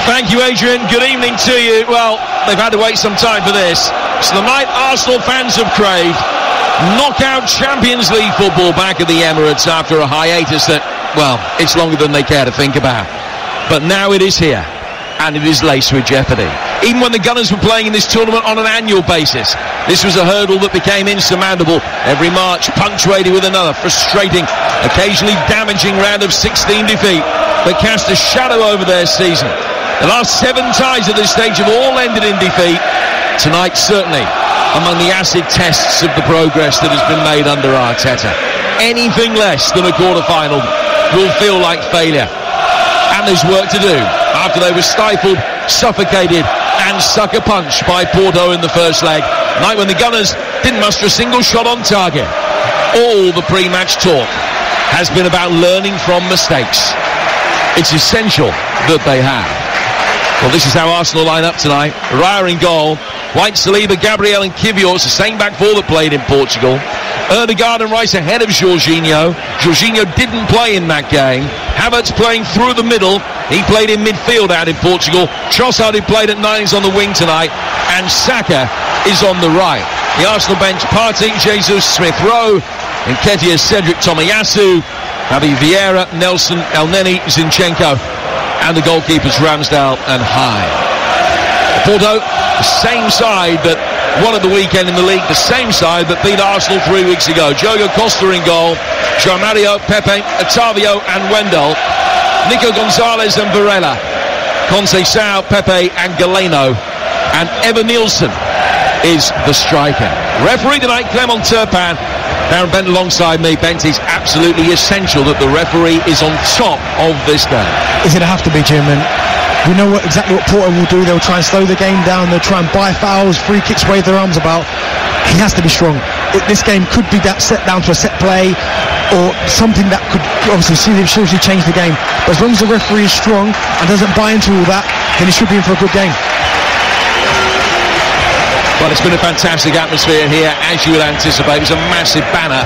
Thank you, Adrian. Good evening to you. Well, they've had to wait some time for this. It's the night Arsenal fans have craved. Knockout Champions League football back at the Emirates after a hiatus that, well, it's longer than they care to think about. But now it is here, and it is laced with jeopardy. Even when the Gunners were playing in this tournament on an annual basis, this was a hurdle that became insurmountable. Every March punctuated with another frustrating, occasionally damaging round of 16 defeat that cast a shadow over their season. The last 7 ties at this stage have all ended in defeat. Tonight, certainly, among the acid tests of the progress that has been made under Arteta. Anything less than a quarter-final will feel like failure. And there's work to do after they were stifled, suffocated and sucker-punched by Porto in the first leg. Night when the Gunners didn't muster a single shot on target. All the pre-match talk has been about learning from mistakes. It's essential that they have. Well, this is how Arsenal line up tonight. Raya in goal. White, Saliba, Gabriel and Kivior. It's the same back four that played in Portugal. Ødegaard and Rice ahead of Jorginho. Jorginho didn't play in that game. Havertz playing through the middle. He played in midfield out in Portugal. Trossard, who played at 9, is on the wing tonight. And Saka is on the right. The Arsenal bench: Partey, Jesus, Smith-Rowe, Nketiah, Cedric, Tomiyasu, Javi Vieira, Nelson, Elneny, Zinchenko, and the goalkeepers Ramsdale and Hyde. Porto, the same side that won at the weekend in the league, the same side that beat Arsenal 3 weeks ago. Diogo Costa in goal, João Mario, Pepe, Otavio and Wendell, Nico Gonzalez and Varela, Conceição, Pepe and Galeno, and Evan Nielsen is the striker. Referee tonight, Clement Turpin. Darren Bent alongside me. Bent, is absolutely essential that the referee is on top of this game. Is it have to be, Jim? And we know exactly what Porto will do. They'll try and slow the game down. They'll try and buy fouls, free kicks, wave their arms about. He has to be strong. This game could be that set down to a set play or something that could obviously seriously change the game. But as long as the referee is strong and doesn't buy into all that, then he should be in for a good game. Well, it's been a fantastic atmosphere here, as you would anticipate. It was a massive banner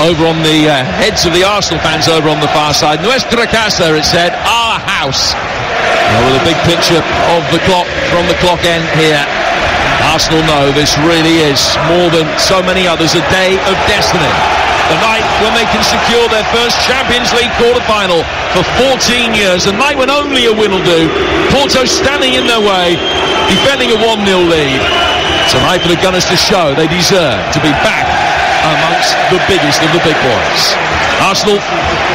over on the heads of the Arsenal fans over on the far side. Nuestra casa, it said, our house. With a big picture of the clock from the clock end here. Arsenal know this really is, more than so many others, a day of destiny. The night when they can secure their first Champions League quarter-final for 14 years. A night when only a win will do. Porto standing in their way, defending a 1-0 lead. Tonight for the Gunners to show they deserve to be back amongst the biggest of the big boys. Arsenal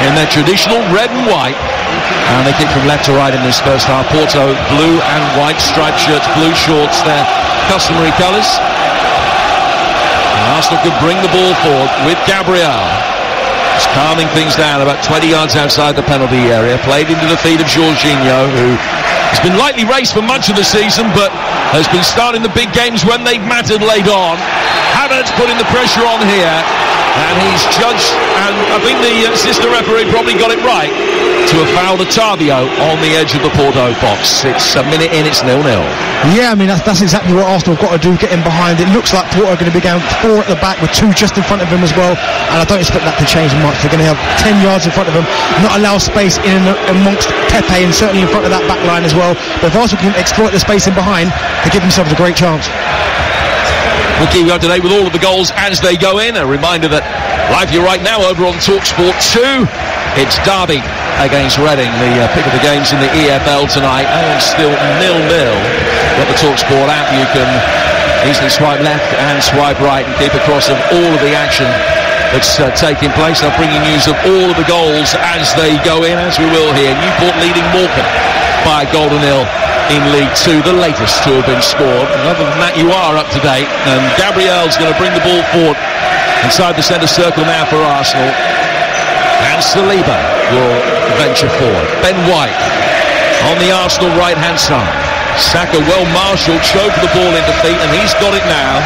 in their traditional red and white, and they kick from left to right in this first half. Porto blue and white striped shirts, blue shorts, their customary colours. Arsenal could bring the ball forward with Gabriel. He's calming things down about 20 yards outside the penalty area. Played into the feet of Jorginho, who has been lightly raced for much of the season, but has been starting the big games when they've mattered late on. Havertz putting the pressure on here, and he's judged, and I think the assistant referee probably got it right, to have fouled Otavio on the edge of the Porto box. It's a minute in, it's 0-0. Yeah, I mean, that's exactly what Arsenal have got to do, get in behind. It looks like Porto are going to be going 4 at the back with 2 just in front of him as well, and I don't expect that to change much. They're going to have 10 yards in front of them, not allow space in amongst Pepe and certainly in front of that back line as well. But if Arsenal can exploit the space in behind, they give themselves a great chance. We'll keep you up to date with all of the goals as they go in. A reminder that live here right now over on TalkSport 2, it's Derby against Reading, the pick of the games in the EFL tonight, and still 0-0. Got the TalkSport app. You can easily swipe left and swipe right and keep across of all of the action that's taking place. I'll bring you news of all of the goals as they go in, as we will here. Newport leading Morecambe by a goal to 0 in League 2, the latest to have been scored. And other than that, you are up to date, and Gabriel's going to bring the ball forward inside the centre circle now for Arsenal, and Saliba will venture forward. Ben White on the Arsenal right hand side. Saka well marshalled, showed for the ball in defeat, and he's got it now.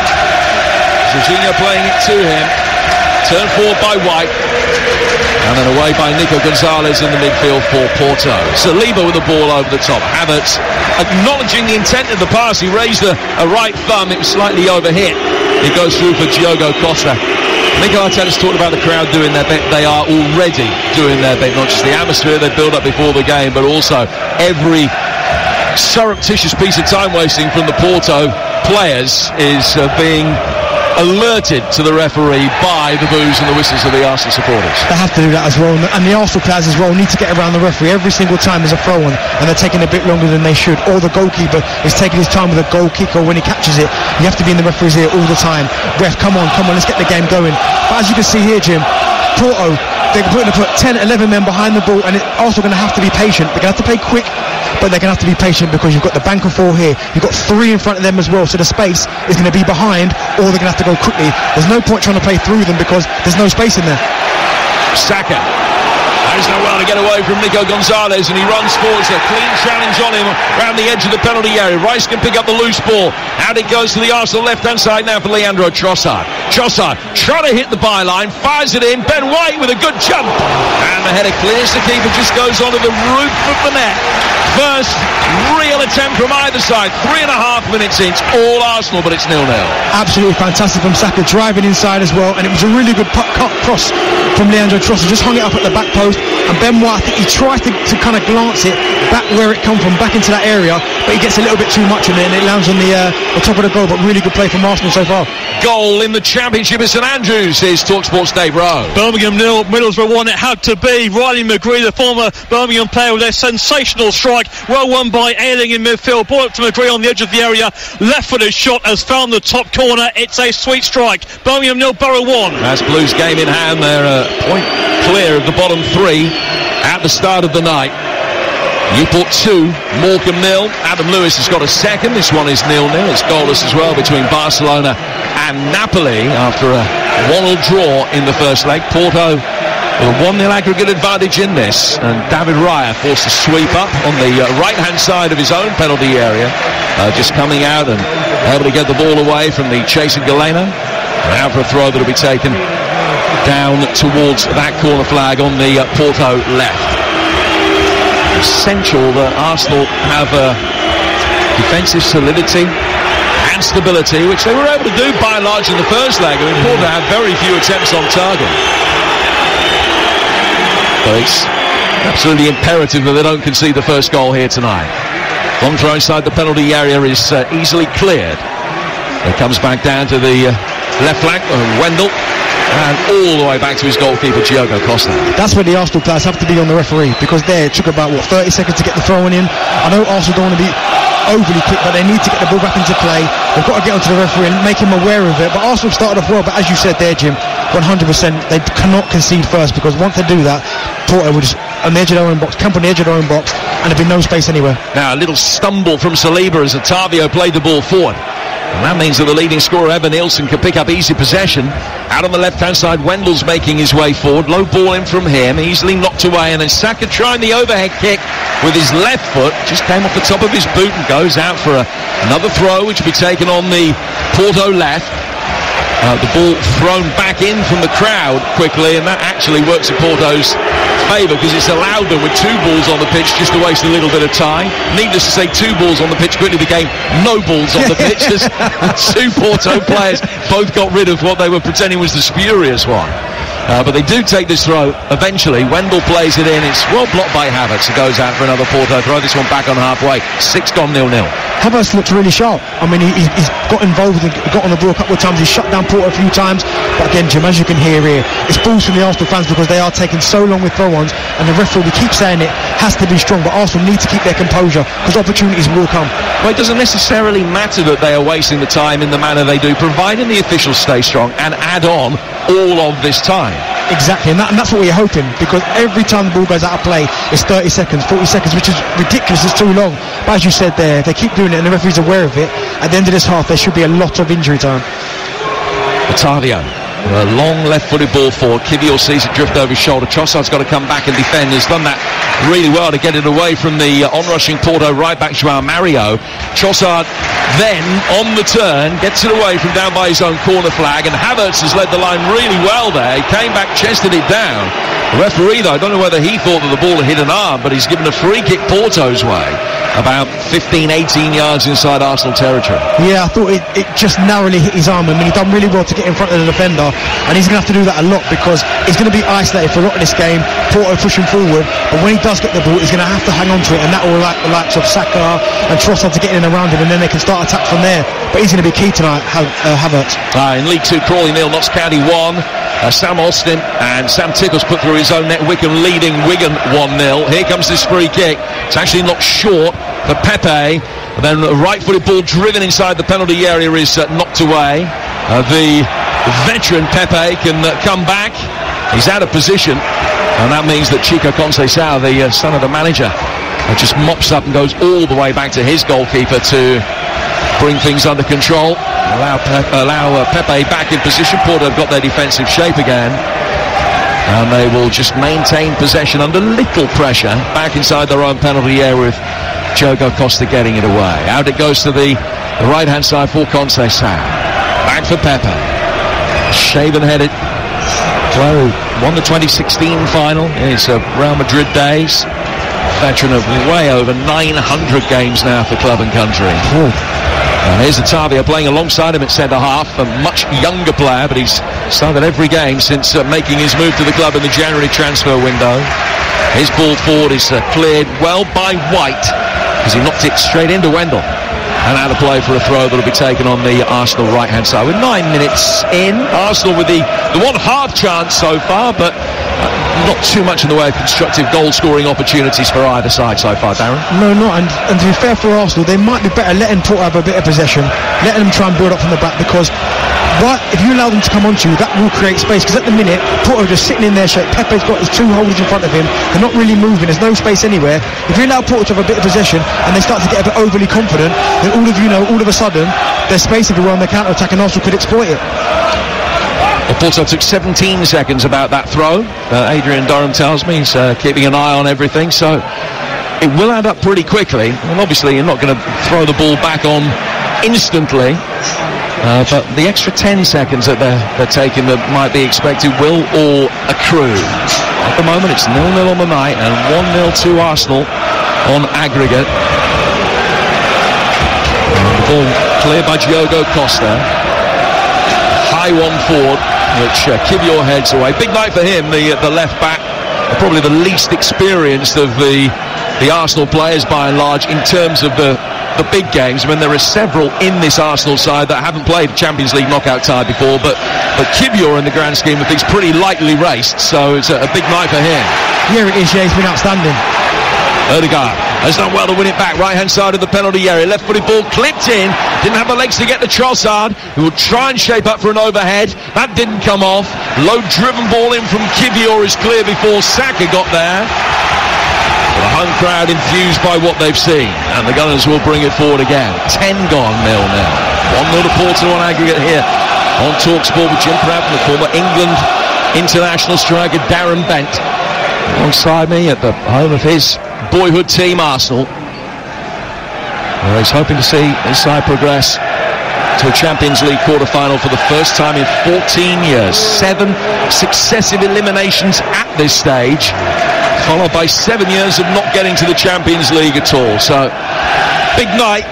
Jorginho playing it to him, turned forward by White, and then away by Nico Gonzalez in the midfield for Porto. Saliba with the ball over the top. Havertz acknowledging the intent of the pass. He raised a right thumb. It was slightly overhit. It goes through for Diogo Costa. Mikel Arteta's talked about the crowd doing their bit. They are already doing their bit. Not just the atmosphere they build up before the game, but also every surreptitious piece of time wasting from the Porto players is being alerted to the referee by the boos and the whistles of the Arsenal supporters. They have to do that as well, and the Arsenal players as well need to get around the referee every single time there's a throw on, and they're taking a bit longer than they should, or the goalkeeper is taking his time with a goal kick, or when he catches it you have to be in the referee's ear all the time. Ref, come on, let's get the game going. But as you can see here, Jim, Porto, they're going to put 10, 11 men behind the ball, and Arsenal are going to have to be patient. They're going to have to play quick, but they're going to have to be patient because you've got the bank of 4 here, you've got 3 in front of them as well, so the space is going to be behind, or they're going to have to go quickly. There's no point trying to play through them because there's no space in there. Saka has done well to get away from Nico Gonzalez, and he runs forwards. A clean challenge on him around the edge of the penalty area. Rice can pick up the loose ball. Out it goes to the Arsenal left-hand side now for Leandro Trossard. Trossard trying to hit the byline, fires it in. Ben White with a good jump, and the header clears. The keeper just goes onto the roof of the net. First real attempt from either side. 3.5 minutes in. It's all Arsenal, but it's 0-0. Absolutely fantastic from Saka, driving inside as well, and it was a really good cut cross from Leandro Trossard. Just hung it up at the back post, and Ben White, I think he tried to kind of glance it back where it come from, back into that area, but he gets a little bit too much in it, and it lands on the top of the goal. But really good play from Arsenal so far. Goal in the Championship at St Andrews is TalkSport's Dave Rowe. Birmingham 0, Middlesbrough 1. It had to be. Riley McGree, the former Birmingham player, with their sensational strike. Well won by Ayling in midfield. Ball up to McGree on the edge of the area. Left-footed shot has found the top corner. It's a sweet strike. Birmingham 0, Borough 1. That's Blues game in hand. They're a point clear of the bottom 3 at the start of the night. Newport 2, Morecambe 0. Adam Lewis has got a second. This one is 0-0. It's goalless as well between Barcelona and Napoli after a 1-1 draw in the first leg. Porto with a 1-0 aggregate advantage in this, and David Raya forced to sweep up on the right-hand side of his own penalty area, just coming out and able to get the ball away from the chasing Galeno. Now for a throw that will be taken down towards that corner flag on the Porto left. Essential that Arsenal have defensive solidity and stability, which they were able to do by and large in the first leg. I mean, Porto had very few attempts on target. But it's absolutely imperative that they don't concede the first goal here tonight. Long throw inside the penalty area is easily cleared. It comes back down to the left flank, Wendell, and all the way back to his goalkeeper, Diogo Costa. That's where the Arsenal players have to be on the referee, because there it took about 30 seconds to get the throw-in. I know Arsenal don't want to be overly quick, but they need to get the ball back into play. They've got to get onto the referee and make him aware of it. But Arsenal started off well, but as you said there, Jim, 100%, they cannot concede first, because once they do that, Porto will just on the edge of their own box, camp on the edge of their own box, and there'll be no space anywhere. Now a little stumble from Saliba as Otavio played the ball forward. And that means that the leading scorer, Evan Nielsen, can pick up easy possession. Out on the left-hand side, Wendell's making his way forward. Low ball in from him, easily knocked away. And then Saka trying the overhead kick with his left foot. Just came off the top of his boot and goes out for another throw, which will be taken on the Porto left. The ball thrown back in from the crowd quickly, and that actually works in Porto's favour, because it's allowed them with 2 balls on the pitch just to waste a little bit of time. Needless to say, 2 balls on the pitch quickly became no balls on the pitch. As 2 Porto players both got rid of what they were pretending was the spurious one. But they do take this throw eventually. Wendell plays it in. It's well blocked by Havertz. It goes out for another Porto throw. This one back on halfway. 6 gone 0-0. Havertz looks really sharp. I mean, he's got involved and got on the ball a couple of times. He's shut down Porto a few times. But again, Jim, as you can hear here, it's balls from the Arsenal fans, because they are taking so long with throw-ons, and the referee, we keep saying it, has to be strong. But Arsenal need to keep their composure, because opportunities will come. Well, it doesn't necessarily matter that they are wasting the time in the manner they do, providing the officials stay strong and add on all of this time. Exactly, and that's what we're hoping, because every time the ball goes out of play, it's 30 seconds, 40 seconds, which is ridiculous. It's too long. But as you said there, if they keep doing it and the referee's aware of it, at the end of this half, there should be a lot of injury time. Otavio, a long left-footed ball forward. Kivior sees it drift over his shoulder. Trossard's got to come back and defend. He's done that really well to get it away from the on-rushing Porto right back, Joao Mario. Trossard then, on the turn, gets it away from down by his own corner flag, and Havertz has led the line really well there. He came back, chested it down, The referee, though, I don't know whether he thought that the ball had hit an arm, but he's given a free kick Porto's way, about 15, 18 yards inside Arsenal territory. Yeah, I thought it just narrowly hit his arm. I mean, he done really well to get in front of the defender, and he's going to have to do that a lot because he's going to be isolated for a lot of this game. Porto pushing forward, but when he does get the ball, he's going to have to hang on to it, and that will allow the likes of Saka and Trossard to get in and around him, and then they can start attack from there. But he's going to be key tonight, Havertz. In League 2, Crawley 0, Notts County 1. Sam Austin and Sam Tickles put through his own net. Wickham leading Wigan 1-0. Here comes this free kick. It's actually knocked short for Pepe. And then a right-footed ball driven inside the penalty area is knocked away. The veteran Pepe can come back. He's out of position. And that means that Chico Conceição, the son of the manager, just mops up and goes all the way back to his goalkeeper to bring things under control. Allow Pepe back in position. Porto have got their defensive shape again, and they will just maintain possession under little pressure back inside their own penalty area with Diogo Costa getting it away. Out it goes to the right hand side for Conceição. Back for Pepe. Shaven-headed player who won the 2016 final in his Real Madrid days. Veteran of way over 900 games now for club and country. And here's Otavio playing alongside him at centre-half, a much younger player, but he's started every game since making his move to the club in the January transfer window. His ball forward is cleared well by White, because he knocked it straight into Wendell. And out of play for a throw that'll be taken on the Arsenal right-hand side. With 9 minutes in, Arsenal with the one half chance so far, but not too much in the way of constructive goal-scoring opportunities for either side so far, Darren. No, not. And to be fair for Arsenal, they might be better letting Porto have a bit of possession, letting them try and build up from the back, because if you allow them to come onto you, that will create space. Because at the minute, Porto are just sitting in their shape. Pepe's got his two holders in front of him. They're not really moving. There's no space anywhere. If you allow Porto to have a bit of possession and they start to get a bit overly confident, then all of a sudden, there's space everywhere on the counter-attack, and Arsenal could exploit it. Well, Porto took 17 seconds about that throw. Adrian Durham tells me he's keeping an eye on everything, so it will add up pretty quickly. And obviously, you're not going to throw the ball back on instantly. But the extra 10 seconds that they're taking that might be expected will all accrue. At the moment, it's 0-0 on the night and 1-0 to Arsenal on aggregate. And the ball cleared by Diogo Costa. High one forward, which Kivior heads away. Big night for him, the left back. Probably the least experienced of the Arsenal players by and large in terms of the big games. I mean, there are several in this Arsenal side that haven't played a Champions League knockout tie before, but Kivior in the grand scheme of things pretty lightly raced, so it's a big night for him. Yeah, it is. Yeah, he's been outstanding. Odegaard has done well to win it back. Right hand side of the penalty area. Left footed ball clipped in. Didn't have the legs to get to Trossard, who will try and shape up for an overhead. That didn't come off. Low driven ball in from Kivior is clear before Saka got there. The home crowd infused by what they've seen, and the Gunners will bring it forward again. 10 gone, 0-0. 1-0 to Porto on aggregate here on TalkSport with Jim Pratt and the former England international striker Darren Bent alongside me at the home of his boyhood team, Arsenal, where he's hoping to see his side progress to a Champions League quarter-final for the first time in 14 years. 7 successive eliminations at this stage, followed by 7 years of not getting to the Champions League at all. So, big night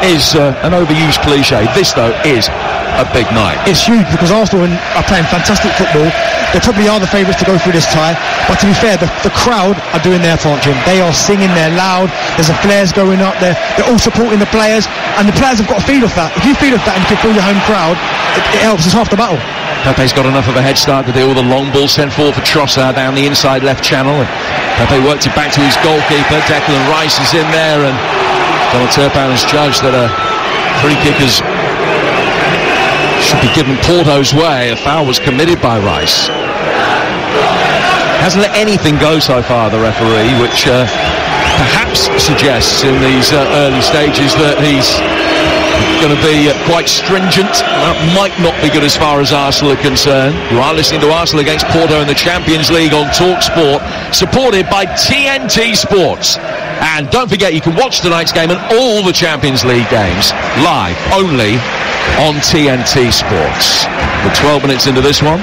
is an overused cliche. This, though, is a big night. It's huge because Arsenal are playing fantastic football. They probably are the favourites to go through this tie. But to be fair, the crowd are doing their part, Jim. They are singing, they're loud, there's a flares going up, they're all supporting the players, and the players have got to feed off that. If you feed off that and you can feel your home crowd, it helps. It's half the battle. Pepe's got enough of a head start to deal with a long ball sent forward for Trossard down the inside left channel. And Pepe worked it back to his goalkeeper. Declan Rice is in there, and Donald Turpin has judged that a free kick should be given Porto's way. A foul was committed by Rice. Hasn't let anything go so far, the referee, which perhaps suggests in these early stages that he's going to be quite stringent. That might not be good as far as Arsenal are concerned. You are listening to Arsenal against Porto in the Champions League on TalkSport, supported by TNT Sports. And don't forget, you can watch tonight's game and all the Champions League games live only on TNT Sports. We're 12 minutes into this one.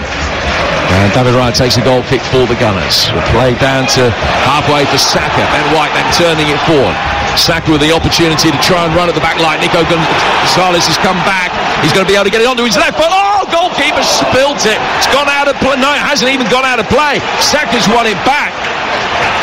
And David Raya takes a goal kick for the Gunners. We'll play down to halfway for Saka. Ben White then turning it forward. Saka with the opportunity to try and run at the back line. Nico Gonzalez has come back. He's going to be able to get it onto his left foot. Oh, goalkeeper spilt it. It's gone out of play. No, it hasn't even gone out of play. Saka's won it back.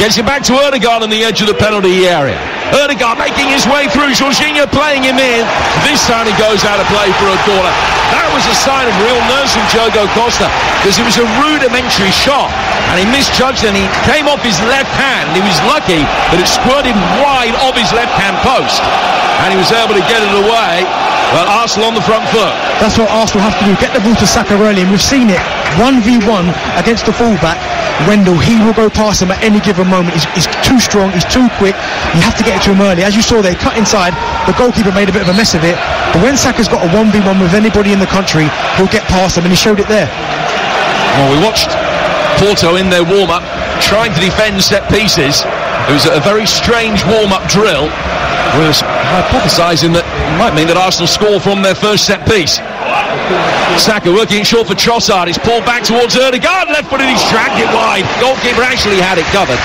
Gets it back to Ødegaard on the edge of the penalty area. Ødegaard making his way through. Jorginho playing him in. This time he goes out of play for a corner. That was a sign of real nerves from Diogo Costa, because it was a rudimentary shot and he misjudged, and he came off his left hand. He was lucky that it squirted wide of his left hand post and he was able to get it away. Well, Arsenal on the front foot. That's what Arsenal have to do. Get the ball to Saka early, and we've seen it 1v1 against the fullback. Wendell, he will go past him at any given moment. He's too strong, he's too quick. You have to get it to him early. As you saw, they cut inside. The goalkeeper made a bit of a mess of it. But when Saka's got a 1v1 with anybody in the country, he'll get past him, and he showed it there. Well, we watched Porto in their warm-up trying to defend set pieces. It was a very strange warm-up drill. We were hypothesising that it might mean that Arsenal score from their first set piece. Saka working it short for Trossard. He's pulled back towards Ødegaard. Left footed, he's dragged it wide. Goalkeeper actually had it covered.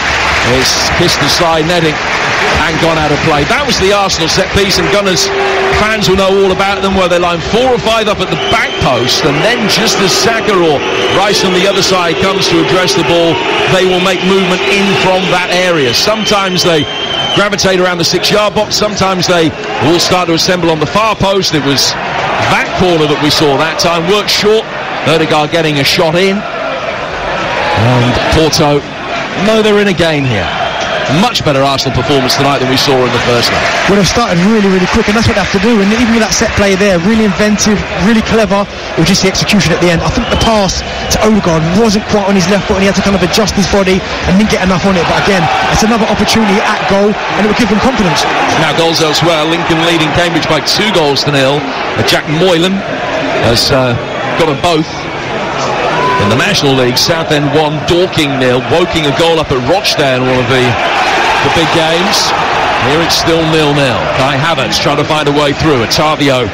It's kissed the side netting and gone out of play. That was the Arsenal set piece, and Gunners fans will know all about them, where they line 4 or 5 up at the back post, and then just as Saka or Rice on the other side comes to address the ball, they will make movement in from that area. Sometimes they gravitate around the 6-yard box, sometimes they all start to assemble on the far post. It was that corner that we saw that time. Worked short, Ødegaard getting a shot in, and Porto know they're in a game here. Much better Arsenal performance tonight than we saw in the first leg. Well, they've started really, really quick, and that's what they have to do. And even with that set play there, really inventive, really clever. It was just the execution at the end. I think the pass to Ødegaard wasn't quite on his left foot, and he had to kind of adjust his body and didn't get enough on it. But again, it's another opportunity at goal, and it will give them confidence. Now goals elsewhere. Lincoln leading Cambridge by 2 goals to 0. Jack Moylan has got them both. In the National League, Southend 1, Dorking 0. Woking a goal up at Rochdale, one of the big games. Here it's still 0-0. Kai Havertz trying to find a way through. Otavio,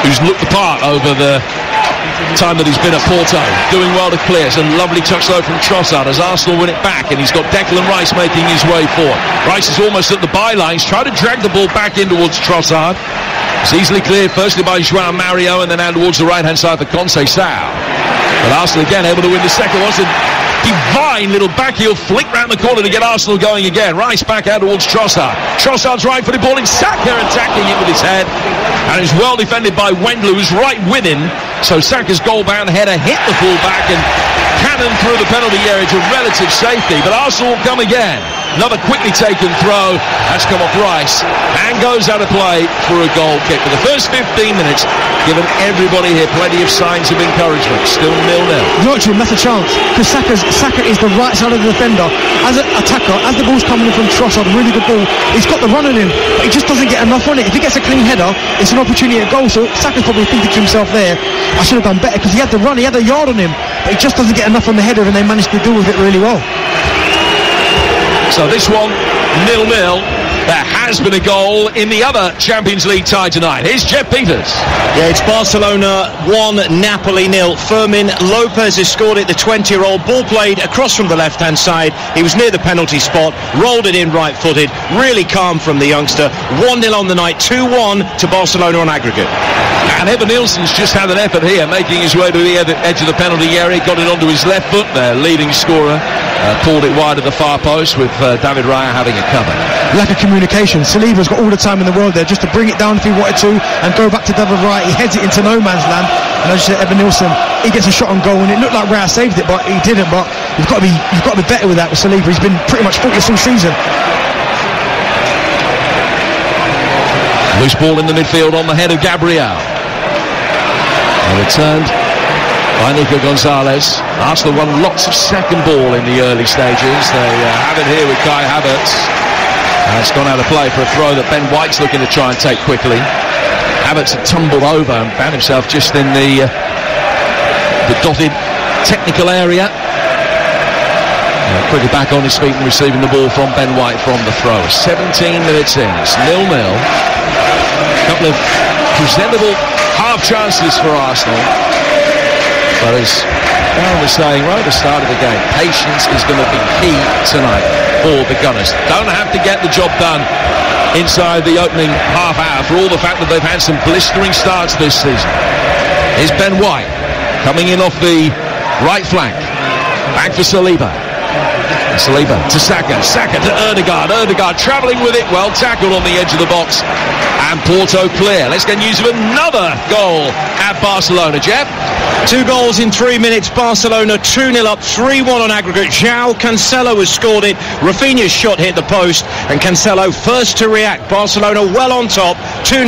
who's looked the part over the time that he's been at Porto, doing well to clear. It's a lovely touch though from Trossard as Arsenal win it back, and he's got Declan Rice making his way forward. Rice is almost at the bylines, trying to drag the ball back in towards Trossard. It's easily cleared firstly by João Mario, and then out towards the right hand side for Conceição. But Arsenal again able to win the second one. It's a divine little backheel flick round the corner to get Arsenal going again. Rice back out towards Trossard. Trossard's right footed ball in. Saka attacking it with his head, and it's well defended by Wendell, who's right with him. So Saka's goal bound header hit the fullback and cannon through the penalty area to relative safety. But Arsenal will come again. Another quickly taken throw. That's come off Rice and goes out of play for a goal kick. For the first 15 minutes, given everybody here plenty of signs of encouragement. Still 0-0. That's a chance, because Saka is the right side of the defender. As an attacker, as the ball's coming in from Trossard, really good ball. He's got the run on him, but he just doesn't get enough on it. If he gets a clean header, it's an opportunity at goal. So Saka's probably thinking to himself there, I should have done better, because he had the run, he had a yard on him, but he just doesn't get enough on the header, and they managed to deal with it really well. So this one, 0-0. There has been a goal in the other Champions League tie tonight. Here's Jeff Peters. Yeah, it's Barcelona 1, Napoli 0. Fermin Lopez has scored it, the 20-year-old. Ball played across from the left-hand side. He was near the penalty spot, rolled it in right-footed. Really calm from the youngster. 1-0 on the night, 2-1 to Barcelona on aggregate. And Evan Nielsen's just had an effort here, making his way to the edge of the penalty area. Got it onto his left foot there. Leading scorer pulled it wide at the far post, with David Raya having it covered. Lack of communication. Saliba's got all the time in the world there just to bring it down if he wanted to and go back to David Raya. He heads it into no man's land, and as you said, Evan Nielsen, he gets a shot on goal, and it looked like Raya saved it, but he didn't. But you've got to be better with that with Saliba. He's been pretty much faultless all season. Loose ball in the midfield on the head of Gabriel. Returned by Nico Gonzalez. Arsenal won lots of second ball in the early stages. They have it here with Kai Havertz. It's gone out of play for a throw that Ben White's looking to try and take quickly. Havertz had tumbled over and found himself just in the dotted technical area. Quickly back on his feet and receiving the ball from Ben White from the throw. 17 minutes in. It's 0-0. A couple of presentable half chances for Arsenal, but as Well, we're saying right at the start of the game, patience is going to be key tonight for the Gunners. Don't have to get the job done inside the opening half hour for all the fact that they've had some blistering starts this season. Here's Ben White coming in off the right flank. Back for Saliba. Saliba to Saka. Saka to Ødegaard. Ødegaard travelling with it. Well tackled on the edge of the box. And Porto clear. Let's get news of another goal at Barcelona, Jeff. 2 goals in 3 minutes. Barcelona 2-0 up, 3-1 on aggregate. João Cancelo has scored it. Rafinha's shot hit the post, and Cancelo first to react. Barcelona well on top, 2-0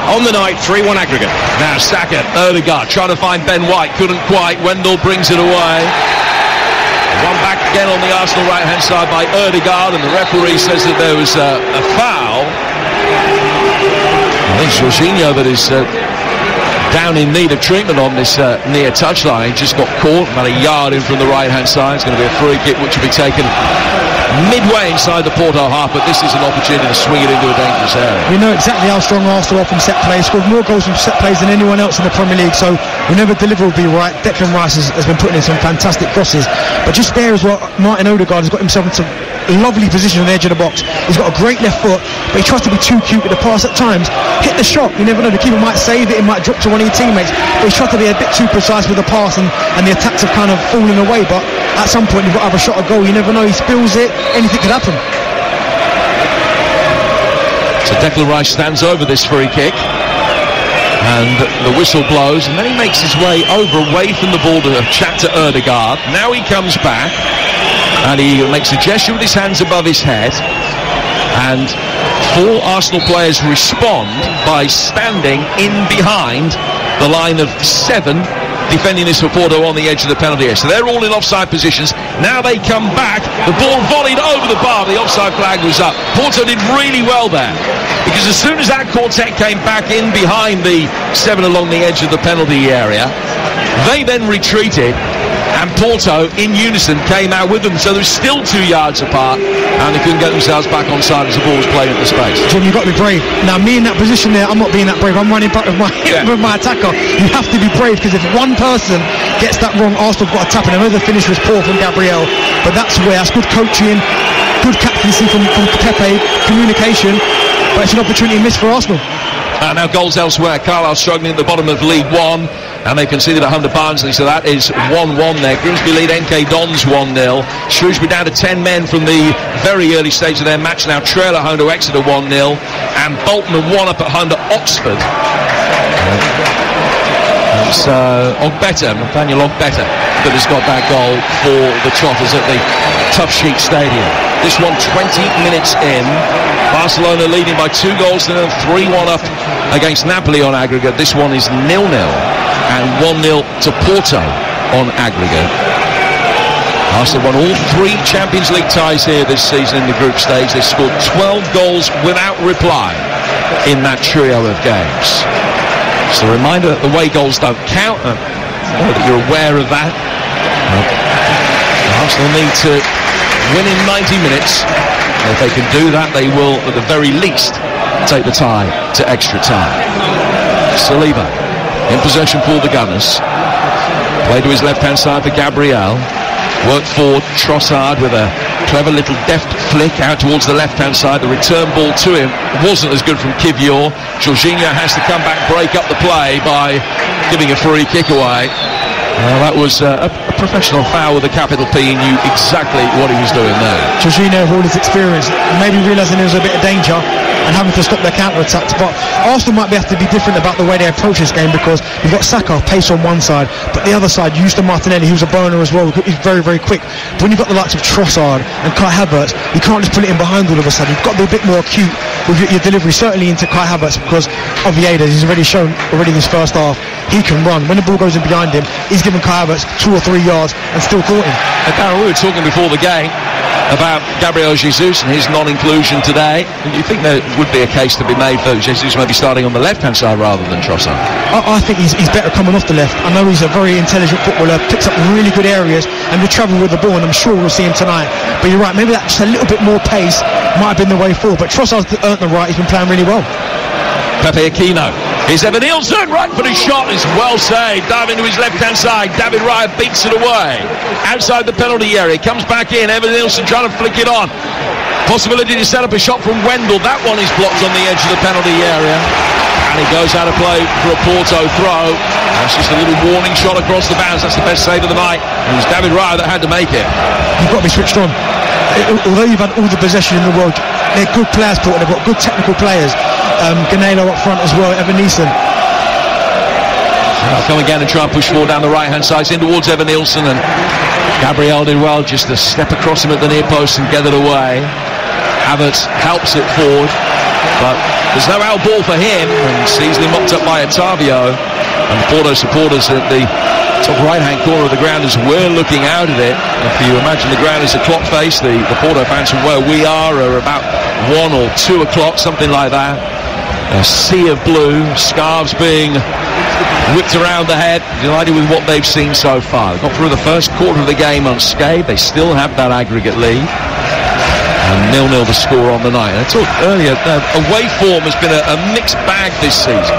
on the night, 3-1 aggregate. Now Saka, Ødegaard trying to find Ben White, couldn't quite. Wendell brings it away. One back again on the Arsenal right-hand side by Ødegaard, and the referee says that there was a foul. I think Jorginho that is down in need of treatment on this near touchline. Just got caught about a yard in from the right-hand side. It's going to be a free kick which will be taken midway inside the Porto half, but this is an opportunity to swing it into a dangerous area. We know exactly how strong Arsenal are from set plays, scored more goals from set plays than anyone else in the Premier League, so whenever delivery will be right. Declan Rice has been putting in some fantastic crosses, but just there as well, Martin Ødegaard has got himself into a lovely position on the edge of the box. He's got a great left foot, but he tries to be too cute with the pass at times. Hit the shot, you never know, the keeper might save it, it might drop to one of your teammates, but he's tried to be a bit too precise with the pass, and the attacks have kind of fallen away, but at some point you've got to have a shot at goal. You never know, he spills it, anything could happen. So Declan Rice stands over this free kick, and the whistle blows, and then he makes his way over away from the ball to chat to Ødegaard. Now he comes back and he makes a gesture with his hands above his head, and 4 Arsenal players respond by standing in behind the line of 7 defending this for Porto on the edge of the penalty area. So they're all in offside positions. Now they come back. The ball volleyed over the bar. The offside flag was up. Porto did really well there, because as soon as that quartet came back in behind the 7 along the edge of the penalty area, they then retreated, and Porto in unison came out with them. So they're still 2 yards apart, and they couldn't get themselves back on side as the ball was played into space. John, you've got to be brave. Now, me in that position there, I'm not being that brave. I'm running back with my attacker. You have to be brave, because if one person gets that wrong, Arsenal have got a tap, and I know the finish was poor from Gabriel, but that's good coaching, good captaincy from Pepe, communication, but it's an opportunity missed for Arsenal. Now goals elsewhere. Carlisle struggling at the bottom of League One, and they conceded at home to Barnsley, so that is 1-1 there. Grimsby lead MK Dons 1-0. Shrewsbury down to 10 men from the very early stage of their match now, trail at home to Exeter 1-0, and Bolton 1-up at home to Oxford. It's Nathaniel Ogbetter that has got that goal for the Trotters at the Tough Sheet Stadium. This one 20 minutes in. Barcelona leading by 2 goals to 3-1 up against Napoli on aggregate. This one is 0-0 and 1-0 to Porto on aggregate. Arsenal won all 3 Champions League ties here this season in the group stage. They scored 12 goals without reply in that trio of games. Just a reminder that the away goals don't count, that you're aware of that. Arsenal need to win in 90 minutes. If they can do that, they will at the very least take the tie to extra time. Saliba in possession for the Gunners. Play to his left hand side for Gabriel. Worked forward, Trossard with a clever little deft flick out towards the left hand side. The return ball to him wasn't as good from Kivior. Jorginho has to come back, break up the play by giving a free kick away. That was a professional foul with a capital P, and knew exactly what he was doing there. Jorginho, with all his experience, maybe realising there was a bit of danger and having to stop their counter-attacks, but Arsenal might have to be different about the way they approach this game, because you've got Saka, pace on one side, but the other side, Houston Martinelli, who's a burner as well, he's very, very quick. But when you've got the likes of Trossard and Kai Havertz, you can't just put it in behind all of a sudden. You've got to be a bit more acute with your delivery, certainly into Kai Havertz, because Oviedo, he's already shown in his first half, he can run. When the ball goes in behind him, he's given Kai Havertz 2 or 3 yards and still caught him. Darryl, we were talking before the game about Gabriel Jesus and his non-inclusion today. Do you think there would be a case to be made for Jesus maybe starting on the left-hand side rather than Trossard? I think he's better coming off the left. I know he's a very intelligent footballer, picks up really good areas and will travel with the ball, and I'm sure we'll see him tonight. But you're right, maybe that just a little bit more pace might have been the way forward. But Trossard's earned the right, he's been playing really well. Pepe Aquino Here's Evan-Nielsen, right for the shot, is well saved. Diving to his left-hand side, David Raya beats it away. Outside the penalty area, comes back in, Evan-Nielsen trying to flick it on. Possibility to set up a shot from Wendell, that one is blocked on the edge of the penalty area. And he goes out of play for a Porto throw. That's just a little warning shot across the bounds, that's the best save of the night. It was David Raya that had to make it. You've got to be switched on. Although you've had all the possession in the world, they're good players, Porto, they've got good technical players. Ganelo up front as well, Evan-Nielsen. Come again and try and push forward down the right-hand side. It's in towards Evan-Nielsen, and Gabriel did well just to step across him at the near post and get it away. Havertz helps it forward, but there's no out ball for him, and it's easily mopped up by Otavio. And the Porto supporters at the top right-hand corner of the ground as we're looking out at it. If you imagine the ground as a clock face, the Porto fans from where we are about 1 or 2 o'clock, something like that. A sea of blue, scarves being whipped around the head, delighted with what they've seen so far. They've got through the first quarter of the game unscathed. They still have that aggregate lead. And 0-0 the score on the night. And I talked earlier, away form has been a mixed bag this season.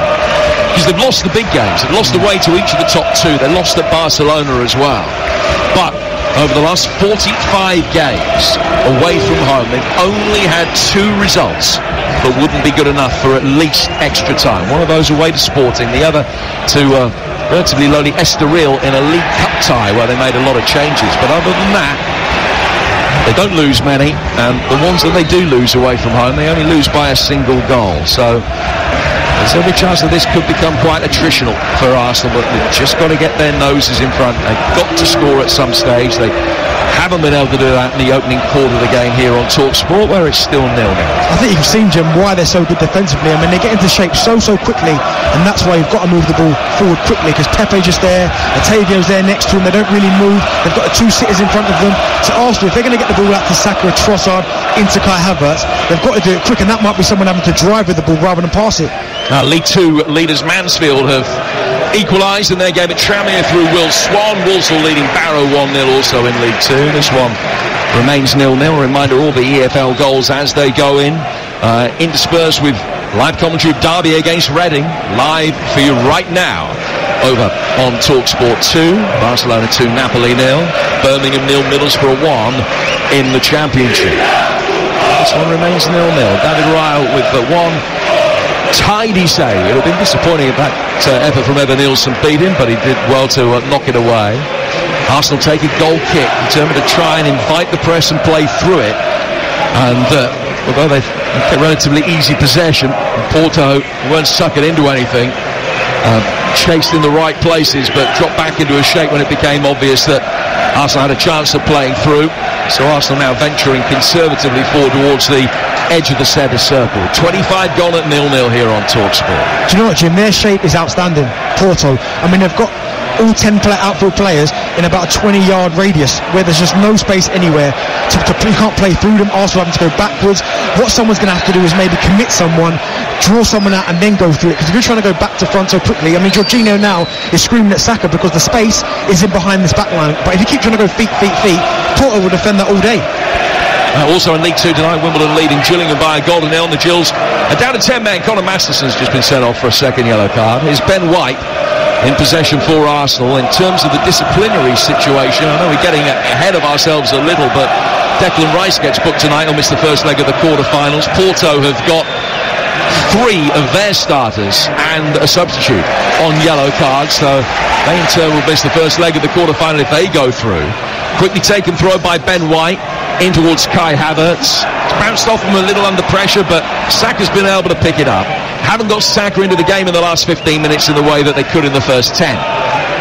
Because they've lost the big games. They've lost away to each of the top 2. They lost at Barcelona as well. But over the last 45 games away from home, they've only had 2 results that wouldn't be good enough for at least extra time. One of those away to Sporting, the other to relatively lowly Estoril in a League Cup tie where they made a lot of changes. But other than that, they don't lose many, and the ones that they do lose away from home, they only lose by a single goal. So there's every chance that this could become quite attritional for Arsenal, but they've just got to get their noses in front. They've got to score at some stage. They haven't been able to do that in the opening quarter of the game here on TalkSport, where it's still 0-0. I think you've seen, Jim, why they're so good defensively. I mean, they get into shape so quickly, and that's why you've got to move the ball forward quickly, because Pepe just there, Otavio's there next to him, they don't really move, they've got the 2 sitters in front of them. So Arsenal, if they're going to get the ball out to Saka, Trossard, into Kai Havertz, they've got to do it quick, and that might be someone having to drive with the ball rather than pass it. League 2 leaders Mansfield have equalised in their game at Tranmere through Will Swan. Walsall leading Barrow 1-0 also in League 2. This one remains 0-0. A reminder, all the EFL goals as they go in, interspersed with live commentary of Derby against Reading, live for you right now over on TalkSport 2. Barcelona 2, Napoli 0. Birmingham 0, Middlesbrough 1 in the Championship. This one remains 0-0. David Raya with the one tidy save. It would have been disappointing if that effort from Evan-Nielsen beat him, but he did well to knock it away. Arsenal take a goal kick, determined to try and invite the press and play through it. And although they get relatively easy possession, Porto weren't sucking into anything. Chased in the right places, but dropped back into a shape when it became obvious that Arsenal had a chance of playing through. So Arsenal now venturing conservatively forward towards the edge of the centre circle. 25 gone at 0-0 here on TalkSport. Do you know what, Jim? Their shape is outstanding, Porto. I mean, they've got all 10 outfield players in about a 20-yard radius where there's just no space anywhere. You can't play through them. Arsenal having to go backwards. What someone's going to have to do is maybe commit someone, draw someone out, and then go through it. Because if you're trying to go back to front so quickly, I mean, Jorginho now is screaming at Saka because the space is in behind this back line. But if you keep trying to go feet, Porto will defend that all day. Also in League 2 tonight, Wimbledon leading Gillingham by a goal to 0. The Gills are down to 10 men. Conor Masterson's just been sent off for a second yellow card. Here's Ben White in possession for Arsenal. In terms of the disciplinary situation, I know we're getting ahead of ourselves a little, but Declan Rice gets booked tonight. He'll miss the first leg of the quarter-finals. Porto have got 3 of their starters and a substitute on yellow cards, so they in turn will miss the first leg of the quarter-final if they go through. Quickly taken throw by Ben White in towards Kai Havertz. It's bounced off him a little under pressure, but Saka's been able to pick it up. Haven't got Saka into the game in the last 15 minutes in the way that they could in the first 10.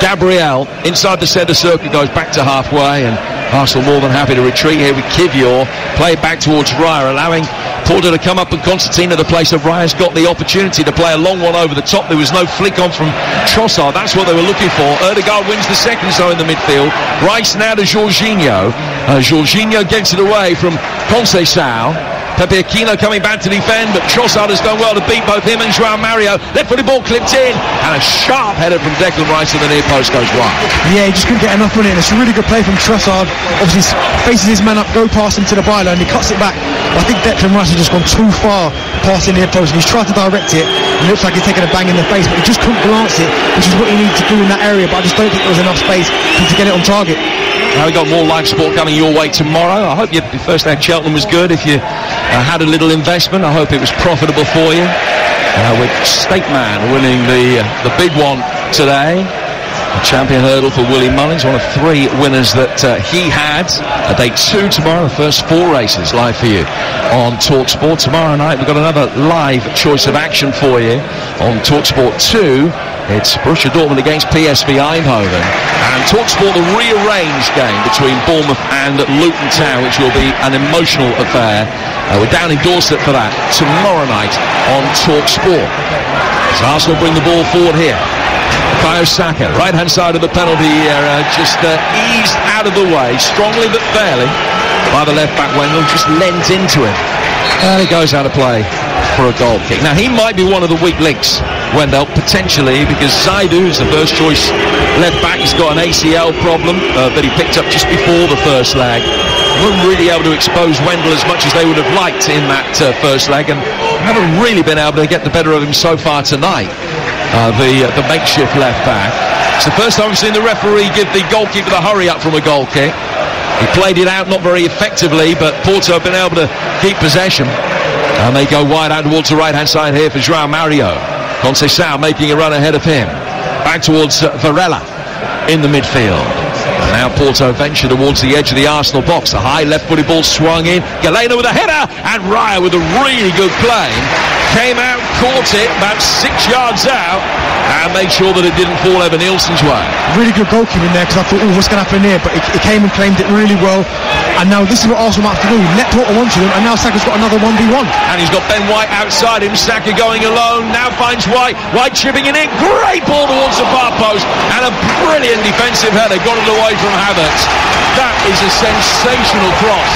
Gabriel inside the centre circle goes back to halfway, and Arsenal more than happy to retreat here with Kivior. Play it back towards Raya, allowing Porto to come up, and Constantine at the place of Raya's got the opportunity to play a long one over the top. There was no flick on from Trossard. That's what they were looking for. Ødegaard wins the second zone in the midfield. Rice now to Jorginho. Jorginho gets it away from Conceição. Pepe Aquino coming back to defend, but Trossard has done well to beat both him and Joao Mario. Left-footed ball clipped in, and a sharp header from Declan Rice to the near post goes wide. Yeah, he just couldn't get enough on it, and it's a really good play from Trossard. Obviously faces his man up, go past him to the byline, he cuts it back. I think Declan Rice has just gone too far past the near post, and he's tried to direct it. It looks like he's taking a bang in the face, but he just couldn't glance it, which is what he needed to do in that area, but I just don't think there was enough space to get it on target. Now we've got more live sport coming your way tomorrow. I hope your first day at Cheltenham was good. If you had a little investment, I hope it was profitable for you. With Stateman winning the big one today. A champion hurdle for Willie Mullins, one of 3 winners that he had. Day 2 tomorrow, the first 4 races live for you on TalkSport. Tomorrow night we've got another live choice of action for you on TalkSport 2. It's Borussia Dortmund against PSV Eindhoven, and TalkSport the rearranged game between Bournemouth and Luton Town, which will be an emotional affair. We're down in Dorset for that tomorrow night on TalkSport. As Arsenal bring the ball forward here. Bukayo Saka, right-hand side of the penalty area, just eased out of the way, strongly but fairly, by the left-back Wendell, just lent into him. And he goes out of play for a goal kick. Now, he might be one of the weak links, Wendell, potentially, because Zaidu, who's the first-choice left-back, has got an ACL problem that he picked up just before the first leg. Weren't really able to expose Wendell as much as they would have liked in that first leg, and haven't really been able to get the better of him so far tonight. The makeshift left back. It's the first time we've seen the referee give the goalkeeper the hurry up from a goal kick. He played it out not very effectively, but Porto have been able to keep possession, and they go wide out towards the right hand side here for Joao Mario. Conceição making a run ahead of him, back towards Varela in the midfield. And now Porto venture towards the edge of the Arsenal box. The high left-footed ball swung in. Galeno with a header, and Raya with a really good play. Came out, caught it about 6 yards out, and made sure that it didn't fall over Nielsen's way. Really good goalkeeping there, because I thought, what's going to happen here? But he came and claimed it really well. And now this is what Arsenal might have to do. Let Porto onto them, and now Saka's got another 1v1. And he's got Ben White outside him. Saka going alone. Now finds White. White chipping it in. Great ball towards the far post, and a brilliant defensive header. Got it away from Havertz. That is a sensational cross,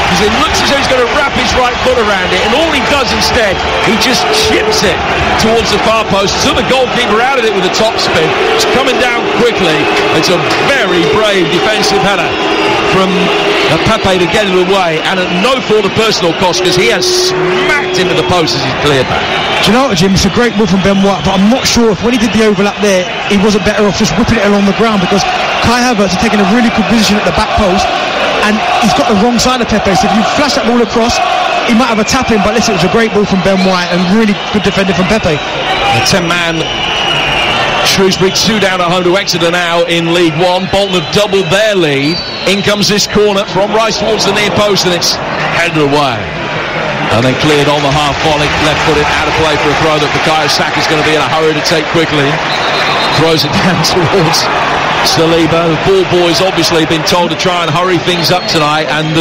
because it looks as though he's going to wrap his right foot around it, and all he does instead, he just chips it towards the far post. So the goalkeeper out of it with a top spin. It's coming down quickly. It's a very brave defensive header from Pepe to get it away, and at no fault of personal cost, because he has smacked into the post as he's cleared that. Do you know what, Jim? It's a great move from Ben White, but I'm not sure if when he did the overlap there, he wasn't better off just whipping it along the ground, because Kai Havertz has taken a really good position at the back post, and he's got the wrong side of Pepe, so if you flash that ball across, he might have a tap in, but listen, it was a great ball from Ben White, and really good defending from Pepe. A 10-man Shrewsbury 2 down at home to Exeter now in League One. Bolton have doubled their lead. In comes this corner from Rice towards the near post, and it's headed away. And then cleared on the half volley, left-footed, out of play for a throw that Bukayo Saka's going to be in a hurry to take quickly. Throws it down towards Saliba. The ball boys obviously been told to try and hurry things up tonight, and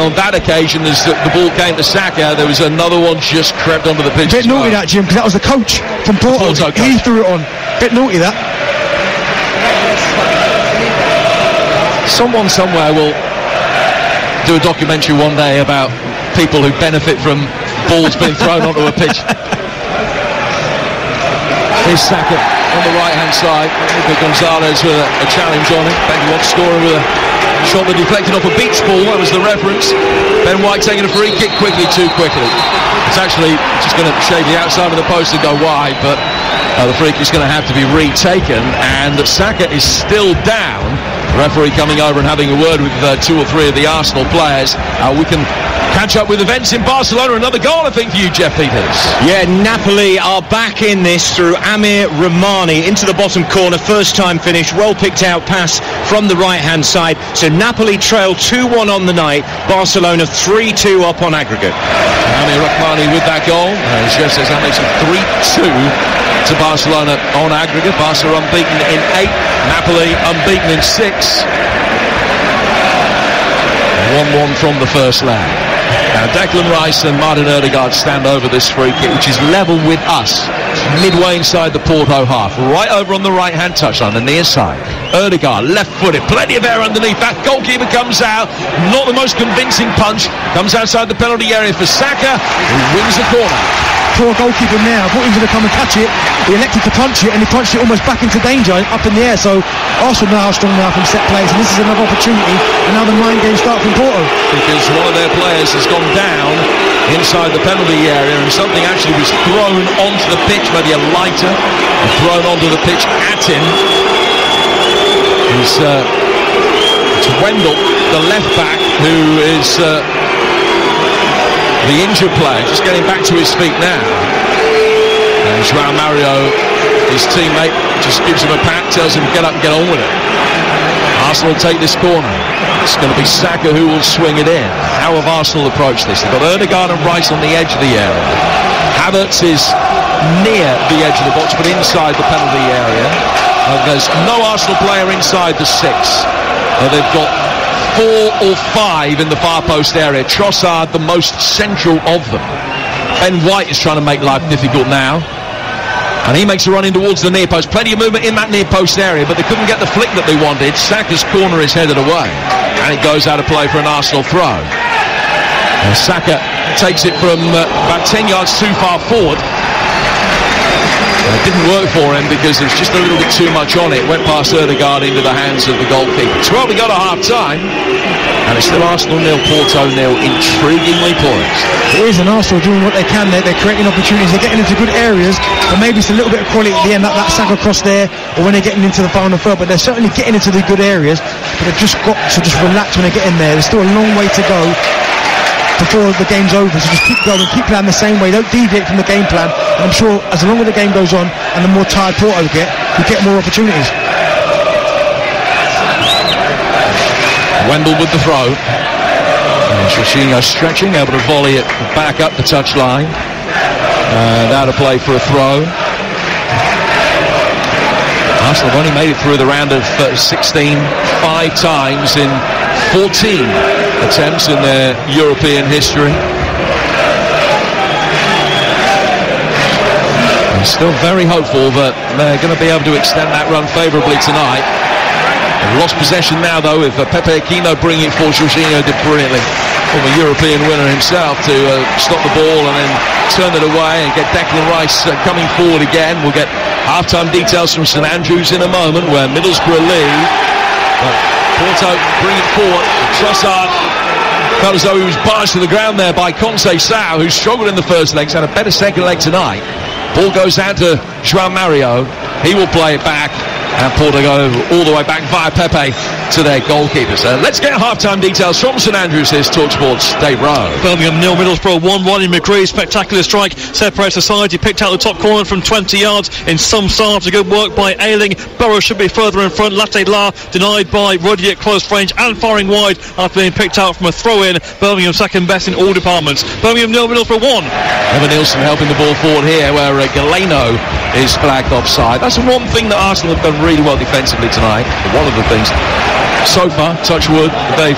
on that occasion, as the ball came to Saka, there was another one just crept onto the pitch. Bit naughty that, Jim, because that was the coach from Porto. He threw it on. Bit naughty that. Someone somewhere will do a documentary one day about people who benefit from balls being thrown onto a pitch. Here's Saka on the right-hand side. Nico Gonzalez with a challenge on him. Ben White scoring with a shot that deflected off a beach ball. That was the reference. Ben White taking a free kick too quickly. It's actually just going to shave the outside of the post and go wide, but the free kick is going to have to be retaken, and Saka is still down. The referee coming over and having a word with 2 or 3 of the Arsenal players. We can catch up with events in Barcelona. Another goal, I think, for you, Jeff Peters. Yeah, Napoli are back in this through Amir Romani into the bottom corner. First time finish, well picked out pass from the right hand side. So Napoli trail 2-1 on the night. Barcelona 3-2 up on aggregate. Amir Romani with that goal. Jeff says that makes it 3-2 to Barcelona on aggregate. Barca unbeaten in 8, Napoli unbeaten in 6. 1-1 from the first leg. Now Declan Rice and Martin Ødegaard stand over this free kick, which is level with us, midway inside the Porto half, right over on the right-hand touchline, the near side. Ødegaard, left-footed, plenty of air underneath that. Goalkeeper comes out, not the most convincing punch, comes outside the penalty area for Saka, who wins the corner. Poor goalkeeper now, thought he was going to come and catch it. He elected to punch it, and he punched it almost back into danger, up in the air. So Arsenal now are strong now from set plays, and this is another opportunity. And now the mind game starts from Porto. Because one of their players has gone down inside the penalty area, and something actually was thrown onto the pitch, maybe a lighter, and thrown onto the pitch at him. It's Wendell, the left back, who is the injured player, just getting back to his feet now. And João Mario, his teammate, just gives him a pat, tells him get up and get on with it. Arsenal take this corner. It's going to be Saka who will swing it in. How have Arsenal approached this? They've got Ødegaard and Rice on the edge of the area. Havertz is near the edge of the box, but inside the penalty area. There's no Arsenal player inside the 6. They've got 4 or 5 in the far post area. Trossard the most central of them. Ben White is trying to make life difficult now, and he makes a run in towards the near post. Plenty of movement in that near post area, but they couldn't get the flick that they wanted. Saka's corner is headed away, and it goes out of play for an Arsenal throw. And Saka takes it from about 10 yards too far forward. It didn't work for him because there's just a little bit too much on it. Went past Ødegaard into the hands of the goalkeeper. 12 we got a half time, and it's still Arsenal 0, Porto 0, intriguingly poised. It is, and Arsenal doing what they can there. They're creating opportunities, they're getting into good areas, and maybe it's a little bit of quality at the end, that Saka cross there, or when they're getting into the final third, but they're certainly getting into the good areas, but they've just got to just relax when they get in there. There's still a long way to go before the game's over, so just keep going, keep playing the same way, don't deviate from the game plan, and I'm sure as long as the game goes on and the more tired Porto get, you get more opportunities. Wendell with the throw, and Jorginho stretching, able to volley it back up the touchline, and out of play for a throw. Arsenal have only made it through the round of 16 5 times in 14 attempts in their European history. I'm still very hopeful that they're going to be able to extend that run favourably tonight. They've lost possession now though, with Pepe Aquino bringing it for Jorginho did brilliantly. Former European winner himself to stop the ball and then turn it away and get Declan Rice coming forward again. We'll get half-time details from St Andrews in a moment, where Middlesbrough lead. But Porto bring it forward. Trossard felt as though he was barged to the ground there by Conceição, who struggled in the first legs, had a better second leg tonight. Ball goes out to João Mario. He will play it back, and Porto go all the way back via Pepe to their goalkeepers. Let's get half-time details from St Andrews. Here's TalkSport's Dave Rowe. Birmingham 0, Middlesbrough 1. Ronnie McGree, spectacular strike, separates the side. He picked out the top corner from 20 yards in some style. Good work by Ayling. Burrow should be further in front. Latte La denied by Ruddy at close range and firing wide after being picked out from a throw-in. Birmingham second best in all departments. Birmingham 0, Middlesbrough 1. Evan Nielsen helping the ball forward here, where Galeno is flagged offside. That's the one thing that Arsenal have done really well defensively tonight. One of the things. So far, touch wood, they've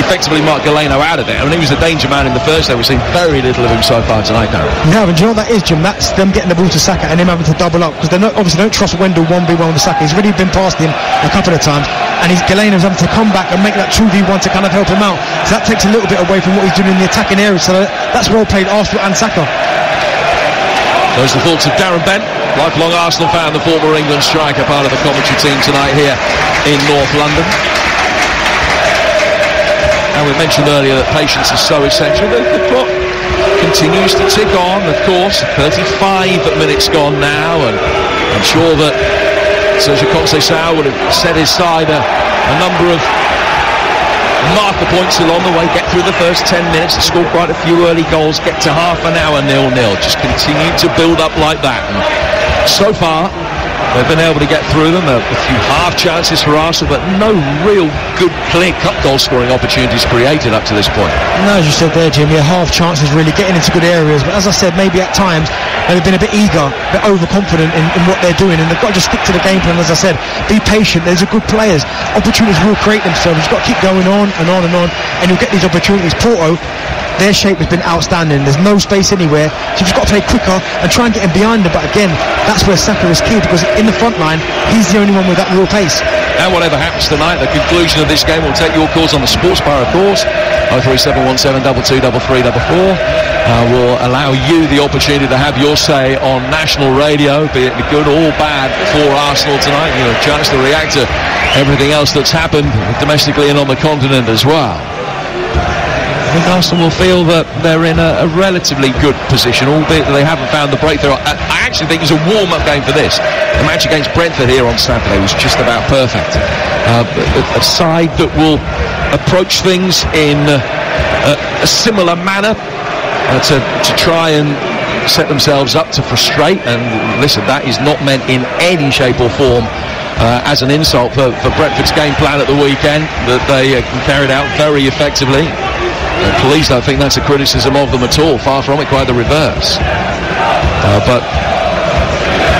effectively marked Galeno out of it. I mean, he was a danger man in the first day. We've seen very little of him so far tonight, Darren. No, but do you know what that is, Jim? That's them getting the ball to Saka and him having to double up, because they obviously don't trust Wendell 1v1 with Saka. He's already been past him a couple of times, and Galeno's having to come back and make that 2v1 to kind of help him out. So that takes a little bit away from what he's doing in the attacking area. So that's well played, Arsenal and Saka. Those are the thoughts of Darren Bent, lifelong Arsenal fan, the former England striker, part of the commentary team tonight here in North London. And we mentioned earlier that patience is so essential. The clock continues to tick on, of course. 35 minutes gone now, and I'm sure that Sergio Conceição would have set his side a number of marker points along the way, get through the first 10 minutes, score quite a few early goals, get to half an hour 0-0, just continue to build up like that, and so far they've been able to get through them. A few half chances for Arsenal, but no real good clear-cut goal-scoring opportunities created up to this point. No, as you said there, Jim, half chances really getting into good areas, but as I said, maybe at times they've been a bit eager, a bit overconfident in what they're doing, and they've got to just stick to the game plan. As I said, be patient. There's a good players. Opportunities will create themselves. You've got to keep going on and on and on, and you'll get these opportunities. Porto, their shape has been outstanding. There's no space anywhere, so you've just got to play quicker and try and get him behind them. But again, that's where Saka is key, because in the front line, he's the only one with that real pace. And whatever happens tonight, the conclusion of this game will take your calls on the Sports Bar, of course. 03717 223344. Will allow you the opportunity to have your say on national radio, be it good or bad for Arsenal tonight. You have a chance to react to everything else that's happened domestically and on the continent as well. I think Arsenal will feel that they're in a relatively good position, albeit that they haven't found the breakthrough. I actually think it's a warm-up game for this. The match against Brentford here on Saturday was just about perfect. A side that will approach things in a similar manner to try and set themselves up to frustrate. And listen, that is not meant in any shape or form as an insult for Brentford's game plan at the weekend, that they carried out very effectively. Please don't think that's a criticism of them at all. Far from it, quite the reverse. But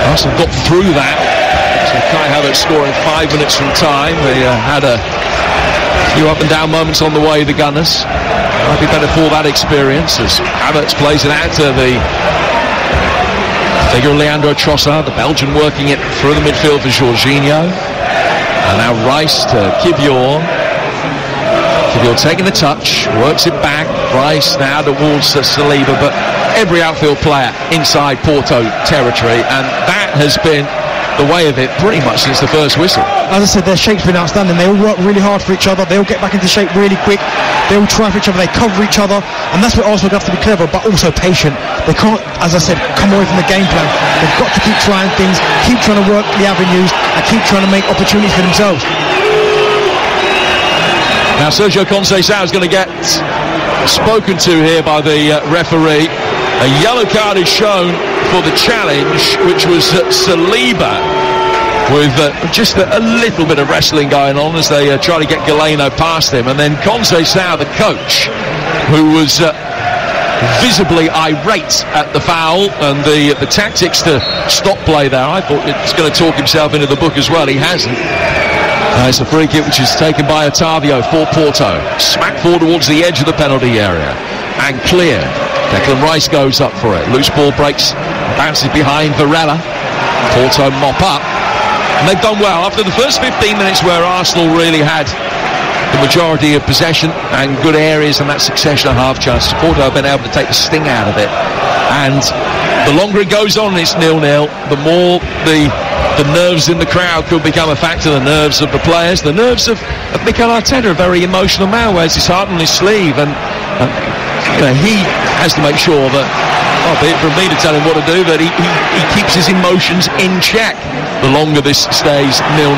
Arsenal got through that. So Kai Havertz scoring 5 minutes from time. They had a few up and down moments on the way, the Gunners. Might be better for that experience as Havertz plays it out to the figure of Leandro Trossard, the Belgian, working it through the midfield for Jorginho. And now Rice to Kivior. Kivior taking the touch, works it back. Rice now towards Saliba, but every outfield player inside Porto territory, and that has been the way of it pretty much since the first whistle. As I said, their shape's been outstanding. They all work really hard for each other. They all get back into shape really quick. They all try for each other. They cover each other, and that's where Arsenal have to be clever, but also patient. They can't, as I said, come away from the game plan. They've got to keep trying things, keep trying to work the avenues, and keep trying to make opportunities for themselves. Now Sergio Conceição is going to get spoken to here by the referee. A yellow card is shown for the challenge, which was Saliba, with just a little bit of wrestling going on as they try to get Galeno past him. And then Conceição, the coach, who was visibly irate at the foul and the tactics to stop play there. I thought it's going to talk himself into the book as well. He hasn't. It's a free kick which is taken by Otavio for Porto. Smack forward towards the edge of the penalty area and cleared. Declan Rice goes up for it. Loose ball breaks, bounces behind Varela. Porto mop up, and they've done well. After the first 15 minutes where Arsenal really had the majority of possession and good areas and that succession of half chances, Porto have been able to take the sting out of it. And the longer it goes on, it's 0-0, the more the nerves in the crowd could become a factor, the nerves of the players, the nerves of Mikel Arteta, a very emotional man, wears his heart on his sleeve, and he has to make sure that, be it from me to tell him what to do, that he keeps his emotions in check the longer this stays 0-0.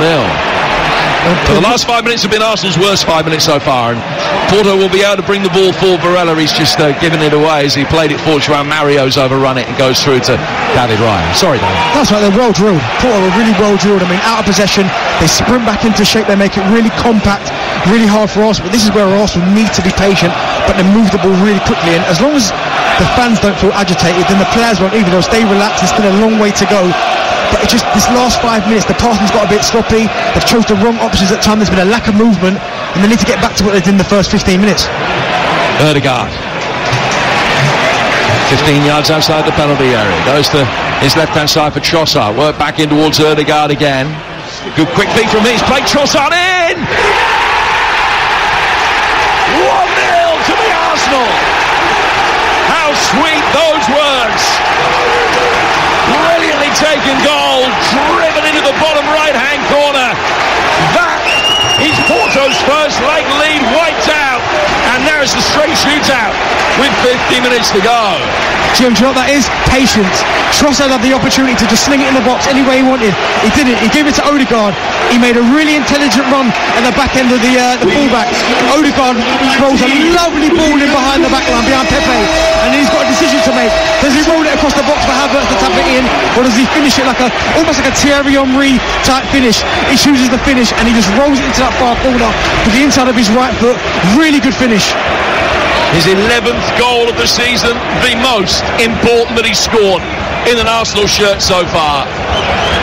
But the last 5 minutes have been Arsenal's worst 5 minutes so far, and Porto will be able to bring the ball for Varela. He's just given it away as he played it for João Mario's overrun it and goes through to David Raya. Sorry, David. That's right, they're well drilled. Porto are really well drilled. I mean, out of possession, they sprint back into shape, they make it really compact, really hard for Arsenal. But this is where Arsenal need to be patient, but they move the ball really quickly. And as long as the fans don't feel agitated, then the players won't either. They'll stay relaxed. There's still a long way to go. But it's just this last 5 minutes, the passing's got a bit sloppy. They've chose the wrong options at times. There's been a lack of movement, and they need to get back to what they did in the first 15 minutes. Ødegaard, 15 yards outside the penalty area, goes to his left-hand side for Trossard. Work back in towards Ødegaard again. Good quick feed from him. He's played Trossard in. 1-0 to the Arsenal. How sweet those words. Brilliantly taken goal, driven into the bottom right-hand corner. That is Porto's first leg lead wiped out, and now it's a straight shootout with 50 minutes to go. Jim, do you know what that is? Patience. Trossard had the opportunity to just sling it in the box any way he wanted. He didn't. He gave it to Ødegaard. He made a really intelligent run at the back end of the fullback. Ødegaard rolls a lovely ball in behind the back line, behind Pepe, and he's got a decision to make. Does he roll it across the box for Havertz to tap it in, or does he finish it almost like a Thierry Henry type finish? He chooses the finish, and he just rolls it into that far corner with the inside of his right foot. Really good finish. His 11th goal of the season, the most important that he's scored in an Arsenal shirt so far.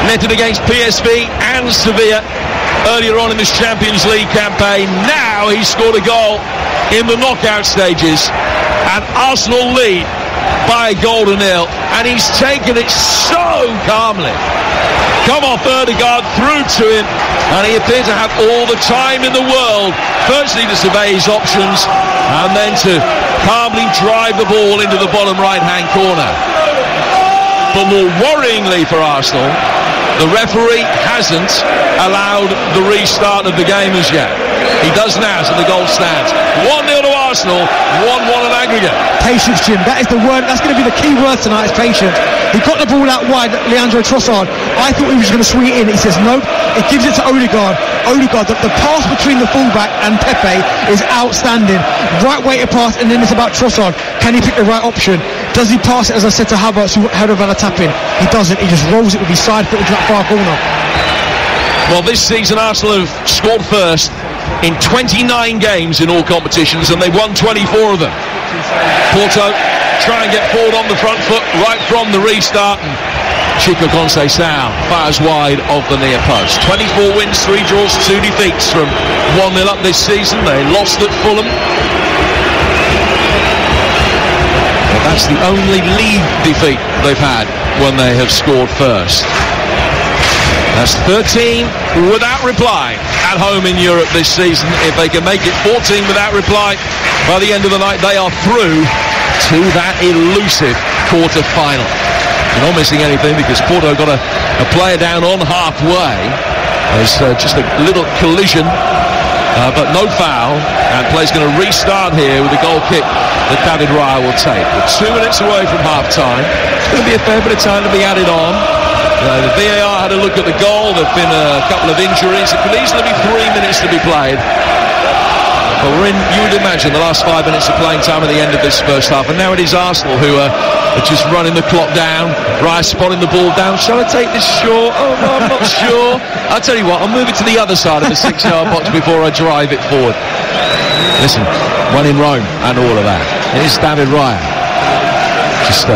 Netted against PSV and Sevilla earlier on in this Champions League campaign. Now he's scored a goal in the knockout stages, and and Arsenal lead by a goal to nil, and he's taken it so calmly. Come off Ødegaard through to him, and he appeared to have all the time in the world, firstly to survey his options and then to calmly drive the ball into the bottom right hand corner. But more worryingly for Arsenal, the referee hasn't allowed the restart of the game as yet. He does now, so the goal stands 1-0 to Arsenal, 1-1 in aggregate. Patience, Jim, that is the word, that's going to be the key word tonight, is patience. He got the ball out wide, Leandro Trossard. I thought he was going to swing it in. He says nope, it gives it to Ødegaard. The pass between the fullback and Pepe is outstanding. Right way to pass, and then it's about Trossard. Can he pick the right option? Does he pass it, as I said, to Havertz, who had a tap in? He doesn't, he just rolls it with his side foot into that far corner. Well, this season Arsenal have scored first in 29 games in all competitions, and they've won 24 of them. Porto try and get forward on the front foot right from the restart, and Chico Conceição fires wide of the near post. 24 wins, 3 draws, 2 defeats from 1-0 up this season. They lost at Fulham. But that's the only league defeat they've had when they have scored first. That's 13 without reply at home in Europe this season. If they can make it 14 without reply by the end of the night, they are through to that elusive quarter-final. You're not missing anything because Porto got a player down on halfway. There's just a little collision, but no foul, and play's going to restart here with a goal kick that David Raya will take. We're 2 minutes away from half-time. It's going to be a fair bit of time to be added on. The VAR had a look at the goal. There have been a couple of injuries. It could easily be 3 minutes to be played. But we're in, you would imagine, the last 5 minutes of playing time at the end of this first half. And now it is Arsenal who are just running the clock down. Raya spotting the ball down. Shall I take this short? Oh, no, I'm not sure. I'll tell you what, I'll move it to the other side of the 6-yard box before I drive it forward. Listen, one in Rome and all of that. It is David Raya. Just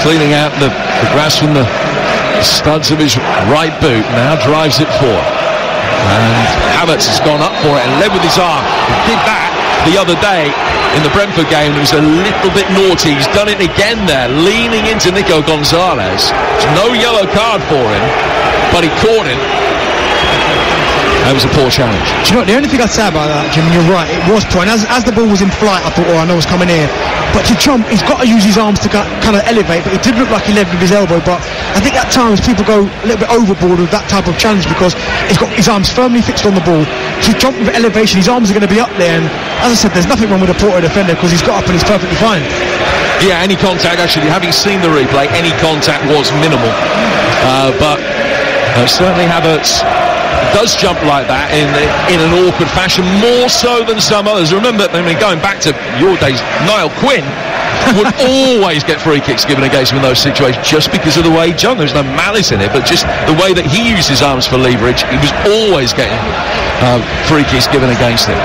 cleaning out the grass from the studs of his right boot, now drives it forward, and Havertz has gone up for it and led with his arm. He did that the other day in the Brentford game. It was a little bit naughty. He's done it again there, leaning into Nico Gonzalez. There's no yellow card for him, but he caught him. That was a poor challenge. Do you know what, the only thing I'd say about that, Jim, you're right, it was poor. And as the ball was in flight, I thought, oh, I know it's coming here. But to jump, he's got to use his arms to kind of elevate, but it did look like he led with his elbow. But I think at times people go a little bit overboard with that type of challenge because he's got his arms firmly fixed on the ball. To jump with elevation, his arms are going to be up there. And as I said, there's nothing wrong with a Porto defender because he's got up and he's perfectly fine. Yeah, any contact, actually, having seen the replay, any contact was minimal. But certainly Havertz does jump like that in an awkward fashion, more so than some others. Remember, I mean, going back to your days, Niall Quinn would always get free kicks given against him in those situations just because of the way he jumped. There's no malice in it, but just the way that he used his arms for leverage, he was always getting free kicks given against him.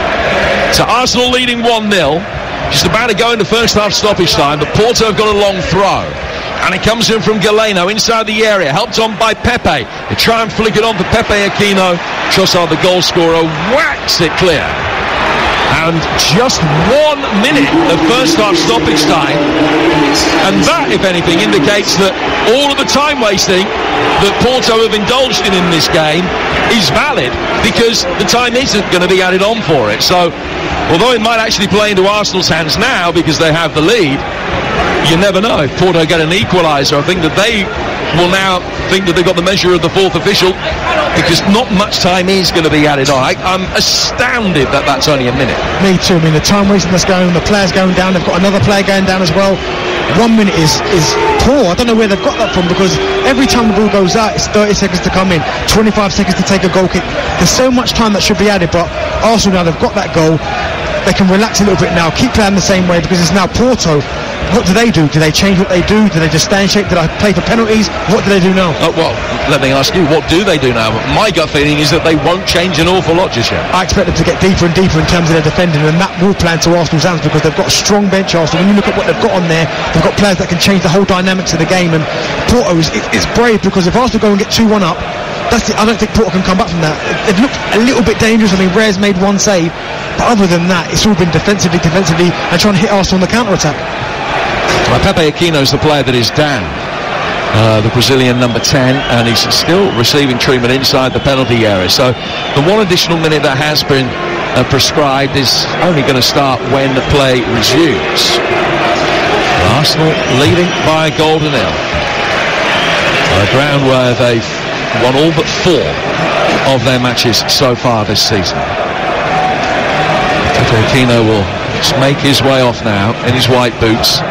So Arsenal leading 1-0, just about to go into first half stoppage time, but Porto have got a long throw. And it comes in from Galeno inside the area, helped on by Pepe. They try and flick it on for Pepe Aquino. Trossard, the goal scorer, whacks it clear. And just 1 minute of first half stoppage time. And that, if anything, indicates that all of the time wasting that Porto have indulged in this game is valid because the time isn't going to be added on for it. So, although it might actually play into Arsenal's hands now because they have the lead, you never know. If Porto get an equaliser, I think that they will now think that they've got the measure of the fourth official because not much time is going to be added on. I'm astounded that that's only a minute. Me too. I mean, the time wasting that's going on, the players going down, they've got another player going down as well. 1 minute is poor. I don't know where they've got that from because every time the ball goes out, it's 30 seconds to come in, 25 seconds to take a goal kick. There's so much time that should be added, but Arsenal now, they've got that goal. They can relax a little bit now, keep playing the same way because it's now Porto. What do? Do they change what they do? Do they just stay in shape? Do they play for penalties? What do they do now? Well, let me ask you, what do they do now? My gut feeling is that they won't change an awful lot just yet. I expect them to get deeper and deeper in terms of their defending, and that will play into Arsenal's hands because they've got a strong bench, Arsenal. When you look at what they've got on there, they've got players that can change the whole dynamics of the game, and Porto is brave because if Arsenal go and get 2-1 up, I don't think Porto can come back from that. They've looked a little bit dangerous. I mean, Rare's made one save, but other than that, it's all been defensively, and trying to hit Arsenal on the counter-attack. Well, Pepe Aquino's the player that is down, the Brazilian number 10, and he's still receiving treatment inside the penalty area. So the one additional minute that has been prescribed is only going to start when the play resumes. Arsenal leading by a goal to nil. A ground where they've won all but 4 of their matches so far this season. Pepe Aquino will just make his way off now in his white boots.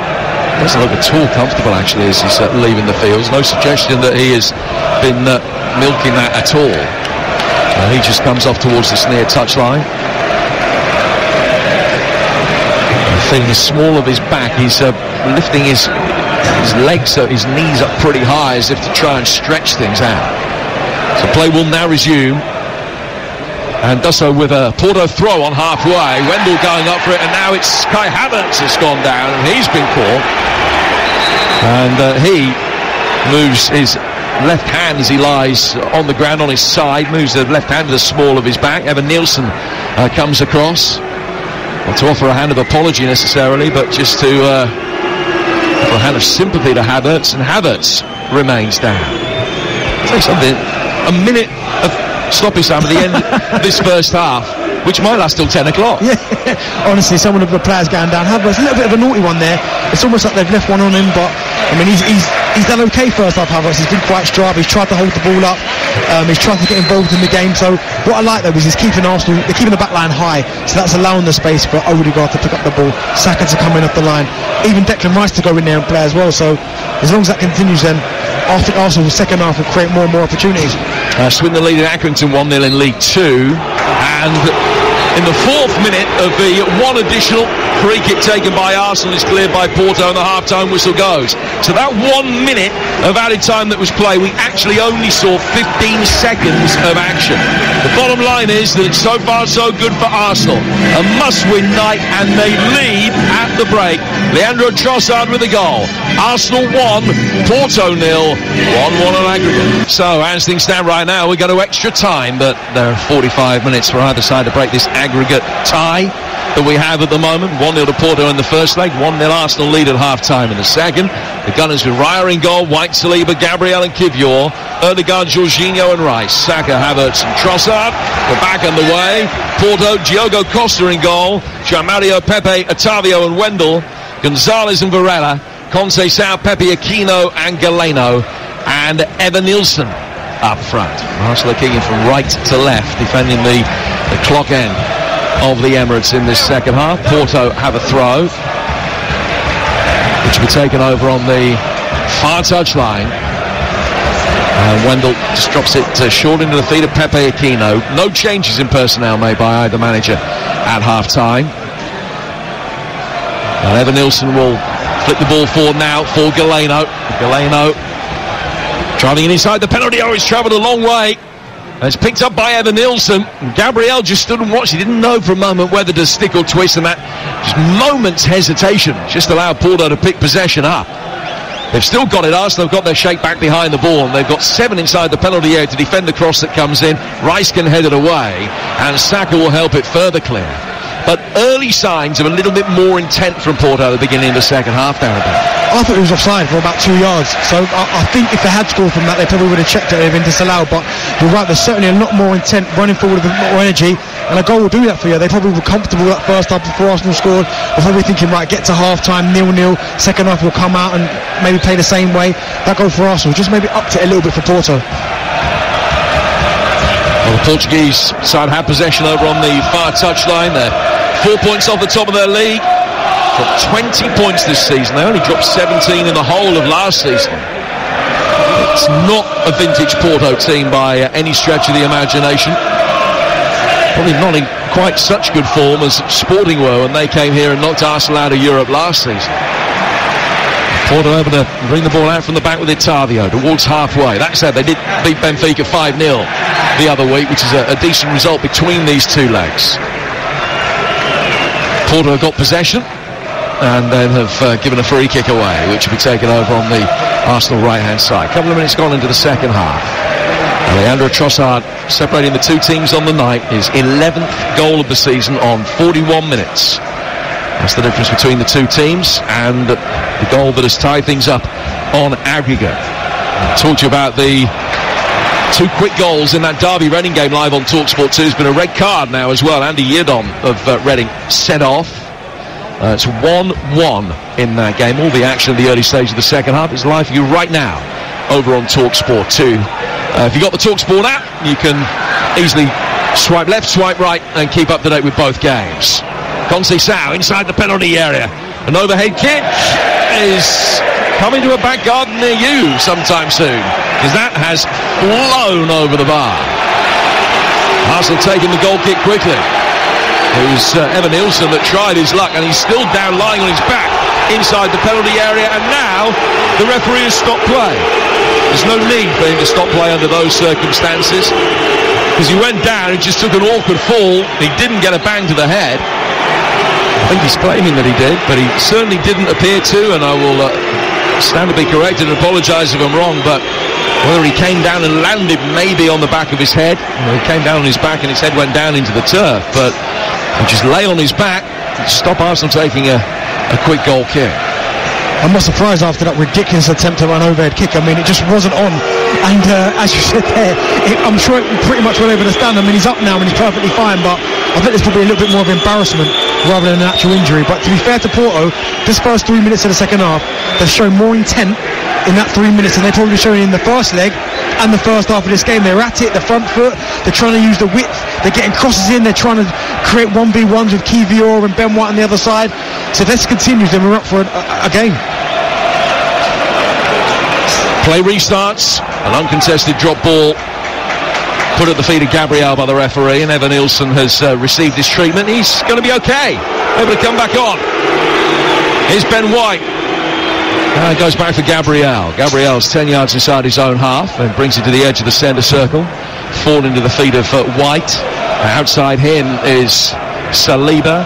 Doesn't look at all comfortable actually as he's leaving the field. There's no suggestion that he has been milking that at all. He just comes off towards this near touchline. Feeling the small of his back, he's lifting his legs, so his knees up pretty high as if to try and stretch things out. So play will now resume, and does so with a Porto throw on halfway. Wendell going up for it, and now it's Kai Havertz has gone down, and he's been caught. And he moves his left hand as he lies on the ground on his side, moves the left hand to the small of his back. Evan Nielsen comes across. Not to offer a hand of apology necessarily, but just to offer a hand of sympathy to Havertz, and Havertz remains down. I'll tell you something, a minute of stoppage time at the end of this first half, which might last till 10 o'clock. Yeah, honestly, some of the players going down. Havertz, a little bit of a naughty one there. It's almost like they've left one on him, but I mean, he's done okay first half. Havertz, he's been quite strong. He's tried to hold the ball up. He's trying to get involved in the game. So what I like though is he's keeping Arsenal, they're keeping the back line high, so that's allowing the space for Odegaard to pick up the ball, Saka to come in off the line, even Declan Rice to go in there and play as well. So as long as that continues, then I think Arsenal the second half will create more and more opportunities. Swindon lead in Accrington 1-0 in League 2, and in the 4th minute of the one additional free kick taken by Arsenal is cleared by Porto, and the half-time whistle goes. So that 1 minute of added time that was played, we actually only saw 15 seconds of action. The bottom line is that it's so far so good for Arsenal. A must-win night, and they lead at the break. Leandro Trossard with a goal. Arsenal 1, Porto 0, 1-1 on aggregate. So as things stand right now, we go to extra time, but there are 45 minutes for either side to break this aggregate tie that we have at the moment. 1-0 to Porto in the first leg, 1-0 Arsenal lead at half-time in the second. The Gunners with Raya in goal, White, Saliba, Gabriel and Kivior, Odegaard, Jorginho and Rice, Saka, Havertz and Trossard. We're back underway. Porto, Diogo Costa in goal, Jean-Mario, Pepe, Otavio and Wendell, Gonzalez and Varela, Conceição, Pepe, Aquino and Galeno, and Evan Nielsen up front. Arsenal kicking from right to left, defending the clock end of the Emirates in this second half. Porto have a throw, which will be taken over on the far touchline. And Wendell just drops it short into the feet of Pepe Aquino. No changes in personnel made by either manager at half-time. And Evan Nielsen will flip the ball forward now for Galeno. Galeno driving in inside the penalty area. He's travelled a long way. And it's picked up by Evan Nielsen. Gabriel just stood and watched. He didn't know for a moment whether to stick or twist, and that just moment's hesitation just allowed Porto to pick possession up. They've still got it. Arsenal have got their shake back behind the ball, and they've got 7 inside the penalty area to defend the cross that comes in. Rice can head it away, and Saka will help it further clear. But early signs of a little bit more intent from Porto at the beginning of the second half, Darren. I thought it was offside for about 2 yards, so I think if they had scored from that, they probably would have checked it and been disallowed. But you're right, there's certainly a lot more intent, running forward with a bit more energy, and a goal will do that for you. They probably were comfortable that first half before Arsenal scored. They're probably thinking, right, get to half-time, 0-0, second half will come out and maybe play the same way. That goal for Arsenal just maybe upped it a little bit for Porto. Well, the Portuguese side have possession over on the far touchline. They're 4 points off the top of their league. Dropped 20 points this season. They only dropped 17 in the whole of last season. It's not a vintage Porto team by any stretch of the imagination. Probably not in quite such good form as Sporting were when they came here and knocked Arsenal out of Europe last season. Porto able to bring the ball out from the back with Otavio towards halfway. That said, they did beat Benfica 5-0 the other week, which is a decent result between these two legs. Porto have got possession and then have given a free kick away, which will be taken over on the Arsenal right-hand side. A couple of minutes gone into the second half. Leandro Trossard separating the two teams on the night. His 11th goal of the season on 41 minutes. That's the difference between the two teams, and the goal that has tied things up on aggregate. I talked to you about the two quick goals in that Derby Reading game live on TalkSport 2. There's been a red card now as well. Andy Yirdom of Reading sent off. It's 1-1 in that game. All the action at the early stage of the second half is live for you right now over on TalkSport 2. If you've got the TalkSport app, you can easily swipe left, swipe right, and keep up to date with both games. Conceição inside the penalty area. An overhead kick is coming to a back garden near you sometime soon, because that has flown over the bar. Arsenal taking the goal kick quickly. It was Evan Nilsson that tried his luck, and he's still down lying on his back inside the penalty area, and now the referee has stopped play. There's no need for him to stop play under those circumstances, because he went down, he just took an awkward fall. He didn't get a bang to the head. I think he's claiming that he did, but he certainly didn't appear to, and I will stand to be corrected and apologise if I'm wrong, but whether he came down and landed maybe on the back of his head, he came down on his back and his head went down into the turf, but he just lay on his back to stop Arsenal taking a quick goal kick. I'm not surprised after that ridiculous attempt at an overhead kick. I mean, it just wasn't on. And as you said there, I'm sure it pretty much went over the stand. I mean, he's up now and he's perfectly fine, but I think there's probably a little bit more of embarrassment rather than an actual injury. But to be fair to Porto, this first 3 minutes of the second half, they've shown more intent in that 3 minutes than they've probably shown in the first leg and the first half of this game. They're at it, the front foot, they're trying to use the width, they're getting crosses in, they're trying to create 1v1s with Kivior and Ben White on the other side. So if this continues, then we're up for a game. Play restarts, an uncontested drop ball put at the feet of Gabriel by the referee, and Evan Nilsson has received his treatment. He's going to be okay, able to come back on. Here's Ben White. Goes back for Gabriel. Gabriel's 10 yards inside his own half and brings it to the edge of the centre circle. Fall into the feet of White. Outside him is Saliba.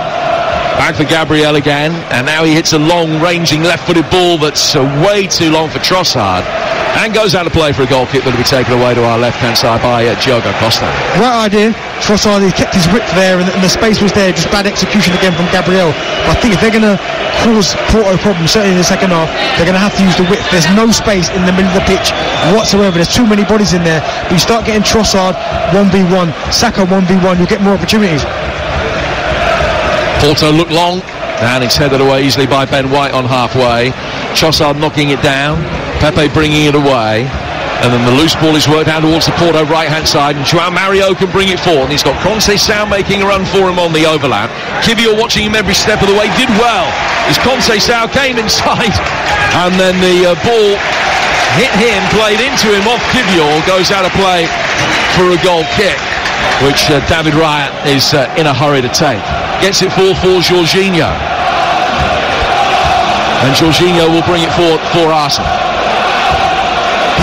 Back for Gabriel again, and now he hits a long-ranging left-footed ball that's way too long for Trossard, and goes out of play for a goal kick that will be taken away to our left-hand side by Diogo Costa. Right idea. Trossard, he kept his width there, and the space was there. Just bad execution again from Gabriel. But I think if they're going to cause Porto problems, certainly in the second half, they're going to have to use the width. There's no space in the middle of the pitch whatsoever. There's too many bodies in there. But you start getting Trossard 1v1, Saka 1v1, you'll get more opportunities. Porto look long, and it's headed away easily by Ben White on halfway. Trossard knocking it down, Pepe bringing it away, and then the loose ball is worked out towards the Porto right-hand side, and João Mario can bring it forward, and he's got Conceição making a run for him on the overlap. Kivior watching him every step of the way, did well as Conceição came inside, and then the ball hit him, played into him off Kivior, goes out of play for a goal kick, which David Raya is in a hurry to take. Gets it for Jorginho. And Jorginho will bring it forward for Arsenal.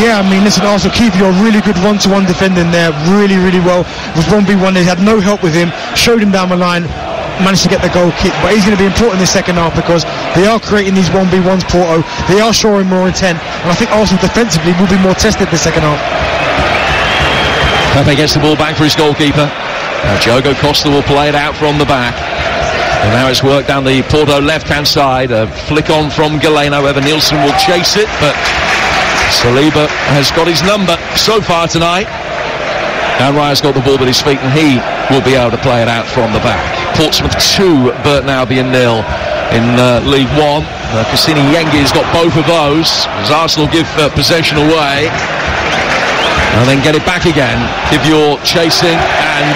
Yeah, I mean, listen, Arsenal, Kivior, really good one-to-one defending there, really, really well. It was 1v1, they had no help with him, showed him down the line, managed to get the goal kick, but he's going to be important in the second half because they are creating these 1v1s, Porto, they are showing more intent, and I think Arsenal defensively will be more tested in the second half. Pepe gets the ball back for his goalkeeper. Diogo Costa will play it out from the back. And now it's worked down the Porto left-hand side. A flick on from Galeno. Evan Nilsson will chase it, but Saliba has got his number so far tonight. And Raya's got the ball at his feet, and he will be able to play it out from the back. Portsmouth 2, Burton Albion 0 in League 1. Cassini Yengi's got both of those as Arsenal give possession away. And then get it back again. Kivior chasing and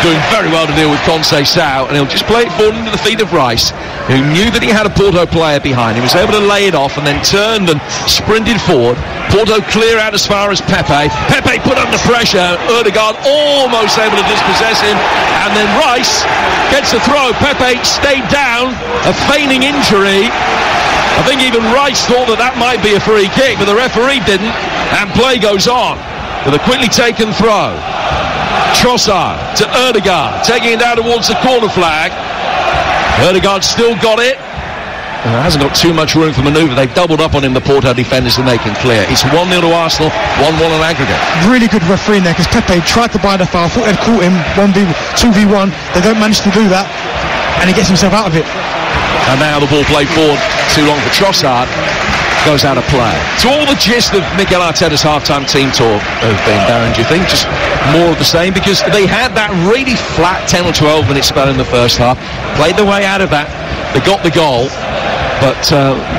doing very well to deal with Conceição, and he'll just play it forward into the feet of Rice, who knew that he had a Porto player behind him. He was able to lay it off and then turned and sprinted forward. Porto clear out as far as Pepe. Pepe put under pressure. Ødegaard almost able to dispossess him, and then Rice gets a throw. Pepe stayed down, a feigning injury. I think even Rice thought that might be a free kick, but the referee didn't, and play goes on with a quickly taken throw. Trossard to Ødegaard, taking it down towards the corner flag. Ødegaard still got it, hasn't got too much room for manoeuvre. They've doubled up on him, the Porto defenders, and they can clear. It's 1-0 to Arsenal, 1-1 on aggregate. Really good refereeing there, because Pepe tried to buy the foul, thought they'd caught him 2v1. They don't manage to do that, and he gets himself out of it. And now the ball played forward too long for Trossard. Goes out of play. So all the gist of Mikel Arteta's half-time team talk have been, Darren, do you think? Just more of the same? Because they had that really flat 10 or 12 minute spell in the first half, played their way out of that, they got the goal, but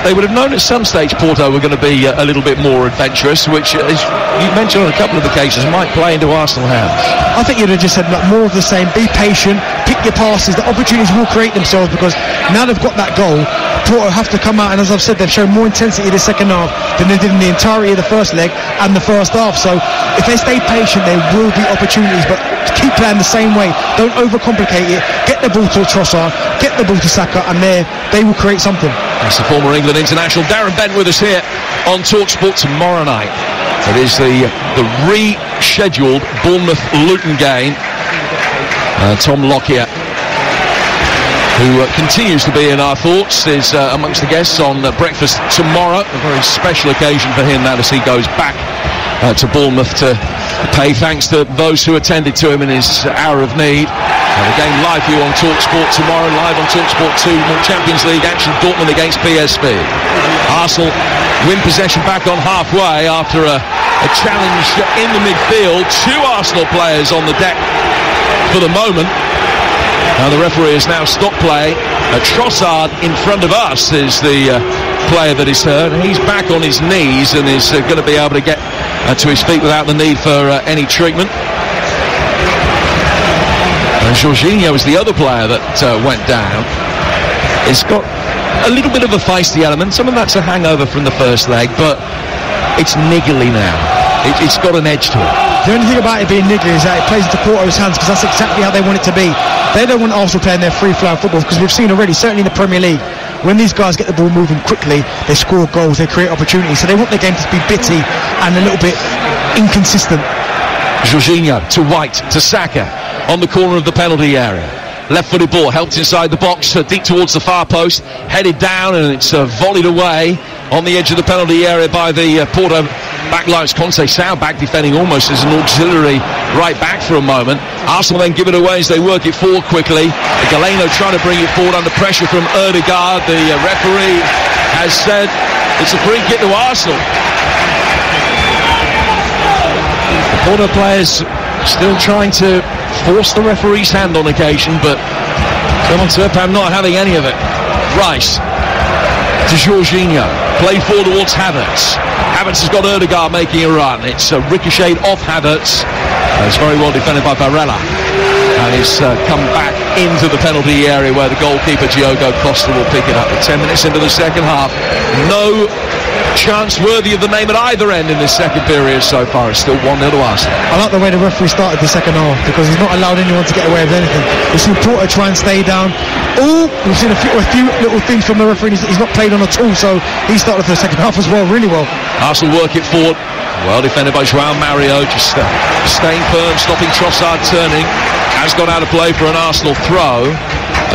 they would have known at some stage Porto were going to be a little bit more adventurous, which, as you mentioned on a couple of occasions, might play into Arsenal hands. I think you'd have just said, look, more of the same, be patient, pick your passes, the opportunities will create themselves, because now they've got that goal, Porto have to come out, and as I've said, they've shown more intensity in the second half than they did in the entirety of the first leg and the first half. So if they stay patient, there will be opportunities, but keep playing the same way. Don't overcomplicate it. Get the ball to Trossard, get the ball to Saka, and they will create something. That's the former England international Darren Bent with us here on TalkSport tomorrow night. It is the rescheduled Bournemouth-Luton game. Tom Lockyer, who continues to be in our thoughts, is amongst the guests on breakfast tomorrow. A very special occasion for him, that, as he goes back to Bournemouth to pay thanks to those who attended to him in his hour of need. The game live for you on TalkSport tomorrow, live on TalkSport 2, more Champions League action, Dortmund against PSV. Arsenal win possession back on halfway after a challenge in the midfield. Two Arsenal players on the deck for the moment. Now the referee has now stopped play. Trossard in front of us is the player that is hurt. He's back on his knees and is going to be able to get to his feet without the need for any treatment. And Jorginho is the other player that went down. It's got a little bit of a feisty element. Some of that's a hangover from the first leg, but it's niggly now. It's got an edge to it. The only thing about it being niggly is that it plays into Porto's hands, because that's exactly how they want it to be. They don't want Arsenal playing their free-flowing football, because we've seen already, certainly in the Premier League, when these guys get the ball moving quickly, they score goals, they create opportunities. So they want the game to be bitty and a little bit inconsistent. Jorginho to White to Saka on the corner of the penalty area. Left-footed ball helped inside the box, deep towards the far post, headed down, and it's volleyed away on the edge of the penalty area by the Porto backlines. Conceição back defending almost as an auxiliary right back for a moment. Arsenal then give it away as they work it forward quickly. Galeno trying to bring it forward under pressure from Ødegaard. The referee has said it's a free kick to Arsenal. The Porto players still trying to force the referee's hand on occasion, but Clement Turpin not having any of it. Rice to Jorginho, play forward towards Havertz. Havertz has got Ødegaard making a run. It's ricocheted off Havertz. It's very well defended by Barella, and it's come back into the penalty area where the goalkeeper Diogo Costa will pick it up. 10 minutes into the second half, no chance worthy of the name at either end in this second period so far. It's still 1-0 to Arsenal. I like the way the referee started the second half, because he's not allowed anyone to get away with anything. We've seen Porto try and stay down. We've seen a few little things from the referee. He's not played on at all, so he started the second half as well, really well. Arsenal work it forward, well defended by João Mario, just staying firm, stopping Trossard turning. Has got out of play for an Arsenal throw.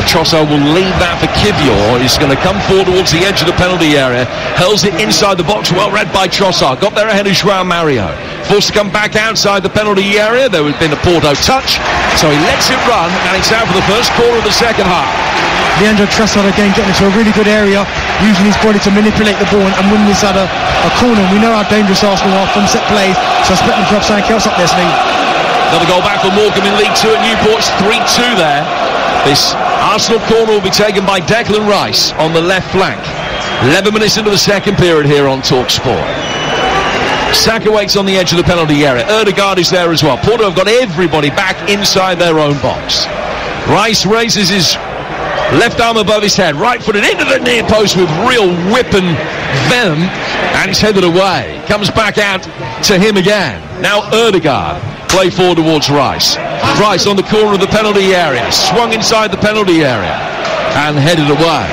Trossard will leave that for Kivior. He's going to come forward towards the edge of the penalty area, hurls it inside the box, well read by Trossard, got there ahead of João Mario, forced to come back outside the penalty area. There had been a Porto touch, so he lets it run, and it's out for the first quarter of the second half. Leandro Trossard again getting into a really good area, using his body to manipulate the ball and winning this out of a corner. We know how dangerous Arsenal are from set plays, so I expect them to have something else up their sleeve. Another goal back for Morecambe in League 2 at Newport. It's 3-2 there. This Arsenal corner will be taken by Declan Rice on the left flank. 11 minutes into the second period here on TalkSport. Saka waits on the edge of the penalty area. Ødegaard is there as well. Porto have got everybody back inside their own box. Rice raises his left arm above his head, right-footed into the near post with real whip and venom, and it's headed away. Comes back out to him again. Now Ødegaard. Play forward towards Rice. Rice on the corner of the penalty area, swung inside the penalty area and headed away.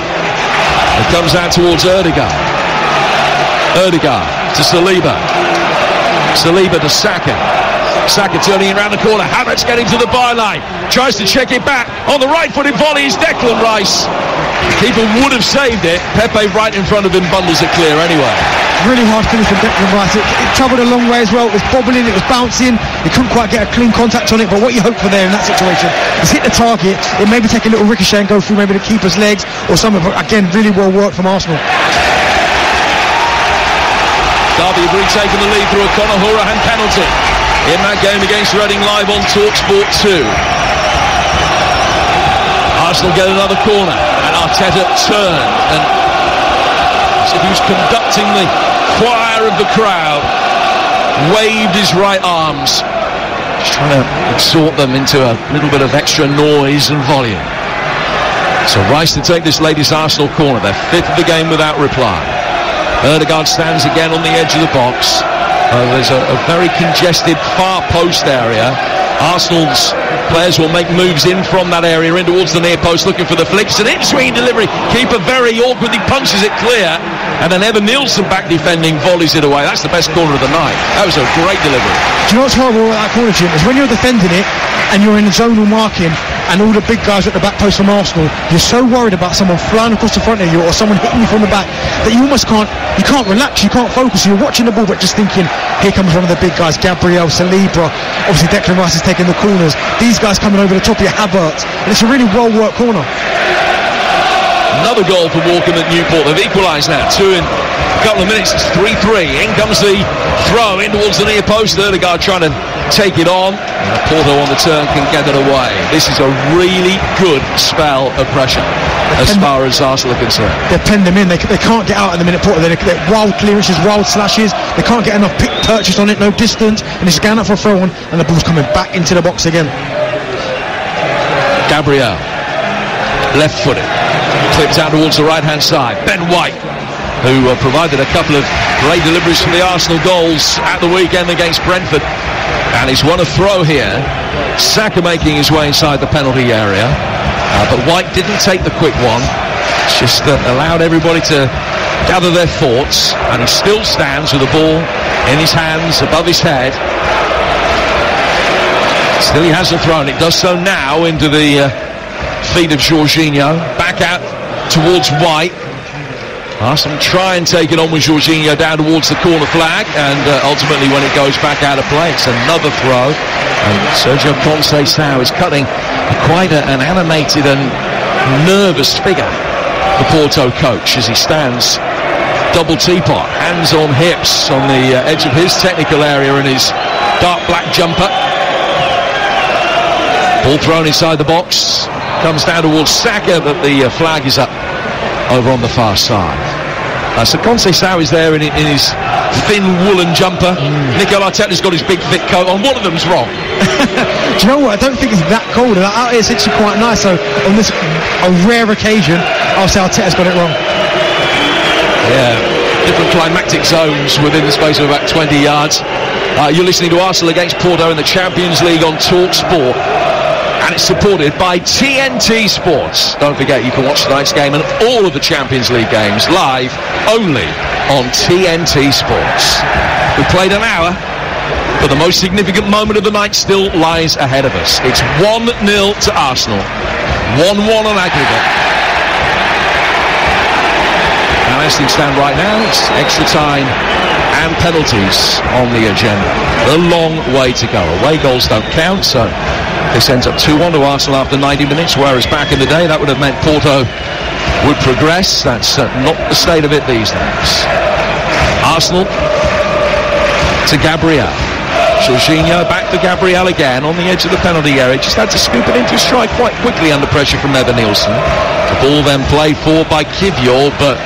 It comes out towards Ødegaard. Ødegaard to Saliba. Saliba to Saka. Saka turning around the corner. Havertz getting to the byline. Tries to check it back. On the right-footed volley is Declan Rice. Keeper would have saved it. Pepe right in front of him bundles it clear anyway. Really hard finish from Declan Rice. It travelled a long way as well. It was bobbling, it was bouncing. He couldn't quite get a clean contact on it, but what you hope for there in that situation is hit the target. It maybe take a little ricochet and go through maybe the keeper's legs or something. But again, really well worked from Arsenal. Derby have retaken the lead through a Conor Hourihane penalty in that game against Reading, live on TalkSport 2. Arsenal get another corner, and Arteta turned and as if he was conducting the choir of the crowd, waved his right arms, just trying to exhort them into a little bit of extra noise and volume. So Rice to take this latest Arsenal corner, their 5th of the game without reply. Ødegaard stands again on the edge of the box. There's a very congested far post area. Arsenal's players will make moves in from that area in towards the near post, looking for the flicks. An in-swing delivery. Keeper very awkwardly punches it clear, and then Evan Nielsen back defending volleys it away. That's the best corner of the night. That was a great delivery. Do you know what's horrible about that corner, Jim? Is when you're defending it and you're in zonal marking and all the big guys at the back post from Arsenal, you're so worried about someone flying across the front of you or someone hitting you from the back that you almost can't relax, you can't focus. You're watching the ball but just thinking, here comes one of the big guys, Gabriel, Saliba, obviously Declan Rice is taking the corners, these guys coming over the top of your Havertz, and it's a really well worked corner. Another goal for Walkham at Newport. They've equalised now, 2 in a couple of minutes. It's 3-3. In comes the throw in towards the near post. Ødegaard trying to take it on. Porto on the turn can get it away. This is a really good spell of pressure as far as Arsenal are concerned. They pen them in. They can't get out at the minute. Porto. They're wild clearances, wild slashes. They can't get enough purchase on it, no distance, and it's going up for a throw on, and the ball's coming back into the box again. Gabriel, left-footed. Clipped out towards the right-hand side. Ben White, who provided a couple of great deliveries from the Arsenal goals at the weekend against Brentford. And he's won a throw here. Saka making his way inside the penalty area. But White didn't take the quick one. It's just allowed everybody to gather their thoughts. And he still stands with the ball in his hands, above his head. Still he hasn't thrown. It does so now into the feet of Jorginho. Back out towards White. Arsenal try and take it on with Jorginho down towards the corner flag, and ultimately when it goes back out of play, it's another throw. And Sergio Conceição is cutting quite an animated and nervous figure, the Porto coach, as he stands double teapot, hands on hips on the edge of his technical area in his dark black jumper. Ball thrown inside the box, comes down towards Saka, but the flag is up over on the far side. So Conceição is there in his thin woolen jumper. Mikel Arteta's got his big thick coat on. One of them's wrong. Do you know what? I don't think it's that cold. Out here it's actually quite nice. So on this a rare occasion, I'll say Arteta's got it wrong. Yeah, different climactic zones within the space of about 20 yards. You're listening to Arsenal against Porto in the Champions League on TalkSport. And it's supported by TNT Sports. Don't forget, you can watch tonight's game and all of the Champions League games live only on TNT Sports. We played an hour, but the most significant moment of the night still lies ahead of us. It's 1-0 to Arsenal. 1-1 on aggregate. Now, as things stand right now, it's extra time and penalties on the agenda. A long way to go. Away goals don't count, so this ends up 2-1 to Arsenal after 90 minutes, whereas back in the day that would have meant Porto would progress. That's not the state of it these days. Arsenal to Gabriel. Jorginho back to Gabriel again on the edge of the penalty area. Just had to scoop it into strike quite quickly under pressure from Evan Nielsen. The ball then played for by Kivior, but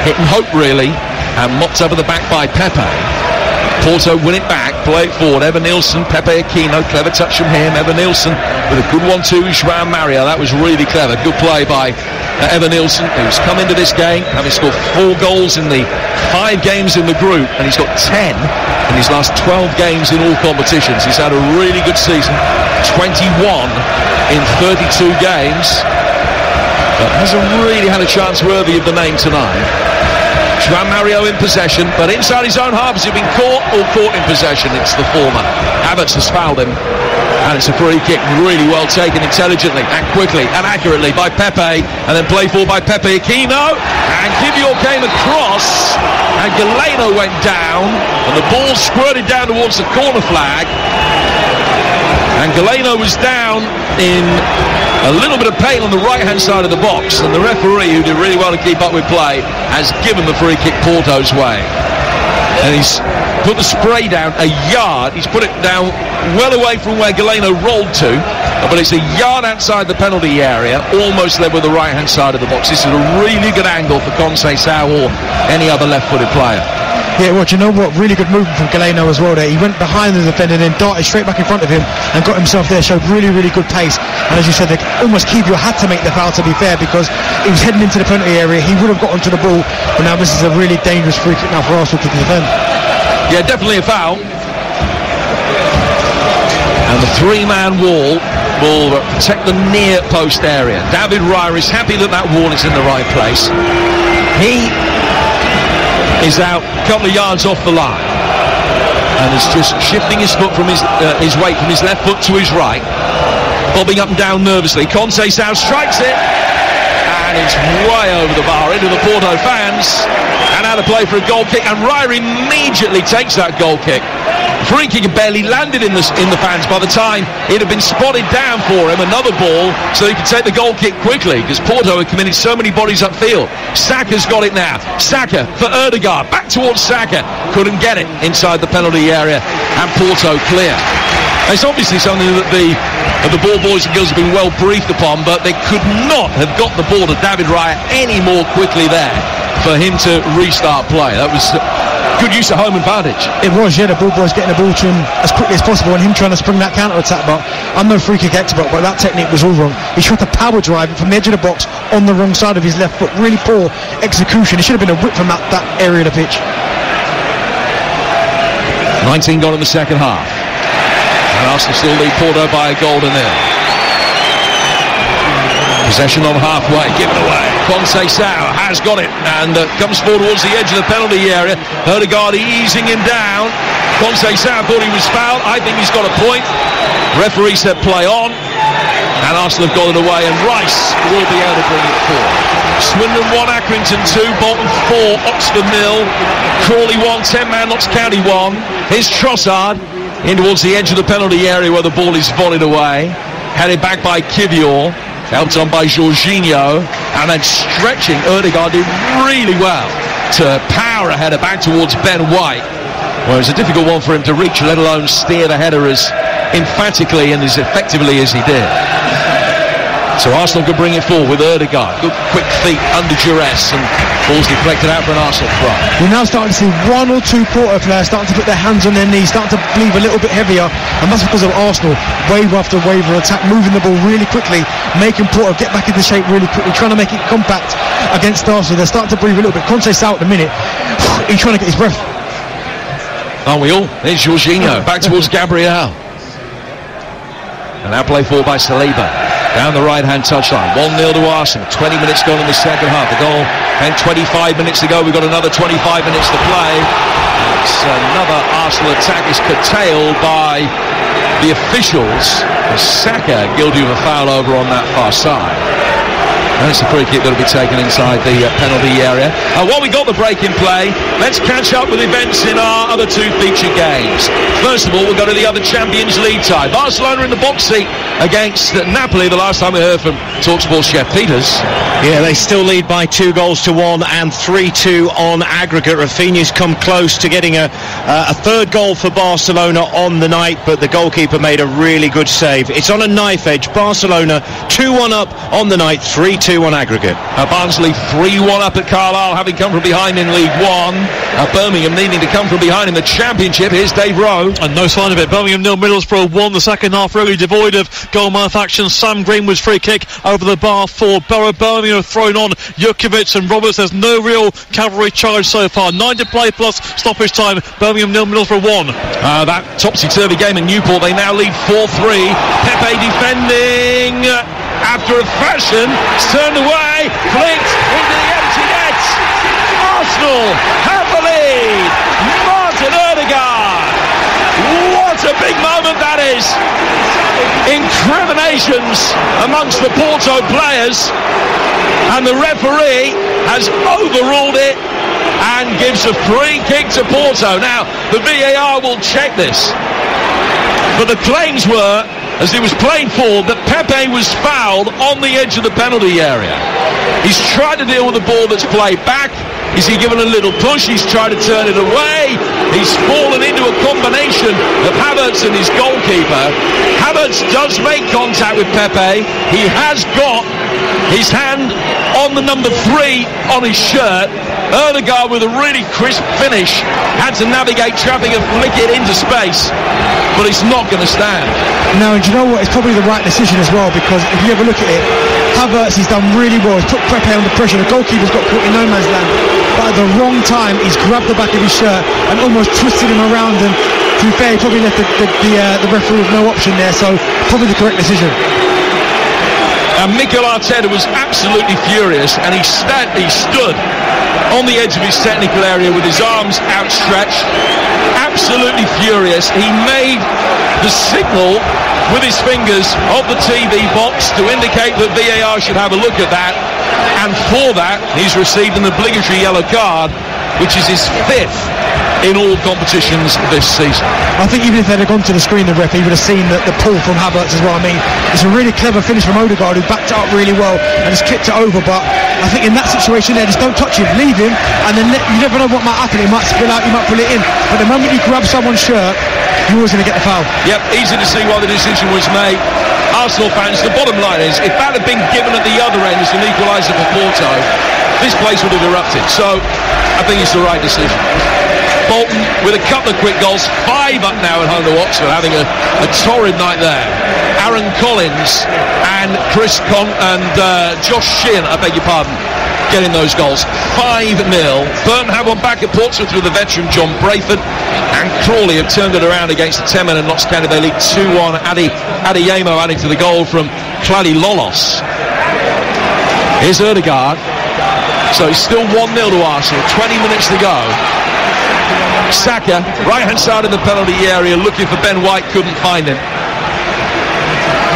hit and hope really, and mopped over the back by Pepe. Porto win it back, play it forward. Evan Nielsen, Pepe Aquino, clever touch from him. Evan Nielsen with a good one too. João Mario, that was really clever. Good play by Evan Nielsen, who's come into this game having scored 4 goals in the 5 games in the group, and he's got 10 in his last 12 games in all competitions. He's had a really good season, 21 in 32 games, but hasn't really had a chance worthy of the name tonight. João Mario in possession, but inside his own half. Has he been caught or caught in possession? It's the former. Havertz has fouled him. And it's a free kick, really well taken intelligently and quickly and accurately by Pepe, and then played for by Pepe Aquino, and Kivior came across, and Galeno went down, and the ball squirted down towards the corner flag, and Galeno was down in a little bit of pain on the right-hand side of the box, and the referee, who did really well to keep up with play, has given the free kick Porto's way. And he's put the spray down a yard. He's put it down well away from where Galeno rolled to, but it's a yard outside the penalty area, almost there with the right-hand side of the box. This is a really good angle for Conceição or any other left-footed player. Yeah, well, do you know what? Really good movement from Galeno as well there. He went behind the defender, then darted straight back in front of him and got himself there, showed really, really good pace. And as you said, almost Kivior had to make the foul, to be fair, because he was heading into the penalty area. He would have got onto the ball, but now this is a really dangerous free kick now for Arsenal to defend. Yeah, definitely a foul. And the three-man wall will protect the near post area. David Raya is happy that that wall is in the right place. He is out a couple of yards off the line and is just shifting his foot from his weight from his left foot to his right, bobbing up and down nervously. Conceição strikes it, and it's way over the bar into the Porto fans, and out of play for a goal kick, and Raya immediately takes that goal kick. Free kick had barely landed in the fans by the time it had been spotted down for him. Another ball so he could take the goal kick quickly, because Porto had committed so many bodies upfield. Saka's got it now. Saka for Ødegaard, back towards Saka, couldn't get it inside the penalty area, and Porto clear. It's obviously something that the ball boys and girls have been well briefed upon, but they could not have got the ball to David Raya any more quickly there for him to restart play. That was good use of home advantage. It was, yeah. The ball boys getting the ball to him as quickly as possible, and him trying to spring that counter-attack. But I'm no free kick expert, but that technique was all wrong. He tried to power drive it from the edge of the box on the wrong side of his left foot. Really poor execution. It should have been a whip from that area of the pitch. 19 gone in the second half, and Arsenal still lead Porto by a goal to nil. Possession on halfway, given away. Conceição has got it and comes forward towards the edge of the penalty area. Ødegaard easing him down. Conceição thought he was fouled. I think he's got a point. Referee said play on, and Arsenal have got it away, and Rice will be able to bring it forward. Swindon 1, Accrington 2, Bolton 4, Oxford 0, Crawley 1, 10-man Notts County 1. Here's Trossard in towards the edge of the penalty area where the ball is volleyed away. Headed back by Kivior. Helped on by Jorginho, and then stretching. Ødegaard did really well to power a header back towards Ben White. Well, it was a difficult one for him to reach, let alone steer the header as emphatically and as effectively as he did. So Arsenal could bring it forward with Ødegaard. Good quick feet under duress, and ball's deflected out for an Arsenal throw. We're now starting to see one or two Porto players starting to put their hands on their knees, starting to breathe a little bit heavier, and that's because of Arsenal. Wave after wave of attack, moving the ball really quickly, making Porto get back into shape really quickly, trying to make it compact against Arsenal. They're starting to breathe a little bit. Conceição at the minute, he's trying to get his breath. Aren't we all? There's Jorginho, back towards Gabriel. And now play forward by Saliba. Down the right-hand touchline, 1-0 to Arsenal. 20 minutes gone in the second half. The goal came 25 minutes ago. We've got another 25 minutes to play. It's another Arsenal attack is curtailed by the officials. Saka guilty of a foul over on that far side. And it's a free kick that'll be taken inside the penalty area. While we got the break in play, let's catch up with events in our other two featured games. First of all, we'll go to the other Champions League tie. Barcelona in the box seat against Napoli. The last time we heard from TalkSport's Chef Peters. Yeah, they still lead by 2-1 and 3-2 on aggregate. Rafinha's come close to getting a third goal for Barcelona on the night, but the goalkeeper made a really good save. It's on a knife edge. Barcelona 2-1 up on the night, 3-2 on aggregate. Barnsley 3-1 up at Carlisle, having come from behind in League One. Birmingham needing to come from behind in the Championship. Here's Dave Rowe. And no sign of it. Birmingham 0, Middlesbrough 1. The second half really devoid of goal-mouth action. Sam Greenwood's free kick over the bar for Borough. Birmingham have thrown on Jukovic and Roberts. There's no real cavalry charge so far. 9 to play plus stoppage time. Birmingham 0, Middlesbrough 1. That topsy-turvy game in Newport, they now lead 4-3. Pepe defending after a fashion. It's turned away. Flicked into the empty net. Arsenal have the lead. Martin Ødegaard. What what a big moment that is. Incriminations amongst the Porto players, and the referee has overruled it and gives a free kick to Porto. Now, the VAR will check this, but the claims were, as he was playing forward, that Pepe was fouled on the edge of the penalty area. He's tried to deal with the ball that's played back. Is he given a little push? He's tried to turn it away. He's fallen into a combination of Havertz and his goalkeeper. Havertz does make contact with Pepe. He has got his hand on the number 3 on his shirt. Ødegaard, with a really crisp finish, had to navigate traffic and flick it into space, but it's not going to stand. No, and do you know what? It's probably the right decision as well, because if you ever look at it, Havertz, he's done really well. He's put Pepe under pressure. The goalkeeper's got caught in no man's land, but at the wrong time, he's grabbed the back of his shirt and almost twisted him around, and to be fair, he probably left the referee with no option there, so probably the correct decision. And Mikel Arteta was absolutely furious, and he stood on the edge of his technical area with his arms outstretched, absolutely furious. He made the signal with his fingers of the TV box to indicate that VAR should have a look at that, and for that he's received an obligatory yellow card, which is his 5th in all competitions this season. I think even if they'd have gone to the screen, the ref, he would have seen the pull from Havertz as well. I mean, it's a really clever finish from Ødegaard, who backed it up really well and has kicked it over, but I think in that situation there, just don't touch him, leave him, and then you never know what might happen. It might spill out, you might pull it in, but the moment you grab someone's shirt, you're always going to get the foul. Yep, easy to see why the decision was made. Arsenal fans, the bottom line is, if that had been given at the other end as an equaliser for Porto, this place would have erupted. So I think it's the right decision. Bolton with a couple of quick goals, 5 up now at home to Oxford, having a torrid night there. Aaron Collins and Josh Sheehan, I beg your pardon, getting those goals. 5-0. Burton have one back at Portsmouth with the veteran John Brayford, and Crawley have turned it around against the 10-man and Notts County Bay League 2-1. Adeyemo adding to the goal from Claudio Lolos. Here's Ødegaard. So it's still 1-0 to Arsenal, 20 minutes to go. Saka, right hand side of the penalty area, looking for Ben White, couldn't find him.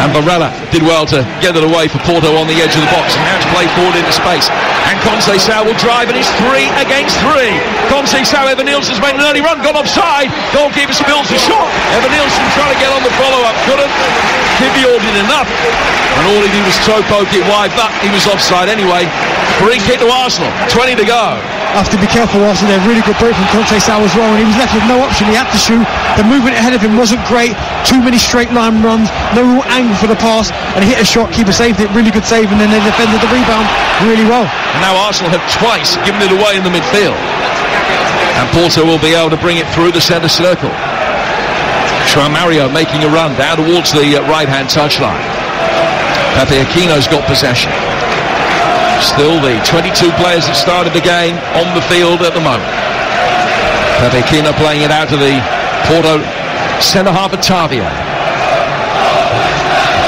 And Barella did well to get it away for Porto on the edge of the box, and now to play forward into space. And Conceição will drive, and it's 3 against 3. Conceição, Evan Nielsen's made an early run, gone offside. Goalkeeper spills the shot. Evan Nielsen trying to get on the follow-up, couldn't. Kivior did enough, and all he did was toe poke it wide, but he was offside anyway. Free kick to Arsenal, 20 to go. Have to be careful, Arsenal. They're really good break from Conceição as well, and he was left with no option. He had to shoot. The movement ahead of him wasn't great. Too many straight line runs, no real angle for the pass, and he hit a shot. Keeper saved it, really good save, and then they defended the rebound really well. And now Arsenal have twice given it away in the midfield, and Porto will be able to bring it through the centre circle. Mario making a run down towards the right-hand touchline. Pepe Aquino's got possession. Still the 22 players that started the game on the field at the moment. Pepe Aquino playing it out to the Porto centre half of Tavio.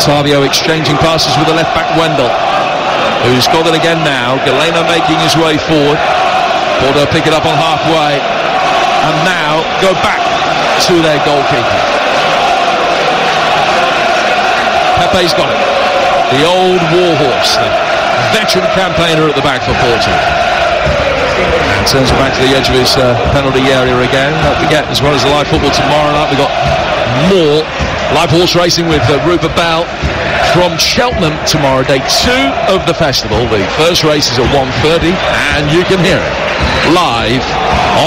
Tavio exchanging passes with the left back Wendell, who's got it again now. Galeno making his way forward. Porto pick it up on halfway, and now go back to their goalkeeper. Pepe's got it. The old warhorse, the veteran campaigner at the back for Porto. And turns it back to the edge of his penalty area again. Don't forget, as well as the live football tomorrow night, we've got more live horse racing with Rupert Bell from Cheltenham tomorrow, day 2 of the festival. The first race is at 1:30, and you can hear it live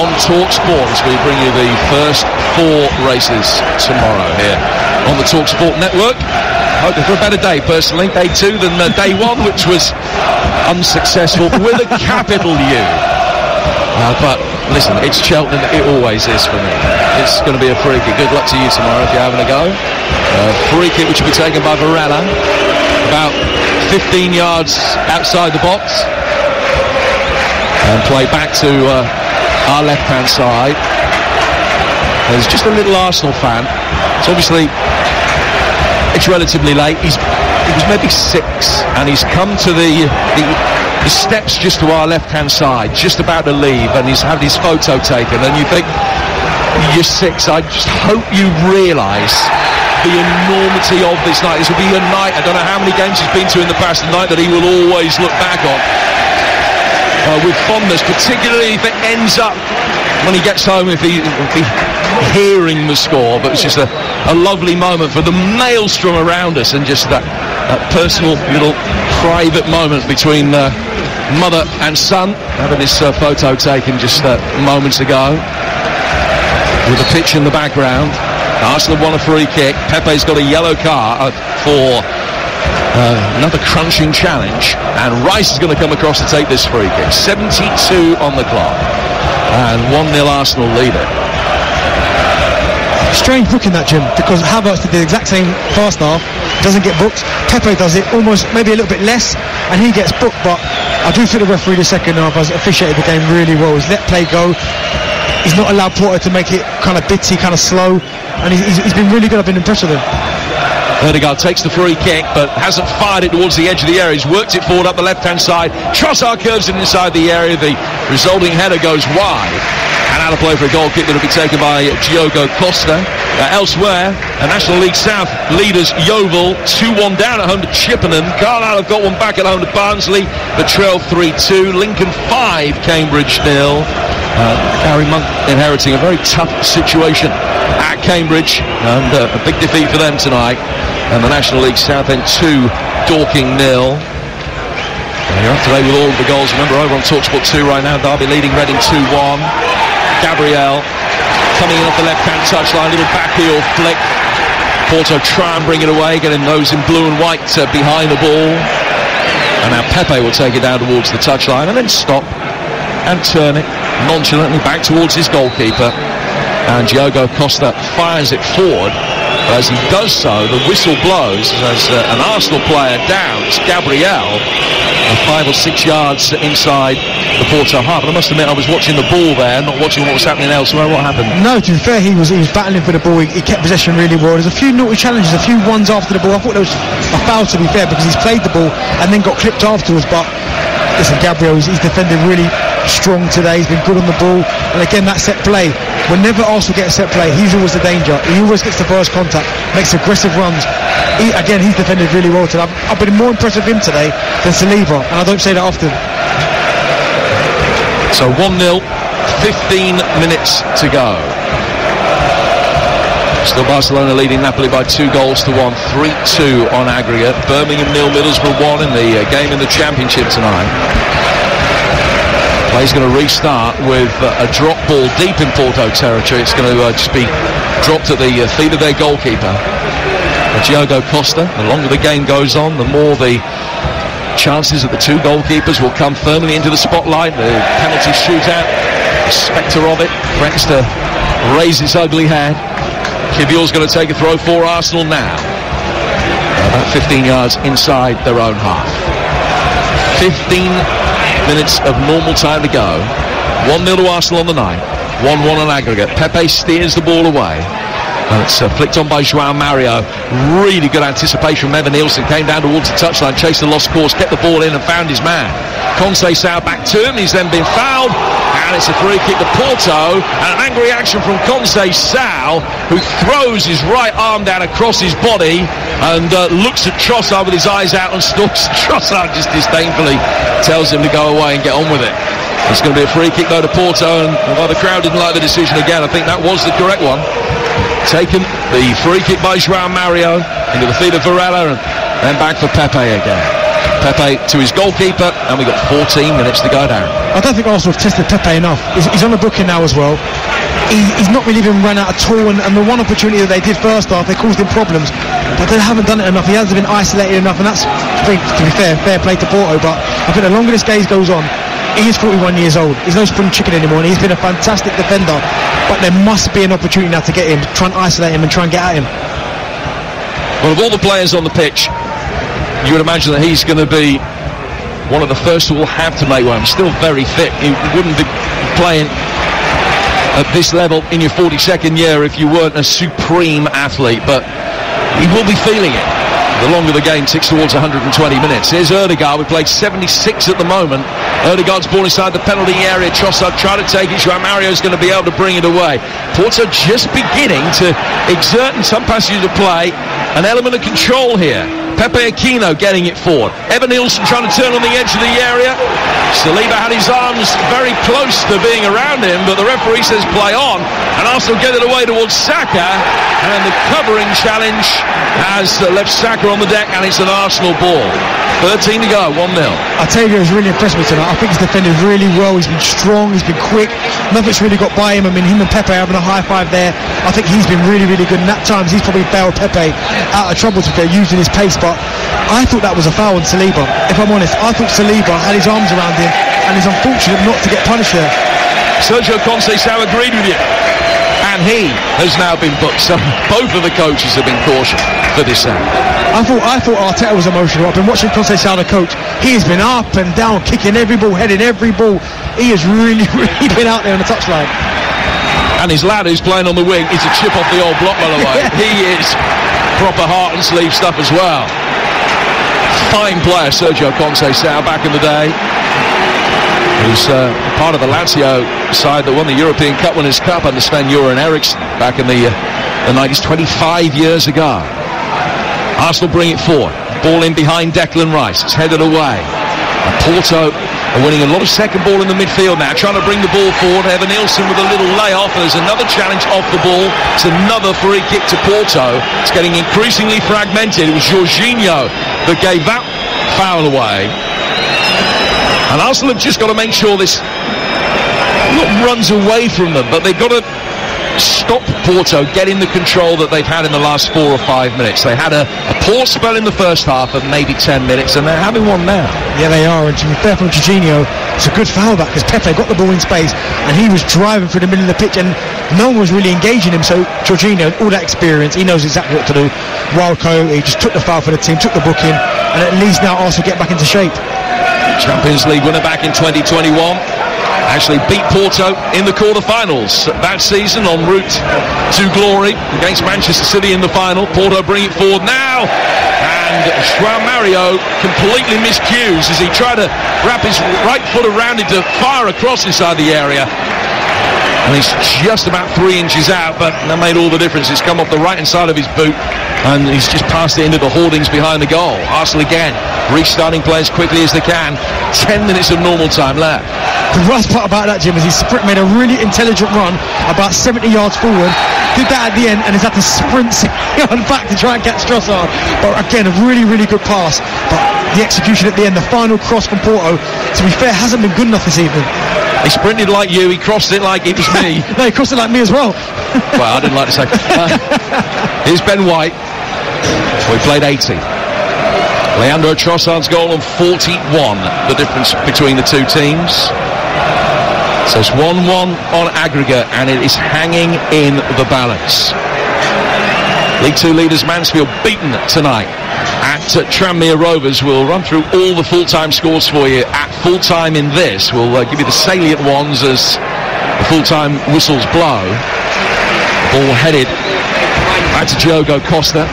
on TalkSport as we bring you the first 4 races tomorrow here on the TalkSport network. Hoping for a better day, personally, day 2 than day 1, which was unsuccessful with a capital U. But listen, it's Cheltenham, it always is for me. It's going to be a free kick. Good luck to you tomorrow if you're having a go. Free kick which will be taken by Varela, about 15 yards outside the box, and play back to our left-hand side. There's just a little Arsenal fan. It's obviously, it's relatively late. He was maybe 6, and he's come to the steps just to our left-hand side, just about to leave, and he's had his photo taken. And you think, you're 6. I just hope you realise the enormity of this night. This will be a night, I don't know how many games he's been to in the past, a night that he will always look back on with fondness, particularly if it ends up when he gets home, if he hearing the score. But it's just a lovely moment for the maelstrom around us, and just that personal little private moment between mother and son, having this photo taken just moments ago with the pitch in the background. Arsenal won a free kick. Pepe's got a yellow card for another crunching challenge, and Rice is going to come across to take this free kick. 72 on the clock, and 1-0 Arsenal lead it. Strange booking that, Jim, because Havertz did the exact same first half, doesn't get booked. Pepe does it almost maybe a little bit less, and he gets booked. But I do think the referee the second half has officiated the game really well. He's let play go. He's not allowed Porto to make it kind of bitty, kind of slow, and he's been really good. I've been impressed with him. Odegaard takes the free kick, but hasn't fired it towards the edge of the area. He's worked it forward up the left-hand side. Trossard curves it inside the area. The resulting header goes wide, and out of play for a goal kick that will be taken by Diogo Costa. Elsewhere, National League South leaders Yeovil 2-1 down at home to Chippenham. Carlisle have got one back at home to Barnsley. The trail 3-2. Lincoln 5, Cambridge 0. Gary Monk inheriting a very tough situation at Cambridge, and a big defeat for them tonight. And the National League Southend 2, Dorking 0. And you're up to date with all of the goals. Remember, over on TalkSport 2 right now, Derby leading Reading 2-1. Gabriel coming in off the left-hand touchline, little backheel flick. Porto try and bring it away, getting those in blue and white behind the ball. And now Pepe will take it down towards the touchline and then stop and turn it nonchalantly back towards his goalkeeper. And Diogo Costa fires it forward. But as he does so, the whistle blows as an Arsenal player downs Gabriel 5 or 6 yards inside the Porto half. And I must admit, I was watching the ball there, not watching what was happening elsewhere. What happened? No, to be fair, he was battling for the ball. He kept possession really well. There's a few naughty challenges, a few ones after the ball. I thought there was a foul, to be fair, because he's played the ball and then got clipped afterwards. But listen, Gabriel, he's defended really strong today. He's been good on the ball, and again, that set play, whenever Arsenal get a set play, he's always the danger. He always gets the first contact, makes aggressive runs. He's defended really well today. I've been more impressed with him today than Saliba, and I don't say that often. So 1-0, 15 minutes to go. Still Barcelona leading Napoli by 2 goals to 1, 3-2 on aggregate. Birmingham 0, Middlesbrough 1 in the game in the Championship tonight. Play's going to restart with a drop ball deep in Porto territory. It's going to just be dropped at the feet of their goalkeeper, Diogo Costa. The longer the game goes on, the more the chances that the 2 goalkeepers will come firmly into the spotlight. The penalty shootout, the spectre of it threatens to raise its ugly head. Kivior's going to take a throw for Arsenal now, about 15 yards inside their own half. 15 minutes of normal time to go. 1-0 to Arsenal on the night, 1-1 on aggregate. Pepe steers the ball away, and it's flicked on by João Mario. Really good anticipation from Evan Nielsen. Came down towards the touchline, chased the lost course, kept the ball in and found his man. Conceição back to him. He's then been fouled, and it's a free kick to Porto. And an angry action from Conceição, who throws his right arm down across his body and looks at Trossard with his eyes out and stalks. Trossard just disdainfully tells him to go away and get on with it. It's going to be a free kick though to Porto, and while the crowd didn't like the decision again, I think that was the correct one. Taken the free kick by João Mario into the feet of Varela, and then back for Pepe again. Pepe to his goalkeeper, and we've got 14 minutes to go down. I don't think Arsenal have tested Pepe enough. He's on the booking now as well. He's not really even run out at all, and the one opportunity that they did first half, they caused him problems, but they haven't done it enough. He hasn't been isolated enough, and that's, to be fair play to Porto. But I think the longer this game goes on, he is 41 years old. He's no spring chicken anymore, and he's been a fantastic defender. But there must be an opportunity now to get him, try and isolate him and try and get at him. Well, of all the players on the pitch, you would imagine that he's going to be one of the first who will have to make one. He's still very fit. He wouldn't be playing at this level in your 42nd year if you weren't a supreme athlete, but he will be feeling it. the longer the game ticks towards 120 minutes. Here's Ødegaard. We played 76 at the moment. Ødegaard's ball inside the penalty area. Trossard trying to take it. João Mario's going to be able to bring it away. Porto just beginning to exert in some passages of play an element of control here. Pepe Aquino getting it forward. Evan Nielsen trying to turn on the edge of the area. Saliba had his arms very close to being around him, but the referee says play on, and Arsenal get it away towards Saka, and the covering challenge has left Saka on the deck, and it's an Arsenal ball. 13 to go, 1-0. Otavio has really impressed me tonight. I think he's defended really well. He's been strong, he's been quick. Nothing's really got by him. I mean, him and Pepe having a high five there. I think he's been really, really good, and at times he's probably bailed Pepe out of trouble to get using his pace, but I thought that was a foul on Saliba. If I'm honest, I thought Saliba had his arms around him, and it's unfortunate not to get punished there. Sergio Conceição agreed with you, and he has now been booked. So both of the coaches have been cautioned for this end. I thought Arteta was emotional. I've been watching Conceição, the coach. He has been up and down, kicking every ball, heading every ball. He has really, really been out there on the touchline. And his lad who's playing on the wing is a chip off the old block, by the way. He is proper heart and sleeve stuff as well. Fine player, Sergio Conceição, back in the day. Who's part of the Lazio side that won the European Cup Winners' Cup under Sven-Göran Eriksson back in the 90s, 25 years ago. Arsenal bring it forward. Ball in behind Declan Rice. It's headed away. And Porto are winning a lot of second ball in the midfield now, trying to bring the ball forward. Evan Nielsen with a little layoff. There's another challenge off the ball. It's another free kick to Porto. It's getting increasingly fragmented. It was Jorginho that gave that foul away. And Arsenal have just got to make sure this not runs away from them, but they've got to stop Porto getting the control that they've had in the last 4 or 5 minutes. They had a poor spell in the first half of maybe 10 minutes, and they're having one now. Yeah, they are, and to be fair from Jorginho, it's a good foul back, because Pepe got the ball in space, and he was driving through the middle of the pitch, and no one was really engaging him, so Jorginho, all that experience, he knows exactly what to do. Wild Coyote, he just took the foul for the team, took the booking, and at least now Arsenal get back into shape. Champions League winner back in 2021. Actually beat Porto in the quarter-finals that season en route to glory against Manchester City in the final. Porto bring it forward now, and João Mario completely miscues as he tried to wrap his right foot around it to fire across inside the area. And he's just about 3 inches out, but that made all the difference. It's come off the right-hand side of his boot, and he's just passed it into the hoardings behind the goal. Arsenal again restarting play as quickly as they can. 10 minutes of normal time left. The worst part about that, Jim, is he made a really intelligent run about 70 yards forward, did that at the end, and has had to sprint back to try and catch Trossard. But again, a really, really good pass. But the execution at the end, the final cross from Porto, to be fair, hasn't been good enough this evening. He sprinted like you, he crossed it like it was me. No, he crossed it like me as well. Well, I didn't like to say. Here's Ben White. We played 80. Leandro Trossard's goal on 41, the difference between the two teams. So it's 1-1 on aggregate, and it is hanging in the balance. League 2 leaders Mansfield beaten tonight at Tranmere Rovers. We'll run through all the full-time scores for you at full-time in this. We'll give you the salient ones as the full-time whistles blow. The ball headed back to Diogo Costa.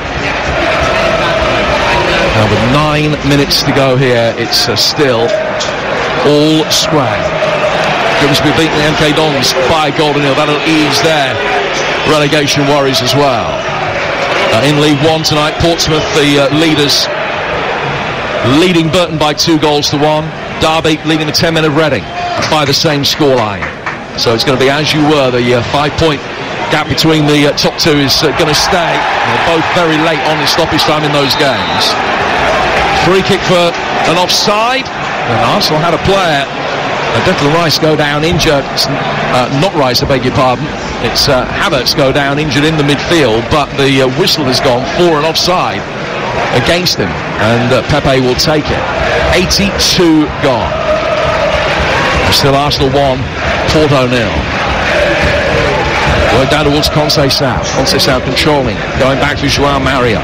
Now with 9 minutes to go here, it's still all square. Grimsby beating the MK Dons by a goal to nil. That'll ease their relegation worries as well. In League One tonight, Portsmouth, the leaders, leading Burton by 2 goals to 1. Derby leading the 10 men of Reading by the same scoreline. So it's going to be as you were. The 5-point gap between the top two is going to stay. They're both very late on in stoppage time in those games. Free kick for an offside. And Arsenal had a player, Declan Rice, go down injured. Not Rice, I beg your pardon. It's Havertz go down injured in the midfield, but the whistle has gone for an offside against him, and Pepe will take it. 82 gone. Still Arsenal 1, Porto 0. Work down towards Conceição. Conceição controlling, going back to João Mario.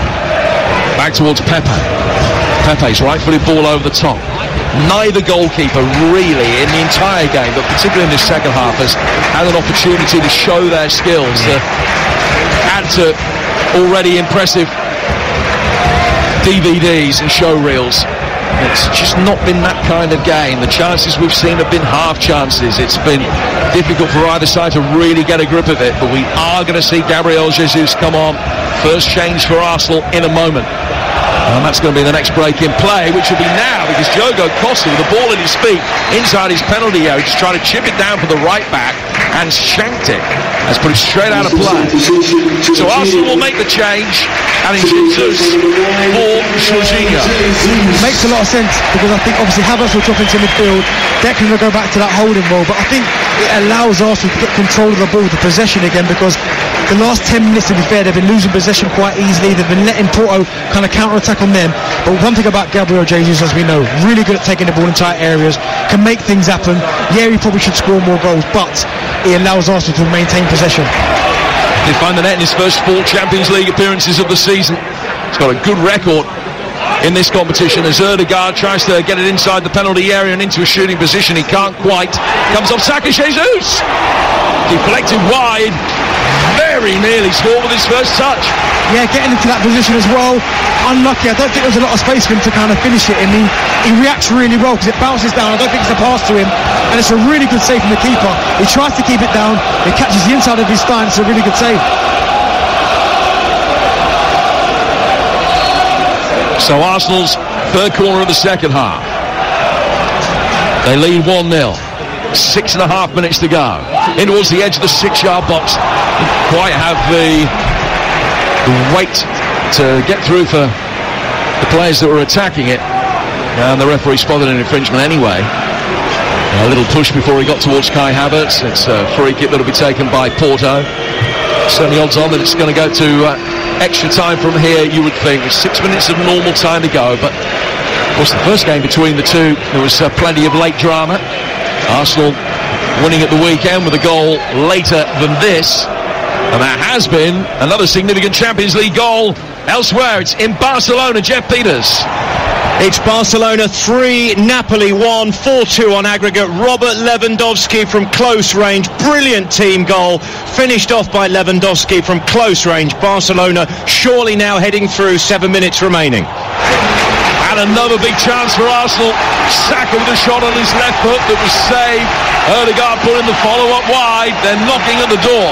Back towards Pepe. Pepe's right-footed ball over the top. Neither goalkeeper really in the entire game, but particularly in the second half, has had an opportunity to show their skills, to add to already impressive DVDs and show reels. It's just not been that kind of game. The chances we've seen have been half chances. It's been difficult for either side to really get a grip of it, but we are going to see Gabriel Jesus come on. First change for Arsenal in a moment. And that's going to be the next break in play, which will be now, because Diogo Costa, with the ball at his feet inside his penalty area, just trying to chip it down for the right back and shanked it. That's put it straight out of play. So Arsenal will make the change, and it's Jesus for Jorginho. Makes a lot of sense, because I think obviously Havertz will drop into midfield, Declan will go back to that holding role, but I think it allows Arsenal to get control of the ball, the possession again, because the last 10 minutes, to be fair, they've been losing possession quite easily. They've been letting Porto kind of counter-attack on them. But one thing about Gabriel Jesus, as we know, really good at taking the ball in tight areas, can make things happen. Yeah, he probably should score more goals, but it allows Arsenal to maintain possession. He found the net in his first 4 Champions League appearances of the season. He's got a good record in this competition as Ødegaard tries to get it inside the penalty area and into a shooting position. He can't quite. Comes off Saka. Jesus deflected wide. Very nearly scored with his first touch. Yeah, getting into that position as well. Unlucky. I don't think there was a lot of space for him to kind of finish it, and he reacts really well because it bounces down. I don't think it's a pass to him, and it's a really good save from the keeper. He tries to keep it down. It catches the inside of his thigh, and it's a really good save. So Arsenal's third corner of the second half. They lead 1-0. 6.5 minutes to go. In towards the edge of the 6-yard box. Didn't quite have the weight to get through for the players that were attacking it. And the referee spotted an infringement anyway. A little push before he got towards Kai Havertz. It's a free kick that'll be taken by Porto. Certainly odds on that it's going to go to extra time from here, you would think. It's 6 minutes of normal time to go, but of course the first game between the two, there was plenty of late drama. Arsenal winning at the weekend with a goal later than this, and there has been another significant Champions League goal elsewhere. It's in Barcelona. Jeff Peters. It's Barcelona 3, Napoli 1, 4-2 on aggregate. Robert Lewandowski from close range, brilliant team goal, finished off by Lewandowski from close range. Barcelona surely now heading through, 7 minutes remaining. And another big chance for Arsenal. Saka with a shot on his left foot that was saved. Ødegaard putting the follow-up wide. They're knocking at the door.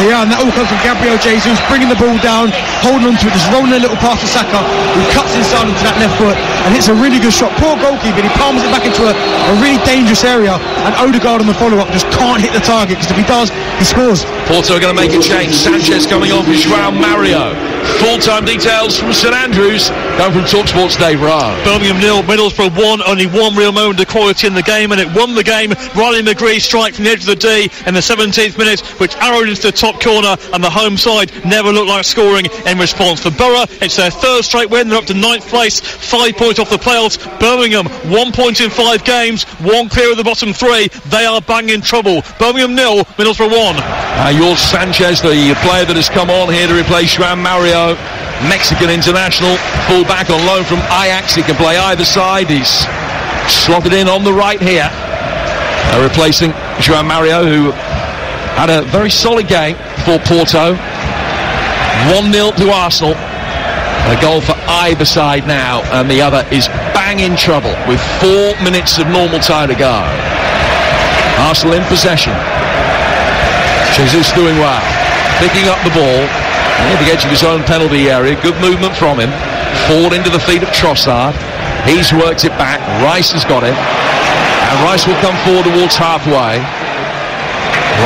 Yeah, and that all comes from Gabriel Jesus, bringing the ball down, holding on to it, just rolling a little past to Saka, who cuts inside into that left foot, and hits a really good shot. Poor goalkeeper, he palms it back into a really dangerous area, and Ødegaard on the follow-up just can't hit the target, because if he does, he scores. Porto are going to make a change. Sanchez coming on for João Mario. Full-time details from St Andrews, going from TalkSport's Dave Rowe. Birmingham 0, Middlesbrough 1, only one real moment of quality in the game, and it won the game. Riley McGree strike from the edge of the D in the 17th minute, which arrowed into the top corner, and the home side never looked like scoring in response. For Borough, it's their third straight win. They're up to 9th place, 5 points off the playoffs. Birmingham 1 point in 5 games, 1 clear of the bottom 3. They are bang in trouble. Birmingham 0, Middlesbrough 1. Jorge Sanchez, the player that has come on here to replace João Mario, Mexican international, full back on loan from Ajax. He can play either side. He's slotted in on the right here, replacing João Mario, who had a very solid game for Porto. 1-0 to Arsenal. A goal for either side now, and the other is bang in trouble with 4 minutes of normal time to go. Arsenal in possession. Jesus doing well, picking up the ball near the edge of his own penalty area. Good movement from him. Forward into the feet of Trossard. He's worked it back. Rice has got it, and Rice will come forward towards halfway.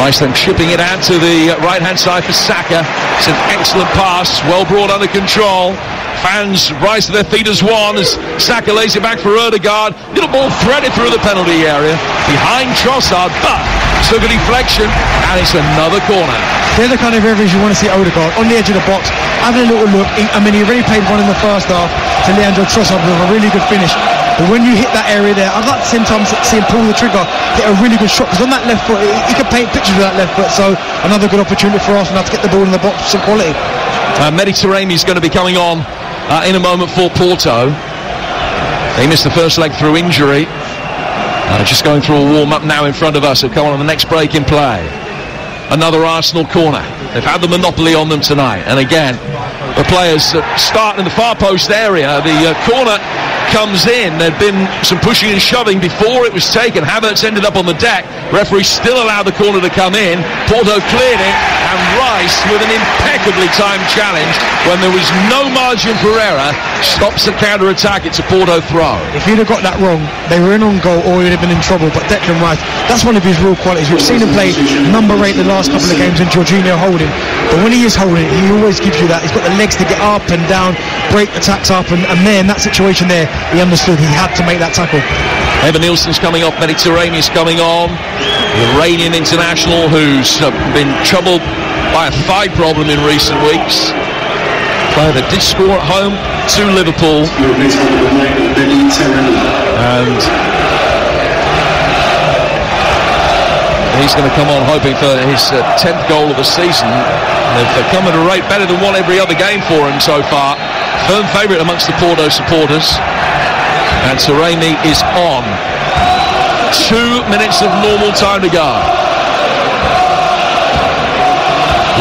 Rice then chipping it out to the right-hand side for Saka. It's an excellent pass, well brought under control. Fans rise to their feet as one as Saka lays it back for Ødegaard. Little ball threaded through the penalty area behind Trossard, but took a deflection, and it's another corner. They're the kind of areas you want to see Ødegaard on the edge of the box, having a little look. He already played one in the first half to Leandro Trossard with a really good finish. But when you hit that area there, I'd like to sometimes see him pull the trigger, hit a really good shot, because on that left foot, he can paint pictures with that left foot. So another good opportunity for Arsenal to get the ball in the box with some quality. Mediterranean is going to be coming on in a moment for Porto. They missed the first leg through injury. Just going through a warm-up now in front of us. They'll come on the next break in play. Another Arsenal corner. They've had the monopoly on them tonight. And again, the players start in the far post area. The corner comes in. There'd been some pushing and shoving before it was taken. Havertz ended up on the deck. Referee still allowed the corner to come in. Porto cleared it, and Rice, with an impeccably timed challenge when there was no margin for error, stops the counter-attack. It's a Porto throw. If he'd have got that wrong, they were in on goal or he'd have been in trouble. But Declan Rice, that's one of his real qualities. We've seen him play number 8 the last couple of games in Jorginho holding, but when he is holding, he always gives you that. He's got the legs to get up and down, break attacks up, and there in that situation there, he understood he had to make that tackle. Evan Nielsen's coming off, Mediterranean's coming on. The Iranian international who's been troubled by a thigh problem in recent weeks. Player that did score at home to Liverpool. And he's going to come on hoping for his 10th goal of the season. They've come at a rate better than one every other game for him so far. Firm favourite amongst the Porto supporters. And Taremi is on. 2 minutes of normal time to go.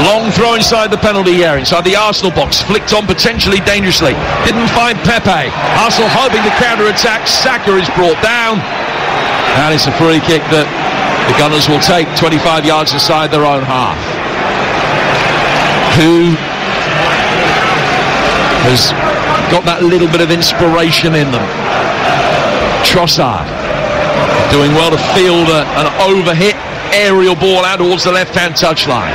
Long throw inside the penalty area, inside the Arsenal box, flicked on potentially dangerously. Didn't find Pepe. Arsenal hoping to counter-attack. Saka is brought down. And it's a free kick that the Gunners will take 25 yards inside their own half. Who has got that little bit of inspiration in them? Trossard doing well to field an overhit aerial ball out towards the left-hand touchline.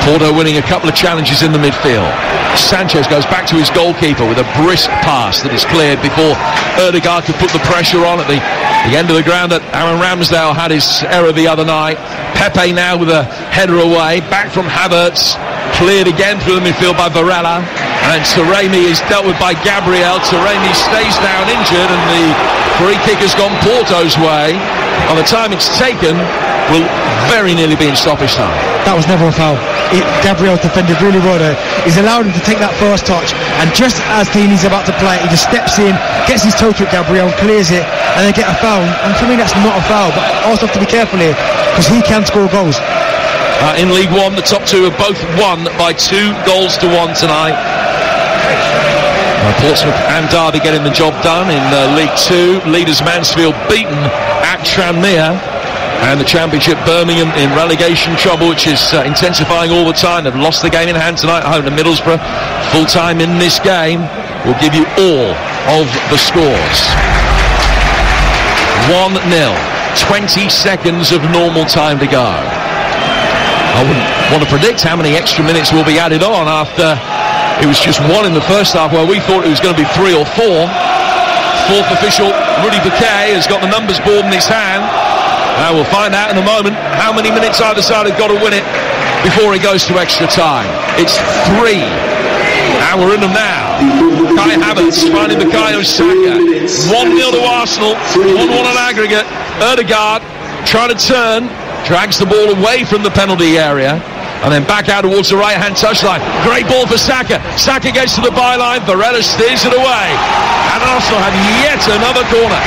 Porto winning a couple of challenges in the midfield. Sanchez goes back to his goalkeeper with a brisk pass that is cleared before Ødegaard could put the pressure on at the end of the ground that Aaron Ramsdale had his error the other night. Pepe now with a header away, back from Havertz, cleared again through the midfield by Varela, and Taremi is dealt with by Gabriel. Taremi stays down injured, and the free kick has gone Porto's way. By the time it's taken, will very nearly be in stoppage time. That was never a foul. Gabriel defended really well there. He's allowed him to take that first touch, and just as Deeney's about to play it, he just steps in, gets his toe to it, Gabriel, clears it, and they get a foul. And for me, that's not a foul, but Arsenal have to be careful here, because he can score goals. In League One, the top two have both won by 2 goals to 1 tonight. Portsmouth and Derby getting the job done. In League 2, leaders Mansfield beaten at Tranmere. And the Championship, Birmingham in relegation trouble, which is intensifying all the time. They've lost the game in hand tonight at home to Middlesbrough. Full time in this game. We'll give you all of the scores. 1-0. 20 seconds of normal time to go. I wouldn't want to predict how many extra minutes will be added on after it was just 1 in the first half, where we thought it was going to be 3 or 4. Fourth official, Rudy Bouquet, has got the numbers board in his hand. We'll find out in a moment how many minutes either side have got to win it before it goes to extra time. It's 3. And we're in them now. Kai Havertz finding Bukayo Saka. 1-0 to Arsenal. 1-1 on aggregate. Ødegaard trying to turn. Drags the ball away from the penalty area. And then back out towards the right-hand touchline. Great ball for Saka. Saka gets to the byline. Varela steers it away. And Arsenal have yet another corner.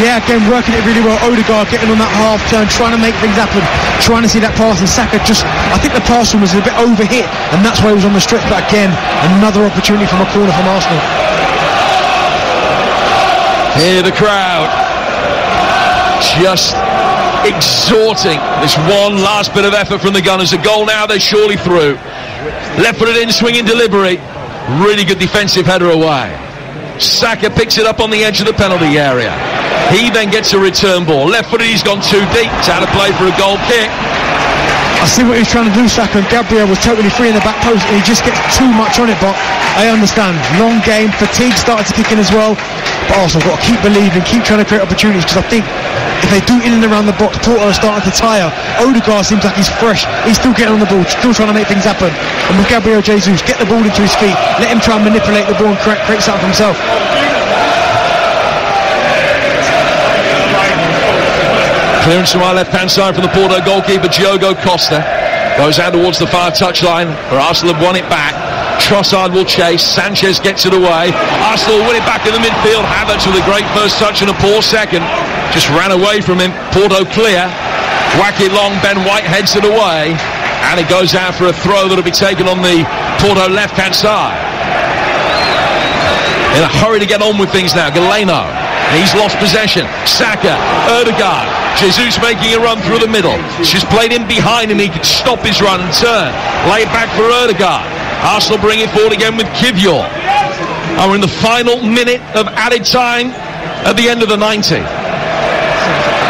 Yeah, again, working it really well. Ødegaard getting on that half turn, trying to make things happen, trying to see that pass, and Saka just, I think the pass was a bit overhit, and that's why he was on the stretch. But again, another opportunity from a corner from Arsenal. Here the crowd just exhorting this one last bit of effort from the Gunners. A goal now, they're surely through. Left-footed in, swinging delivery. Really good defensive header away. Saka picks it up on the edge of the penalty area. He then gets a return ball. Left-footed, he's gone too deep. It's out of play for a goal kick. I see what he's trying to do, Saka, and Gabriel was totally free in the back post, and he just gets too much on it, but I understand. Long game, fatigue started to kick in as well, but also got to keep believing, keep trying to create opportunities, because I think if they do in and around the box, Porto are starting to tire. Ødegaard seems like he's fresh, he's still getting on the ball, still trying to make things happen, and with Gabriel Jesus, get the ball into his feet, let him try and manipulate the ball and create something for himself. Clearance from our left-hand side from the Porto goalkeeper, Diogo Costa. Goes out towards the far touchline, where Arsenal have won it back. Trossard will chase. Sanchez gets it away. Arsenal win it back in the midfield. Havertz with a great first touch and a poor second. Just ran away from him. Porto clear. Whack it long. Ben White heads it away. And it goes out for a throw that'll be taken on the Porto left-hand side. In a hurry to get on with things now, Galeno. He's lost possession. Saka, Ødegaard. Jesus making a run through the middle. It's just played in behind him. He could stop his run and turn. Lay it back for Ødegaard. Arsenal bring it forward again with Kivior. And we're in the final minute of added time at the end of the 90.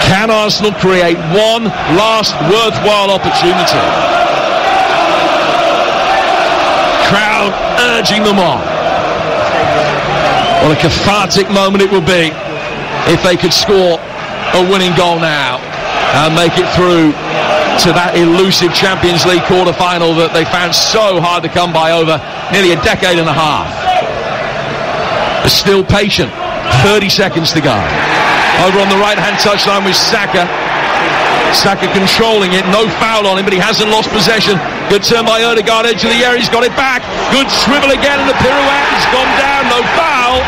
Can Arsenal create one last worthwhile opportunity? Crowd urging them on. What a cathartic moment it would be if they could score a winning goal now and make it through to that elusive Champions League quarter-final that they found so hard to come by over nearly a decade and a half. They're still patient. 30 seconds to go. Over on the right-hand touchline with Saka. Saka controlling it, no foul on him, but he hasn't lost possession. Good turn by Ødegaard, edge of the area, he's got it back. Good swivel again, and the pirouette has gone down, no foul.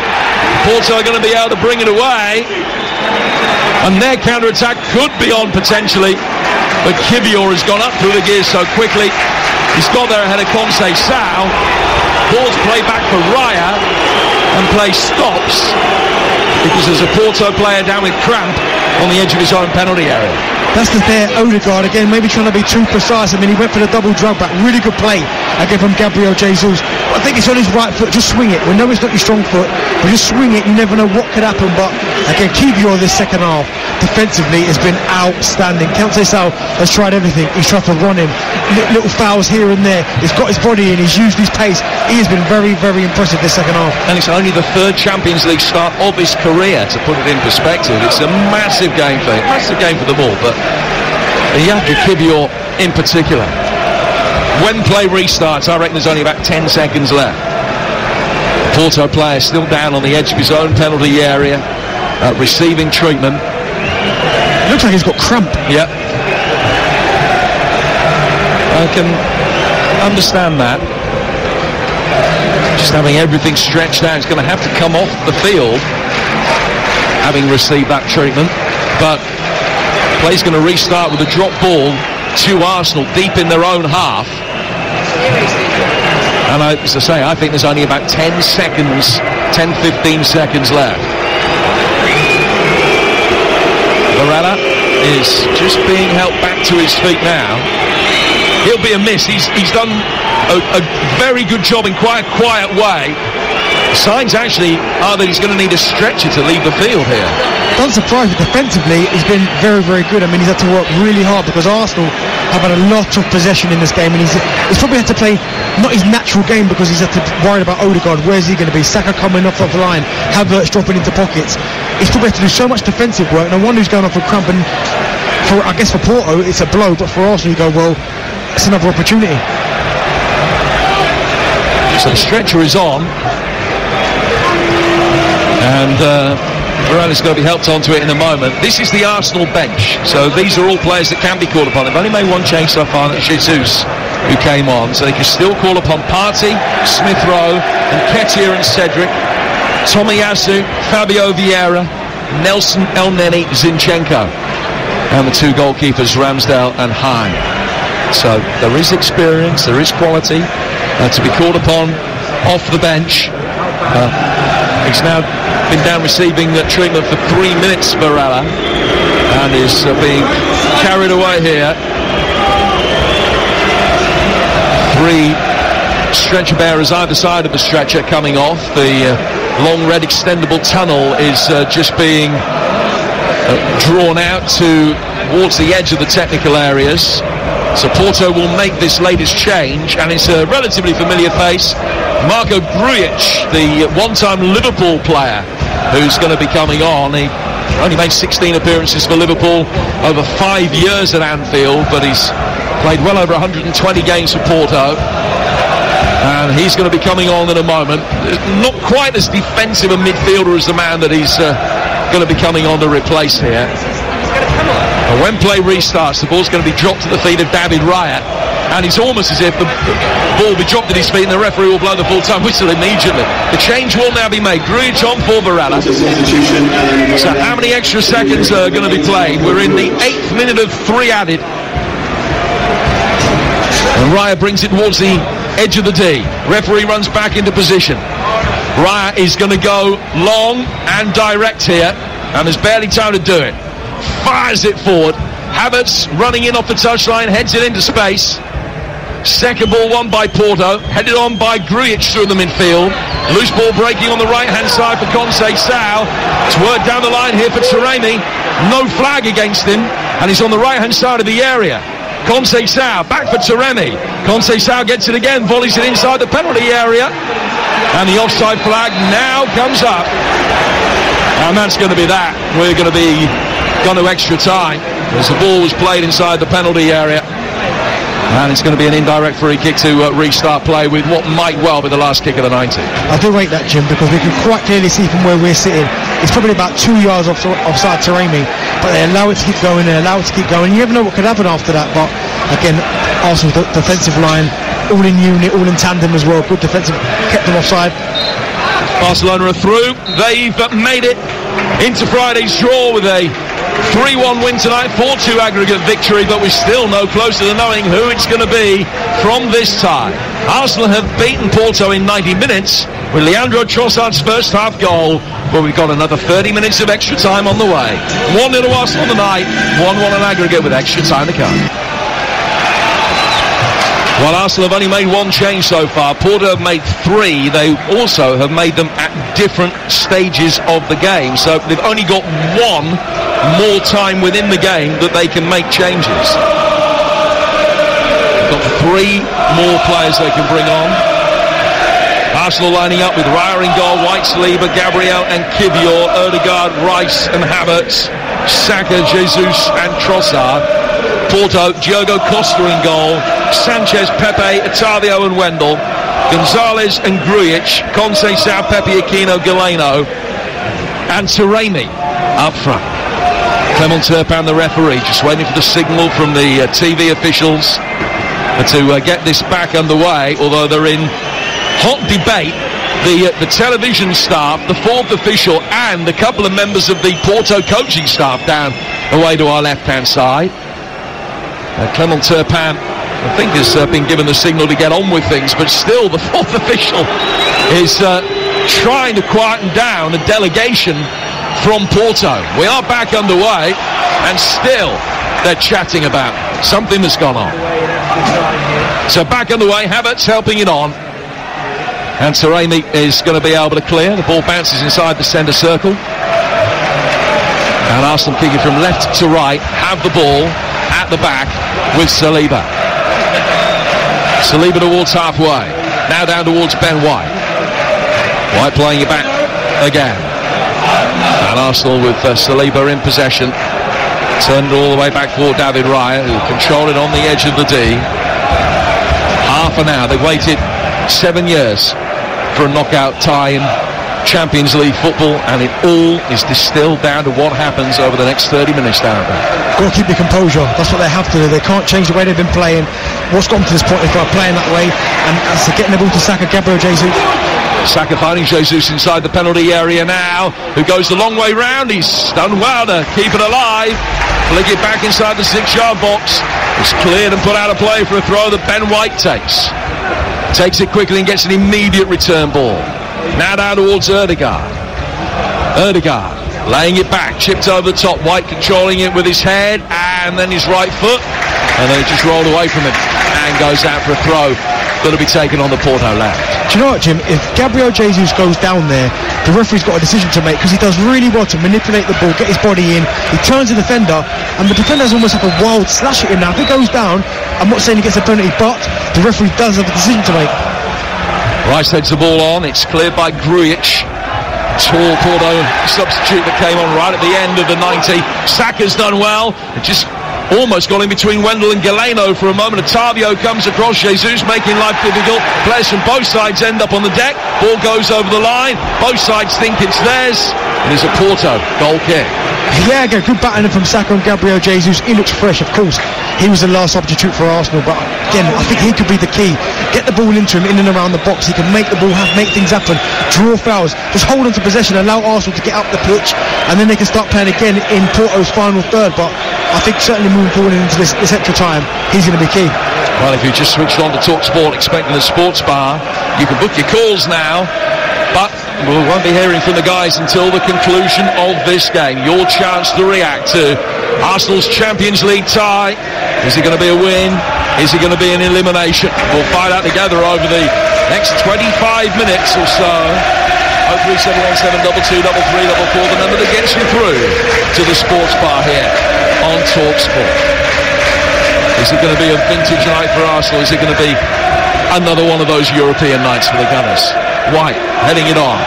Porto are going to be able to bring it away. And their counter-attack could be on potentially, but Kivior has gone up through the gears so quickly. He's got there ahead of Conceição. Ball's played back for Raya, and play stops because there's a Porto player down with cramp on the edge of his own penalty area. That's the there, Ødegaard again, maybe trying to be too precise. I mean, he went for the double drug back. Really good play again from Gabriel Jesus. I think it's on his right foot. Just swing it. We know it's not your strong foot, but just swing it. You never know what could happen. But again, Kivior this second half defensively has been outstanding. Conceição has tried everything. He's tried to run him. Little fouls here and there. He's got his body in. He's used his pace. He has been very, very impressive this second half. And it's only the third Champions League start of his career, to put it in perspective. It's a massive game for him. Massive game for them all, but Iñaki Kivior in particular. When play restarts, I reckon there's only about 10 seconds left. Porto player still down on the edge of his own penalty area, receiving treatment. Looks like he's got cramp. Yep. I can understand that. Just having everything stretched out. He's going to have to come off the field having received that treatment. But play's going to restart with a drop ball to Arsenal deep in their own half. And as I say, I think there's only about 10 seconds, 10-15 seconds left. Varela is just being helped back to his feet now. He'll be a miss. He's done a very good job in quite a quiet way. Signs actually are that he's going to need a stretcher to leave the field here. Don't surprise me, defensively he's been very, very good. I mean, he's had to work really hard because Arsenal have had a lot of possession in this game, and he's probably had to play not his natural game because he's had to worry about Ødegaard. Where's he going to be? Saka coming off the line, Havertz dropping into pockets. He's probably had to do so much defensive work. No wonder he's going off with cramp. And I guess for Porto it's a blow, but for Arsenal you go, well, it's another opportunity. So the stretcher is on, and Varela's going to be helped onto it in a moment. This is the Arsenal bench, so these are all players that can be called upon. They've only made one change so far, that's Jesus, who came on, so they can still call upon Partey, Smith Rowe, and Nketiah and Cedric, Tomiyasu, Fabio Vieira, Nelson Elneny, Zinchenko, and the two goalkeepers, Ramsdale and Hine. So there is experience, there is quality to be called upon off the bench. He's now been down receiving treatment for 3 minutes, Varela, and is being carried away here. 3 stretcher bearers either side of the stretcher coming off. The long red extendable tunnel is just being drawn out towards the edge of the technical areas. So Porto will make this latest change, and it's a relatively familiar face. Marko Grujic, the one-time Liverpool player who's going to be coming on. He only made 16 appearances for Liverpool over 5 years at Anfield, but he's played well over 120 games for Porto. And he's going to be coming on in a moment. Not quite as defensive a midfielder as the man that he's going to be coming on to replace here. And when play restarts, the ball's going to be dropped at the feet of David Raya, and it's almost as if the ball will be dropped at his feet and the referee will blow the full-time whistle immediately. The change will now be made. Grujic on for Varela. So how many extra seconds are going to be played? We're in the 8th minute of 3 added. And Raya brings it towards the edge of the D. Referee runs back into position. Raya is going to go long and direct here, and there's barely time to do it. Fires it forward. Havertz running in off the touchline, heads it into space. Second ball won by Porto, headed on by Grujic through the midfield. Loose ball breaking on the right-hand side for Conceição. It's worked down the line here for Taremi. No flag against him, and he's on the right-hand side of the area. Conceição back for Taremi. Conceição gets it again, volleys it inside the penalty area, and the offside flag now comes up, and that's going to be that. We're going to be gone to extra time as the ball was played inside the penalty area, and it's going to be an indirect free kick to restart play with what might well be the last kick of the 90. I do rate that, Jim, because we can quite clearly see from where we're sitting, it's probably about 2 yards offside Taremi, but they allow it to keep going, you never know what could happen after that. But again, Arsenal's defensive line, all in unit, all in tandem as well, good defensive, kept them offside. Barcelona are through. They've made it into Friday's draw with a 3-1 win tonight, 4-2 aggregate victory, but we're still no closer to knowing who it's going to be from this tie. Arsenal have beaten Porto in 90 minutes with Leandro Trossard's first half goal, but we've got another 30 minutes of extra time on the way. 1-0 to Arsenal tonight, 1-1 on aggregate with extra time to come. While Arsenal have only made one change so far, Porto have made 3. They also have made them at different stages of the game, so they've only got 1 more time within the game that they can make changes. They've got 3 more players they can bring on. Arsenal lining up with Raya in goal, White, Saliba, Gabriel and Kivior, Odegaard, Rice and Havertz, Saka, Jesus and Trossard. Porto, Diogo Costa in goal, Sanchez, Pepe, Otavio and Wendell, Gonzalez and Grujic, Conceição, Pepe, Aquino, Galeno and Taremi up front. Clement Turpin, the referee, just waiting for the signal from the TV officials to get this back underway, although they're in hot debate. The television staff, the 4th official and a couple of members of the Porto coaching staff down away to our left-hand side. Clement Turpin, I think, has been given the signal to get on with things, but still the 4th official is trying to quieten down a delegation from Porto. We are back underway, and still they're chatting about something that's gone on. So back underway, Havertz helping it on, and Taremi is going to be able to clear. The ball bounces inside the centre circle, and Arsenal kicking from left to right, have the ball at the back with Saliba. Saliba towards halfway, now down towards Ben White. White playing it back again, and Arsenal with Saliba in possession, turned all the way back for David Raya, who controlled it on the edge of the D. Half an hour, they've waited 7 years for a knockout tie in Champions League football, and it all is distilled down to what happens over the next 30 minutes down there. Got to keep your composure. That's what they have to do. They can't change the way they've been playing. What's got them to this point if they're playing that way, and as they're getting the ball to Saka, Gabriel Jesus. Saka finding Jesus inside the penalty area now, who goes the long way round. He's done well to keep it alive. Flick it back inside the 6-yard box. It's cleared and put out of play for a throw that Ben White takes. Takes it quickly and gets an immediate return ball. Now down towards Odegaard. Odegaard laying it back, chipped over the top. White controlling it with his head and then his right foot, and then it just rolled away from him and goes out for a throw. Got to be taken on the Porto left. Do you know what, Jim? If Gabriel Jesus goes down there, the referee's got a decision to make, because he does really well to manipulate the ball, get his body in. He turns the defender, and the defender's almost like a wild slash at him now. If he goes down, I'm not saying he gets a penalty, but the referee does have a decision to make. Rice heads the ball on. It's cleared by Grujic. Tall Porto substitute that came on right at the end of the 90. Saka's done well. It just almost got in between Wendell and Galeno for a moment. Otavio comes across, Jesus making life difficult. Players from both sides end up on the deck. Ball goes over the line. Both sides think it's theirs. It is a Porto goal kick. Yeah, again, good battling from Saka and Gabriel Jesus. He looks fresh, of course. he was the last substitute for Arsenal, but again, I think he could be the key. Get the ball into him, in and around the box. He can make the ball make things happen, draw fouls, just hold on to possession, allow Arsenal to get up the pitch, and then they can start playing again in Porto's final third. But I think certainly moving forward into this extra time, he's going to be key. Well, if you just switched on to TalkSport expecting a sports bar, you can book your calls now, but we won't be hearing from the guys until the conclusion of this game. Your chance to react to Arsenal's Champions League tie. Is it going to be a win? Is it going to be an elimination? We'll find out together over the next 25 minutes or so. 03717 223344, the number that gets you through to the sports bar here on TalkSport. Is it going to be a vintage night for Arsenal? Is it going to be another one of those European nights for the Gunners? White heading it on.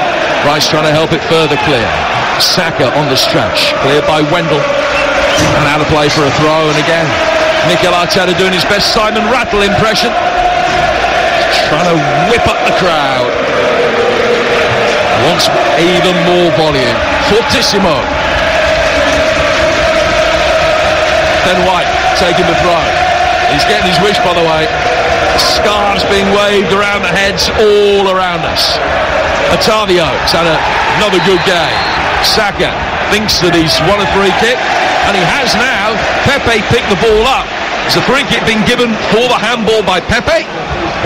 Rice trying to help it further clear. Saka on the stretch. Cleared by Wendell. And out of play for a throw. And again, Mikel Arteta doing his best Simon Rattle impression. Trying to whip up the crowd. Wants even more volume. Fortissimo. Ben White taking the throw. He's getting his wish, by the way. Scarves being waved around the heads all around us. Otavio's had another good game. Saka thinks that he's won a free kick, and he has now. Pepe picked the ball up. Has the free kick been given for the handball by Pepe,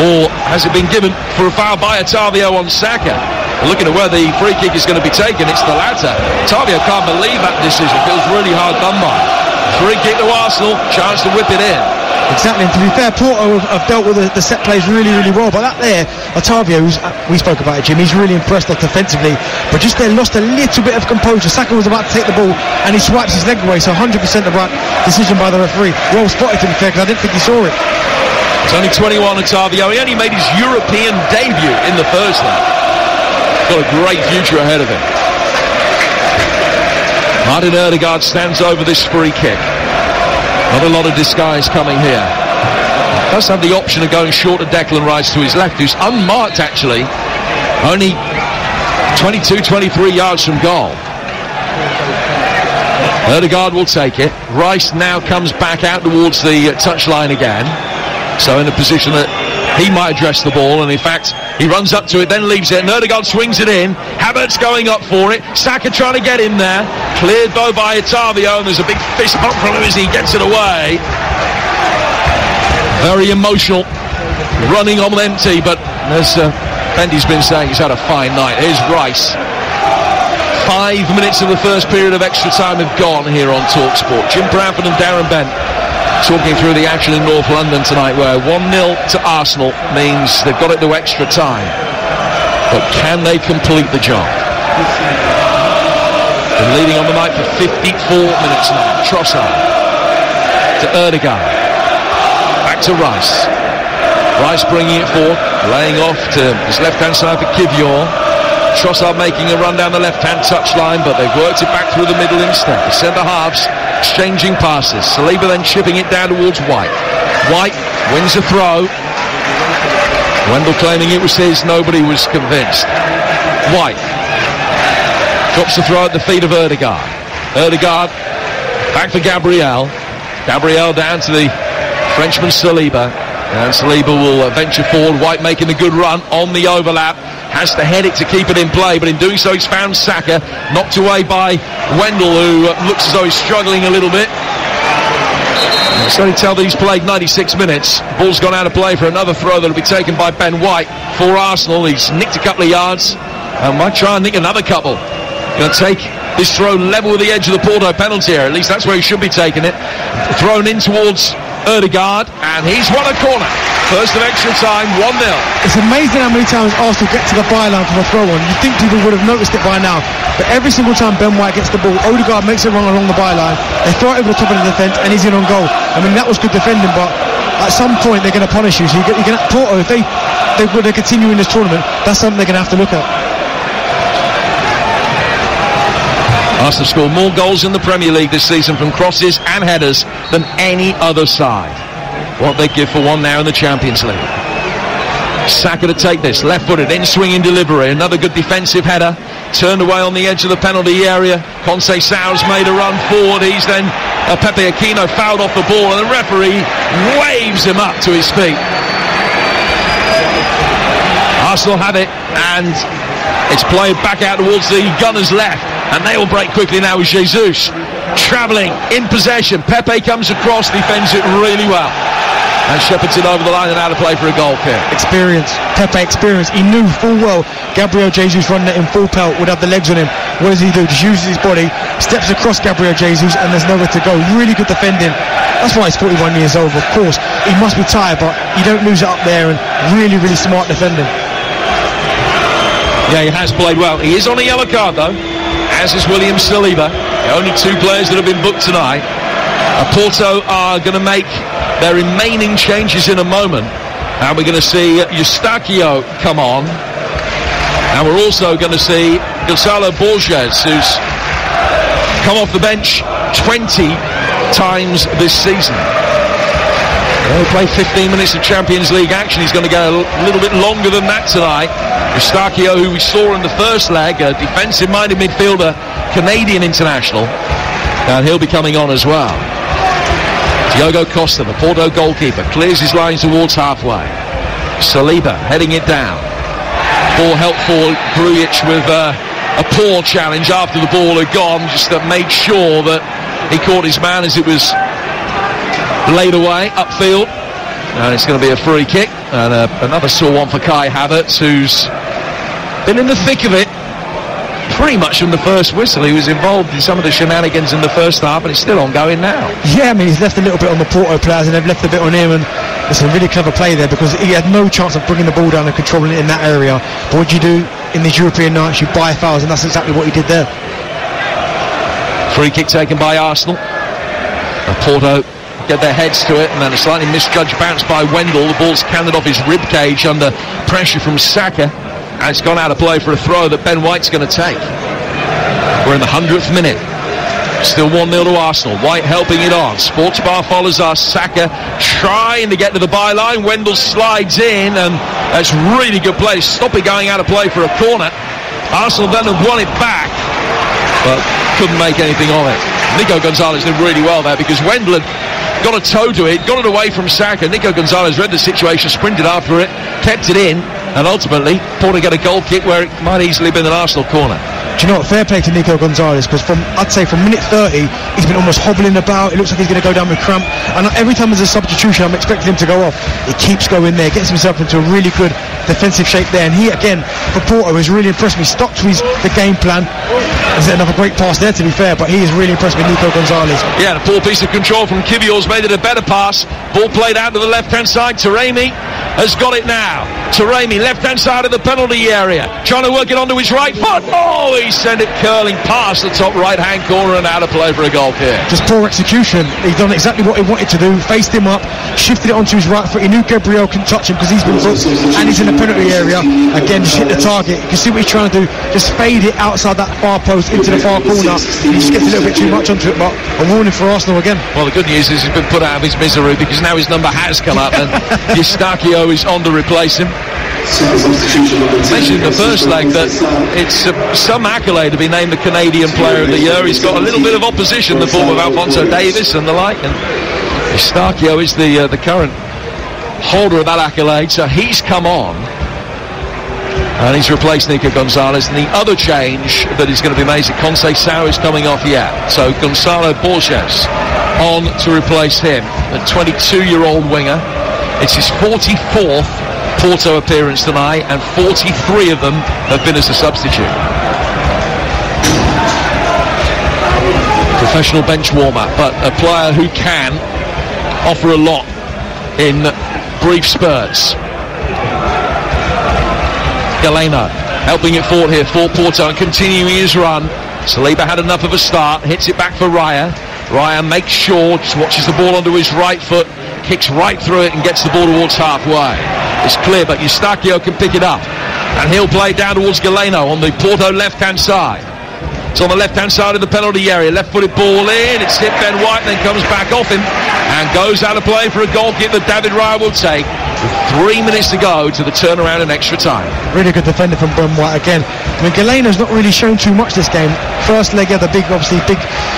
or has it been given for a foul by Otavio on Saka? Looking at where the free kick is going to be taken, it's the latter. Otavio can't believe that decision. Feels really hard done by. Free kick to Arsenal, chance to whip it in. Exactly, and to be fair, Porto have dealt with the set plays really, really well. But that there, Otavio, we spoke about it, Jim, he's really impressed us defensively, but just there lost a little bit of composure. Saka was about to take the ball, and he swipes his leg away, so 100% the right decision by the referee. Well spotted, to be fair, because I didn't think he saw it. It's only 21, Otavio. He only made his European debut in the first leg. Got a great future ahead of him. Martin Ødegaard stands over this free kick. Not a lot of disguise coming here. Does have the option of going short of Declan Rice to his left, who's unmarked actually. Only 22-23 yards from goal. Ødegaard will take it. Rice now comes back out towards the touchline again. So in a position that he might address the ball, and in fact he runs up to it, then leaves it, and Ødegaard swings it in. Havertz going up for it. Saka trying to get in there. Cleared though by Otavio, and there's a big fist bump from him as he gets it away. Very emotional, running on empty, but as Bendy's been saying, he's had a fine night. Here's Rice. 5 minutes of the first period of extra time have gone here on TalkSport. Jim Bradford and Darren Bent talking through the action in North London tonight, where 1-0 to Arsenal means they've got it to extra time. But can they complete the job? Been leading on the night for 54 minutes now. Trossard to Ødegaard. Back to Rice. Rice bringing it forward, laying off to his left-hand side for Kivior. Trossard making a run down the left-hand touchline, but they've worked it back through the middle instead. The centre halves exchanging passes. Saliba then chipping it down towards White. White wins a throw. Wendell claiming it was his. Nobody was convinced. White drops the throw at the feet of Ødegaard. Ødegaard back for Gabriel. Gabriel down to the Frenchman Saliba. And Saliba will venture forward. White making a good run on the overlap. Has to head it to keep it in play, but in doing so he's found Saka, knocked away by Wendell, who looks as though he's struggling a little bit. It's only tell that he's played 96 minutes. Ball's gone out of play for another throw that'll be taken by Ben White for Arsenal. He's nicked a couple of yards and might try and nick another couple. Going to take this throw level with the edge of the Porto penalty area. At least that's where he should be taking it. Thrown in towards Ødegaard, and he's won a corner. First of extra time, 1-0. It's amazing how many times Arsenal get to the byline for a throw-on. You'd think people would have noticed it by now. But every single time Ben White gets the ball, Ødegaard makes it run along the byline. They throw it over the top of the defence, and he's in on goal. I mean, that was good defending, but at some point they're going to punish you. So you're going to Porto, if they continue in this tournament, that's something they're going to have to look at. Arsenal scored more goals in the Premier League this season from crosses and headers than any other side. What they give for one now in the Champions League. Saka to take this, left-footed, in-swinging delivery, another good defensive header, turned away on the edge of the penalty area. Conceição's made a run forward, he's then, Pepe Aquino fouled off the ball, and the referee waves him up to his feet. Arsenal have it, and it's played back out towards the Gunners' left, and they will break quickly now with Jesus travelling in possession. Pepe comes across, defends it really well, and shepherds it over the line and out of play for a goal kick. Experience, Pepe experience. He knew full well Gabriel Jesus running it in full pelt would have the legs on him. What does he do? Just uses his body, steps across Gabriel Jesus, and there's nowhere to go. Really good defending. That's why he's 41 years old. Of course, he must be tired, but you don't lose it up there, and really, really smart defending. Yeah, he has played well. He is on a yellow card though, as is William Saliba. The only two players that have been booked tonight. Porto are going to make their remaining changes in a moment, and we're going to see Eustáquio come on, and we're also going to see Gonçalo Borges, who's come off the bench 20 times this season. He played 15 minutes of Champions League action. He's going to go a little bit longer than that tonight. Eustáquio, who we saw in the first leg, a defensive-minded midfielder, Canadian international, and he'll be coming on as well. Diogo Costa, the Porto goalkeeper, clears his lines towards halfway. Saliba heading it down. Ball helped for Grujic with a poor challenge after the ball had gone, just made sure that he caught his man as it was laid away upfield, and it's going to be a free kick, and another sore one for Kai Havertz, who's been in the thick of it pretty much from the first whistle. He was involved in some of the shenanigans in the first half, and it's still ongoing now. Yeah, I mean, he's left a little bit on the Porto players, and they've left a bit on him, and it's a really clever play there, because he had no chance of bringing the ball down and controlling it in that area. But what do you do in these European nights? You buy fouls, and that's exactly what he did there. Free kick taken by Arsenal. Porto get their heads to it, and then a slightly misjudged bounce by Wendell. The ball's cannoned off his rib cage under pressure from Saka, and it's gone out of play for a throw that Ben White's going to take. We're in the 100th minute. Still 1-0 to Arsenal. White helping it on. Sports Bar follows us. Saka trying to get to the byline. Wendell slides in, and that's really good play. Stop it going out of play for a corner. Arsenal then have won it back, but couldn't make anything of it. Nico Gonzalez did really well there, because Wendell had got a toe to it, got it away from Saka. Nico Gonzalez read the situation, sprinted after it, kept it in, and ultimately Porto get a goal kick where it might easily have been an Arsenal corner. Do you know what? Fair play to Nico Gonzalez, because I'd say from minute 30 he's been almost hobbling about. It looks like he's going to go down with cramp, and every time there's a substitution I'm expecting him to go off. He keeps going there, gets himself into a really good defensive shape there, and he again for Porto has really impressed me. Stuck to the game plan. Is another great pass there, to be fair, but he is really impressed with Nico Gonzalez. Yeah, a poor piece of control from Kivior's made it a better pass. Ball played out to the left-hand side. Taremi has got it now. Taremi, left-hand side of the penalty area, trying to work it onto his right foot. Oh, he sent it curling past the top right-hand corner and out of play for a goal kick. Just poor execution. He's done exactly what he wanted to do. Faced him up, shifted it onto his right foot. He knew Gabriel can touch him because he's been booked, and he's in the penalty area. Again, just hit the target. You can see what he's trying to do. Just fade it outside that far post into the far corner. He just gets a little bit too much onto it, but a warning for Arsenal again. Well, the good news is he's been put out of his misery, because now his number has come up and Eustáquio is on to replace him. I mentioned in the first leg that it's some accolade to be named the Canadian Player of the Year. He's got a little bit of opposition, the form of Alphonso Davies and the like, and Eustáquio is the current holder of that accolade, so he's come on and he's replaced Nico Gonzalez. And the other change that is going to be made is that Conceição is coming off yet, so Gonçalo Borges on to replace him, a 22-year-old winger. It's his 44th Porto appearance tonight, and 43 of them have been as a substitute. Professional bench warmer, but a player who can offer a lot in brief spurts. Galeno helping it forward here for Porto and continuing his run. Saliba had enough of a start, hits it back for Raya. Raya makes sure, just watches the ball onto his right foot, kicks right through it and gets the ball towards halfway. It's clear, but Eustáquio can pick it up, and he'll play down towards Galeno on the Porto left-hand side. It's on the left-hand side of the penalty area, left-footed ball in, it's hit Ben White, then comes back off him and goes out of play for a goal kick that David Raya will take. with 3 minutes to go to the turnaround and extra time. Really good defender from Ben White again. I mean, Galeno's not really shown too much this game. First leg, he had the big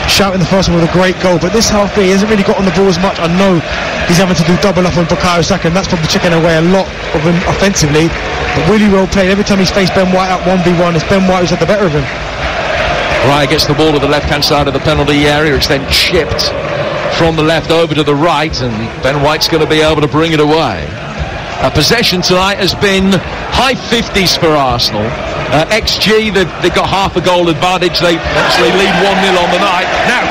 shout in the first one with a great goal, but this half he hasn't really got on the ball as much. I know he's having to do double up on Bukayo Saka, and that's probably chipping away a lot of him offensively, but really well played. Every time he's faced Ben White at 1v1, it's Ben White who's had the better of him. Raya gets the ball to the left-hand side of the penalty area. It's then chipped from the left over to the right, and Ben White's going to be able to bring it away. Possession tonight has been high 50s for Arsenal. XG, they've got half a goal advantage. They actually lead 1-0 on the night. Now,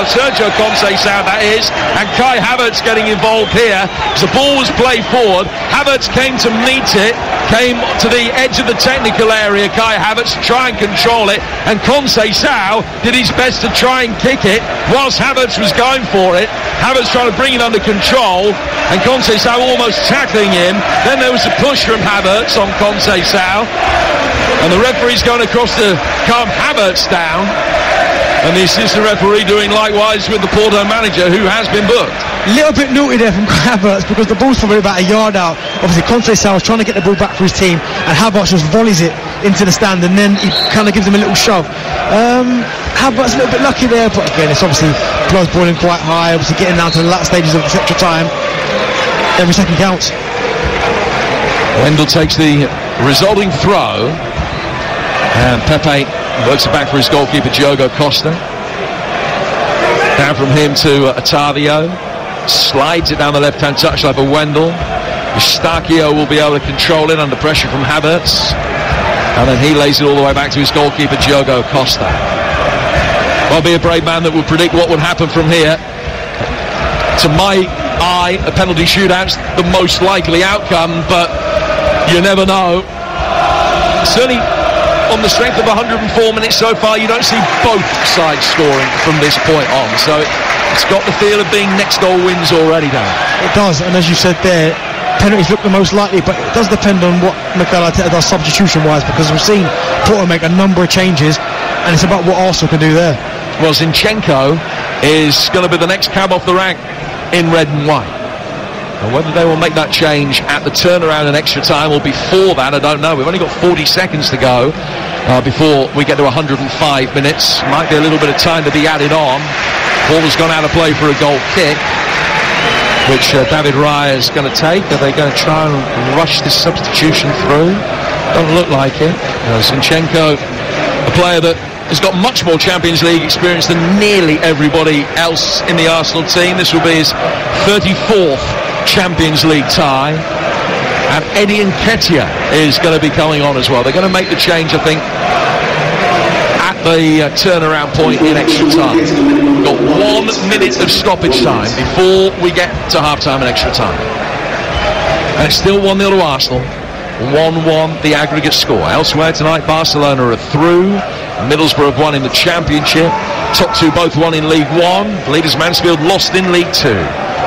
Sergio Conceição, that is, and Kai Havertz getting involved here. As the ball was played forward, Havertz came to meet it, came to the edge of the technical area, Kai Havertz, to try and control it, and Conceição did his best to try and kick it, whilst Havertz was going for it. Havertz trying to bring it under control, and Conceição almost tackling him. Then there was a push from Havertz on Conceição, and the referee's going across to calm Havertz down, and the assistant referee doing likewise with the Porto manager, who has been booked. A little bit naughty there from Havertz, because the ball's probably about a yard out. Obviously Conceição was trying to get the ball back for his team, and Havertz just volleys it into the stand, and then he kind of gives him a little shove. Havertz a little bit lucky there, but again, it's obviously blood's boiling quite high, obviously getting down to the last stages of this extra time. Every second counts. Wendell takes the resulting throw, and Pepe works it back for his goalkeeper Diogo Costa. Down from him to Otavio, slides it down the left-hand touchline for Wendell. Eustáquio will be able to control it under pressure from Havertz, and then he lays it all the way back to his goalkeeper Diogo Costa. I'll be a brave man that will predict what would happen from here. To my eye, a penalty shootout's the most likely outcome, but you never know. Certainly on the strength of 104 minutes so far, you don't see both sides scoring from this point on, so it's got the feel of being next goal wins already, Dan. It does, and as you said there, penalties look the most likely, but it does depend on what Mikel Arteta does substitution wise, because we've seen Porto make a number of changes, and it's about what Arsenal can do there. Well, Zinchenko is going to be the next cab off the rank in red and white. And whether they will make that change at the turnaround and extra time or before that, I don't know. We've only got 40 seconds to go before we get to 105 minutes. Might be a little bit of time to be added on. Ball has gone out of play for a goal kick, which David Raya is going to take. Are they going to try and rush this substitution through? Doesn't look like it. Zinchenko, a player that has got much more Champions League experience than nearly everybody else in the Arsenal team. This will be his 34th Champions League tie, and Eddie Nketiah is going to be coming on as well. They're going to make the change, I think, at the turnaround point in extra time. We've got 1 minute of stoppage time before we get to half-time and extra time, and it's still 1-0 to Arsenal. 1-1 the aggregate score. Elsewhere tonight, Barcelona are through, Middlesbrough have won in the Championship, top two both won in League One, leaders Mansfield lost in League Two.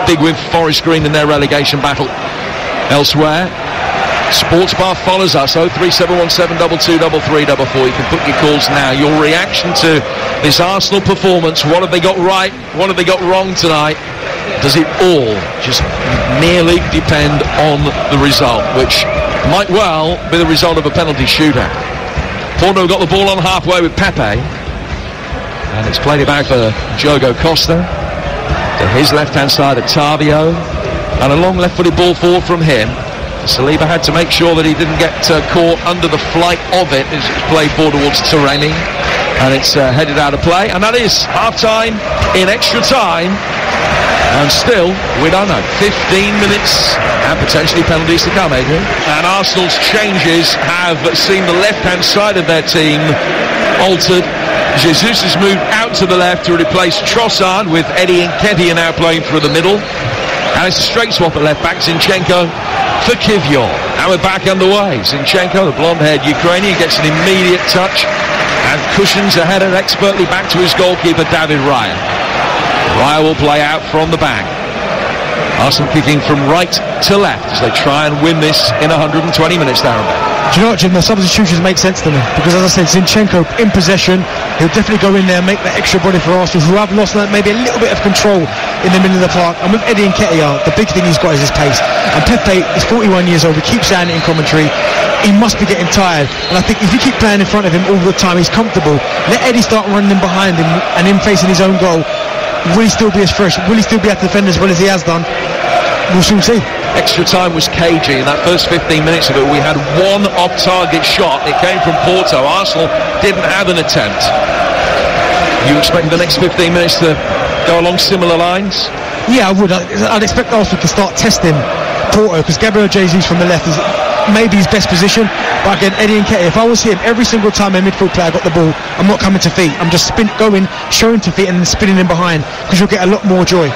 Big win for Forest Green in their relegation battle. Elsewhere, Sports Bar follows us, 03717223344. You can put your calls now. Your reaction to this Arsenal performance, what have they got right, what have they got wrong tonight? Does it all just merely depend on the result, which might well be the result of a penalty shootout? Porto got the ball on halfway with Pepe, and it's played it back for Diogo Costa. To his left-hand side, Otavio, and a long left-footed ball forward from him. Saliba had to make sure that he didn't get caught under the flight of it as it's played forward towards Taremi, and it's headed out of play, and that is half-time in extra time. And still, we don't know. 15 minutes and potentially penalties to come, Adrian. And Arsenal's changes have seen the left-hand side of their team altered. Jesus has moved out to the left to replace Trossard, with Eddie Nketiah now playing through the middle. And it's a straight swap at left-back, Zinchenko for Kivior. Now we're back underway. Zinchenko, the blonde-haired Ukrainian, gets an immediate touch and cushions a header expertly back to his goalkeeper, David Raya. Raya will play out from the back. Arsenal kicking from right to left as they try and win this in 120 minutes, Darren. Do you know what, Jim? The substitutions make sense to me because, as I said, Zinchenko in possession, he'll definitely go in there and make that extra body for Arsenal, who have lost maybe a little bit of control in the middle of the park. And with Eddie Nketiah, the big thing he's got is his pace. And Pepe is 41 years old. We keep saying it in commentary. He must be getting tired. And I think if you keep playing in front of him all the time, he's comfortable. Let Eddie start running behind him and him facing his own goal. Will he still be as fresh? Will he still be able to defend as well as he has done? We'll soon see. Extra time was cagey. In that first 15 minutes of it, we had one off-target shot. It came from Porto. Arsenal didn't have an attempt. You expect the next 15 minutes to go along similar lines? Yeah, I would. I'd expect Arsenal to start testing Porto, because Gabriel Jesus from the left is maybe his best position. But again, Eddie Nketiah, if I was him, every single time a midfield player got the ball, I'm not coming to feet. I'm just going, showing to feet and then spinning in behind, because you'll get a lot more joy.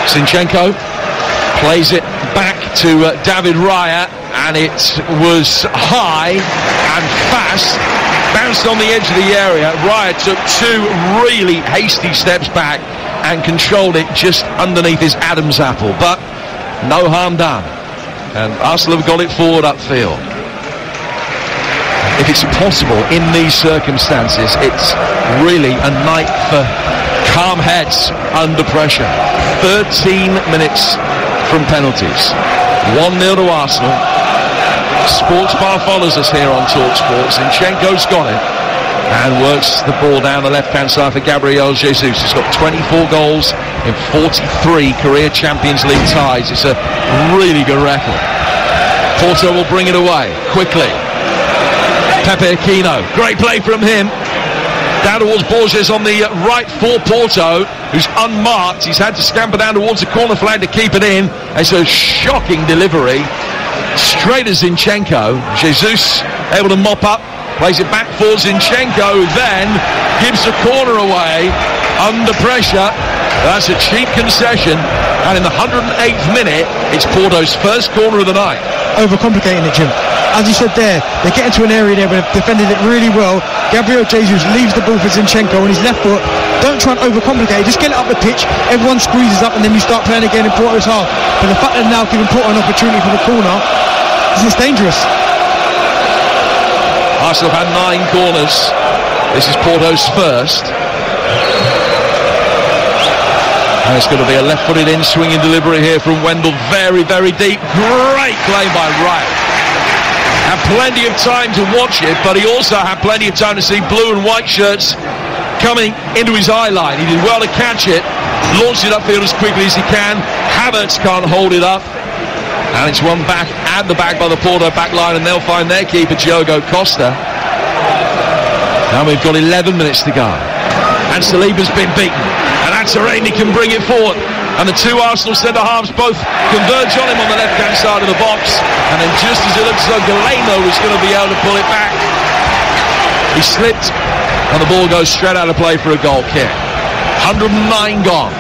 Zinchenko plays it back to David Raya, and it was high and fast, bounced on the edge of the area. Raya took two really hasty steps back and controlled it just underneath his Adam's apple, but no harm done, and Arsenal have got it forward upfield. If it's possible in these circumstances, it's really a night for calm heads under pressure. 13 minutes from penalties. 1-0 to Arsenal. Sports Bar follows us here on TalkSport. Zinchenko's got it and works the ball down the left-hand side for Gabriel Jesus. He's got 24 goals in 43 career Champions League ties. It's a really good record. Porto will bring it away quickly. Pepe Aquino, great play from him. Down towards Borges on the right for Porto, who's unmarked. He's had to scamper down towards the corner flag to keep it in. It's a shocking delivery. Straight as Zinchenko. Jesus able to mop up, plays it back for Zinchenko, then gives the corner away under pressure. That's a cheap concession. And in the 108th minute, it's Porto's first corner of the night. Overcomplicating it, Jim. As you said there, they get into an area there where they've defended it really well. Gabriel Jesus leaves the ball for Zinchenko on his left foot. Don't try and overcomplicate it, just get it up the pitch. Everyone squeezes up and then you start playing again in Porto's half. But the fact that they're now giving Porto an opportunity for the corner, it's dangerous. Arsenal have had 9 corners. This is Porto's first. And it's going to be a left-footed in-swinging delivery here from Wendell. Very, very deep. Great play by Wright. Had plenty of time to watch it, but he also had plenty of time to see blue and white shirts coming into his eye line. He did well to catch it, launched it upfield as quickly as he can. Havertz can't hold it up, and it's won back at the back by the Porto back line, and they'll find their keeper, Diogo Costa. Now we've got 11 minutes to go, and Saliba's been beaten, and Ansereni can bring it forward. And the two Arsenal centre-halves both converge on him on the left-hand side of the box. And then just as it looks as though Galeno was going to be able to pull it back, he slipped, and the ball goes straight out of play for a goal kick. 109 gone.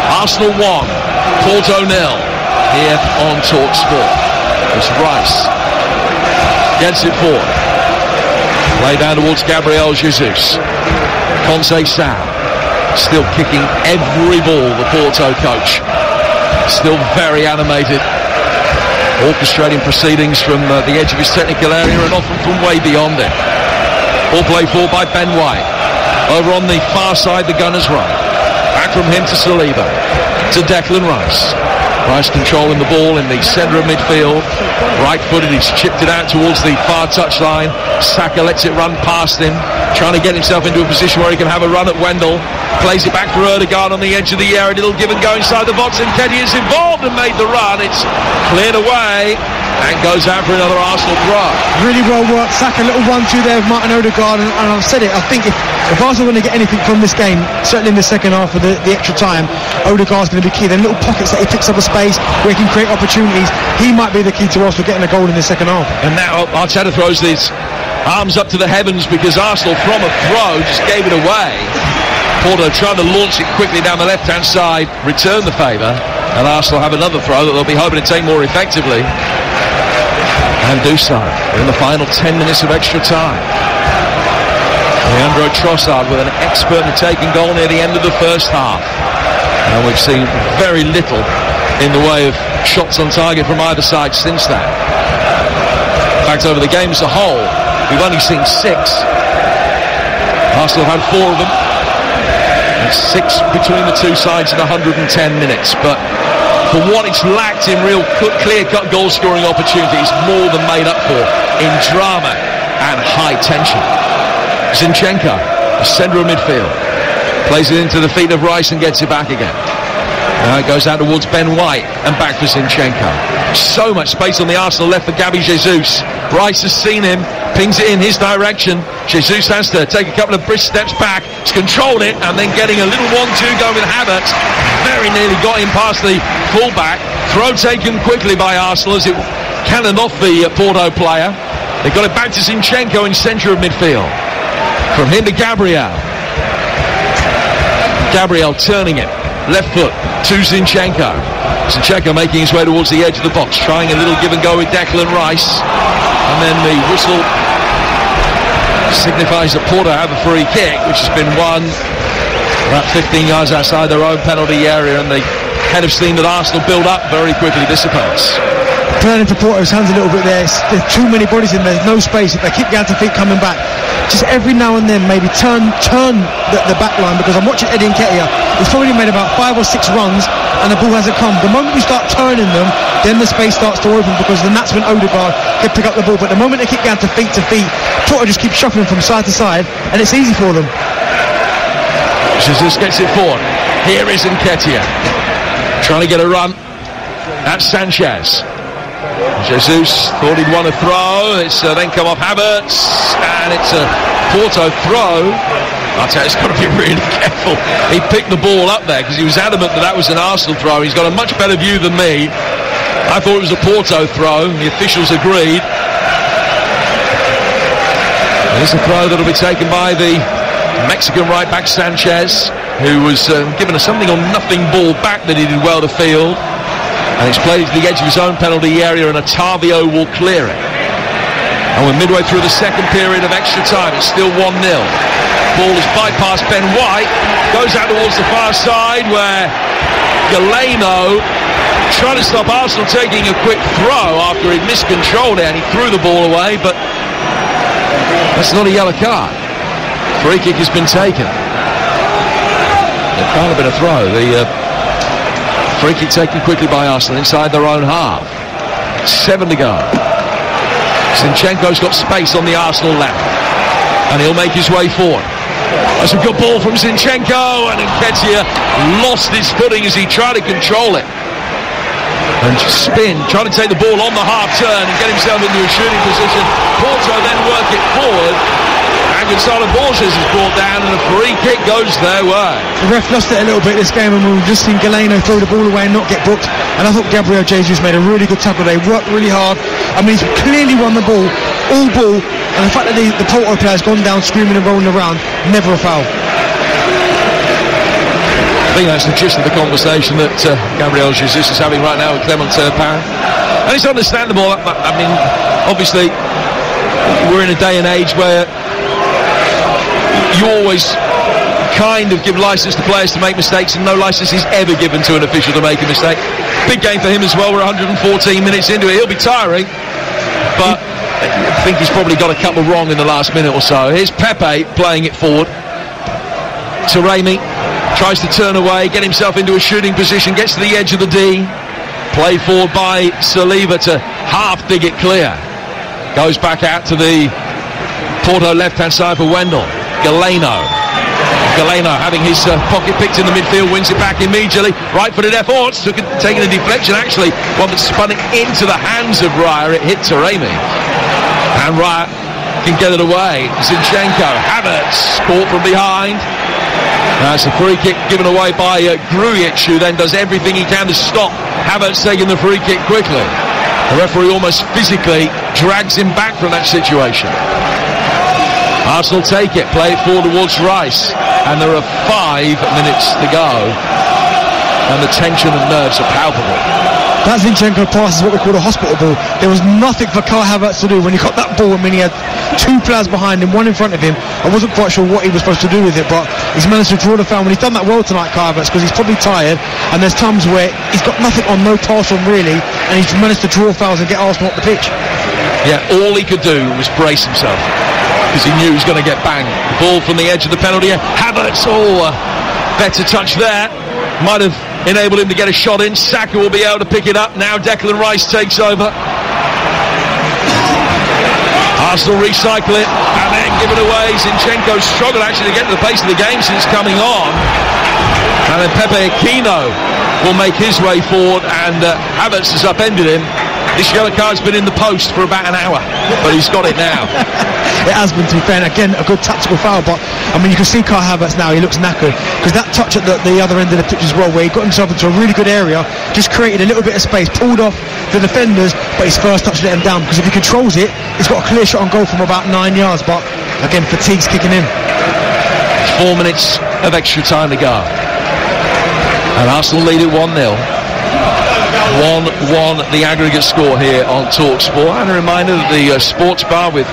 Arsenal 1, Porto 0 here on TalkSport. It's Rice. Gets it forward. Play down towards Gabriel Jesus. Conceição. Still kicking every ball, the Porto coach. Still very animated, orchestrating proceedings from the edge of his technical area and often from way beyond it. Ball played forward by Ben White. Over on the far side, the Gunners run. Back from him to Saliba, to Declan Rice. Rice controlling the ball in the centre of midfield. Right-footed, he's chipped it out towards the far touchline. Saka lets it run past him, trying to get himself into a position where he can have a run at Wendell. Plays it back for Ødegaard on the edge of the area. A little give and go inside the box, and Nketiah is involved and made the run. It's cleared away and goes out for another Arsenal throw. Really well worked. Saka, a little 1-2 there with Martin Ødegaard, and I've said it, I think if Arsenal are going to get anything from this game, certainly in the second half of the extra time, Ødegaard's going to be key. The little pockets that he picks up a space where he can create opportunities, he might be the key to Arsenal getting a goal in the second half. And now Arteta throws these arms up to the heavens because Arsenal from a throw just gave it away. Porto trying to launch it quickly down the left-hand side, return the favour, and Arsenal have another throw that they'll be hoping to take more effectively, and do so in the final 10 minutes of extra time. Leandro Trossard with an expert in taking goal near the end of the first half, and we've seen very little in the way of shots on target from either side since that. In fact, over the game as a whole, we've only seen 6. Arsenal have had 4 of them. And 6 between the two sides in 110 minutes. But for what it's lacked in real clear-cut goal-scoring opportunities, more than made up for in drama and high tension. Zinchenko, the centre of midfield, plays it into the feet of Rice and gets it back again. Now it goes out towards Ben White and back for Zinchenko. So much space on the Arsenal left for Gabby Jesus. Rice has seen him, pings it in his direction. Jesus has to take a couple of brisk steps back. He's controlled it and then getting a little 1-2 go with Havertz. Very nearly got him past the fullback. Throw taken quickly by Arsenal as it cannoned off the Porto player. They got it back to Zinchenko in centre of midfield. From him to Gabriel. Gabriel turning it. Left foot to Zinchenko. Zinchenko making his way towards the edge of the box, trying a little give and go with Declan Rice. And then the whistle signifies that Porto have a free kick, which has been won about 15 yards outside their own penalty area, and the head of steam that Arsenal build up very quickly dissipates. Turning for Porto's hands a little bit there. There's too many bodies in there, no space. If they keep going to feet coming back, just every now and then maybe turn the back line, because I'm watching Eddie Nketiah. He's probably made about 5 or 6 runs and the ball hasn't come. The moment you start turning them, then the space starts to open, because then that's when Odegaard can pick up the ball. But the moment they keep going to feet, Porto just keeps shuffling from side to side and it's easy for them. Jesus gets it forward. Here is Nketiah trying to get a run at Sanchez. Jesus thought he'd won a throw. It's then come off Havertz, and it's a Porto throw. I'll tell you, he's got to be really careful. He picked the ball up there because he was adamant that was an Arsenal throw. He's got a much better view than me. I thought it was a Porto throw. The officials agreed. There's a throw that'll be taken by the Mexican right back Sanchez, who was given a something or nothing ball back that he did well to field. And it's played to the edge of his own penalty area, and Otavio will clear it. And we're midway through the second period of extra time. It's still 1-0. Ball has bypassed Ben White, goes out towards the far side where Galeno trying to stop Arsenal taking a quick throw after he'd miscontrolled it, and he threw the ball away, but that's not a yellow card. Free kick has been taken. It can't have been a throw. The free kick taken quickly by Arsenal inside their own half. 7 to go. Zinchenko's got space on the Arsenal left, and he'll make his way forward. That's a good ball from Zinchenko, and Nketiah lost his footing as he tried to control it and spin, trying to take the ball on the half turn and get himself into a shooting position. Porto then work it forward, and Gonzalo Borges is brought down, and a free kick goes their way. The ref lost it a little bit this game, and we've just seen Galeno throw the ball away and not get booked. And I thought Gabriel Jesus made a really good tackle. They worked really hard. I mean, he's clearly won the ball, all ball, and the fact that the Porto player's gone down screaming and rolling around, never a foul. I think that's the gist of the conversation that Gabriel Jesus is having right now with Clement Turpin. And it's understandable. I mean, obviously, we're in a day and age where you always kind of give license to players to make mistakes, and no license is ever given to an official to make a mistake. Big game for him as well. We're 114 minutes into it. He'll be tiring, but I think he's probably got a couple wrong in the last minute or so. Here's Pepe playing it forward. Taremi tries to turn away, get himself into a shooting position, gets to the edge of the D. Played forward by Saliba to half dig it clear. Goes back out to the Porto left-hand side for Wendell. Galeno having his pocket picked in the midfield, wins it back immediately. Right-footed efforts, taking a deflection, actually. One that spun it into the hands of Raya. It hit Taremi. And Raya can get it away. Zinchenko, Havertz, caught from behind. That's a free kick given away by Grujic, who then does everything he can to stop Havertz taking the free kick quickly. The referee almost physically drags him back from that situation. Arsenal take it, play it forward towards Rice, and there are 5 minutes to go, and the tension and nerves are palpable. That Zinchenko pass is what we call a hospital ball. There was nothing for Kai Havertz to do when he got that ball. I mean, he had two players behind him, one in front of him. I wasn't quite sure what he was supposed to do with it, but he's managed to draw the foul. And he's done that well tonight, Kai Havertz, because he's probably tired, and there's times where he's got nothing on, no pass on really, and he's managed to draw fouls and get Arsenal up the pitch. Yeah, all he could do was brace himself, because he knew he was going to get banged. The ball from the edge of the penalty area. Havertz, better touch there. Might have enabled him to get a shot in. Saka will be able to pick it up. Now Declan Rice takes over. Arsenal recycle it and then give it away. Zinchenko struggled actually to get to the pace of the game since coming on. And then Pepe Aquino will make his way forward, and Havertz has upended him. This yellow card's been in the post for about an hour, but he's got it now. It has been, to be fair, and again, a good tactical foul, but I mean, you can see Kai Havertz now, he looks knackered, because that touch at the other end of the pitch as well, where he got himself into a really good area, just created a little bit of space, pulled off the defenders, but his first touch let him down, because if he controls it, he's got a clear shot on goal from about 9 yards, but again, fatigue's kicking in. 4 minutes of extra time to go. And Arsenal lead it 1-0. 1-1 the aggregate score here on TalkSport. And a reminder that the sports bar with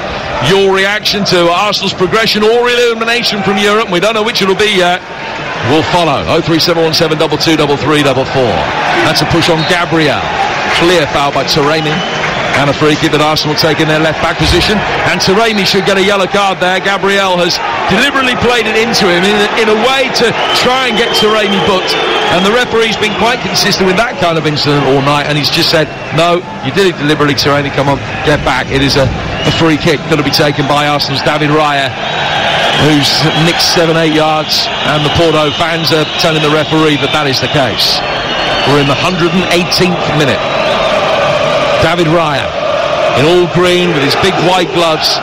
your reaction to Arsenal's progression or elimination from Europe, we don't know which it'll be yet, will follow. 03717223344. That's a push on Gabriel. Clear foul by Taremi. And a free kick that Arsenal take in their left back position. And Taremi should get a yellow card there. Gabriel has deliberately played it into him in a way to try and get Taremi booked. And the referee's been quite consistent with that kind of incident all night. And he's just said, no, you did it deliberately, Taremi, come on, get back. It is a free kick that'll be taken by Arsenal's David Raya, who's nicked 7-8 yards. And the Porto fans are telling the referee that is the case. We're in the 118th minute. David Raya, in all green with his big white gloves,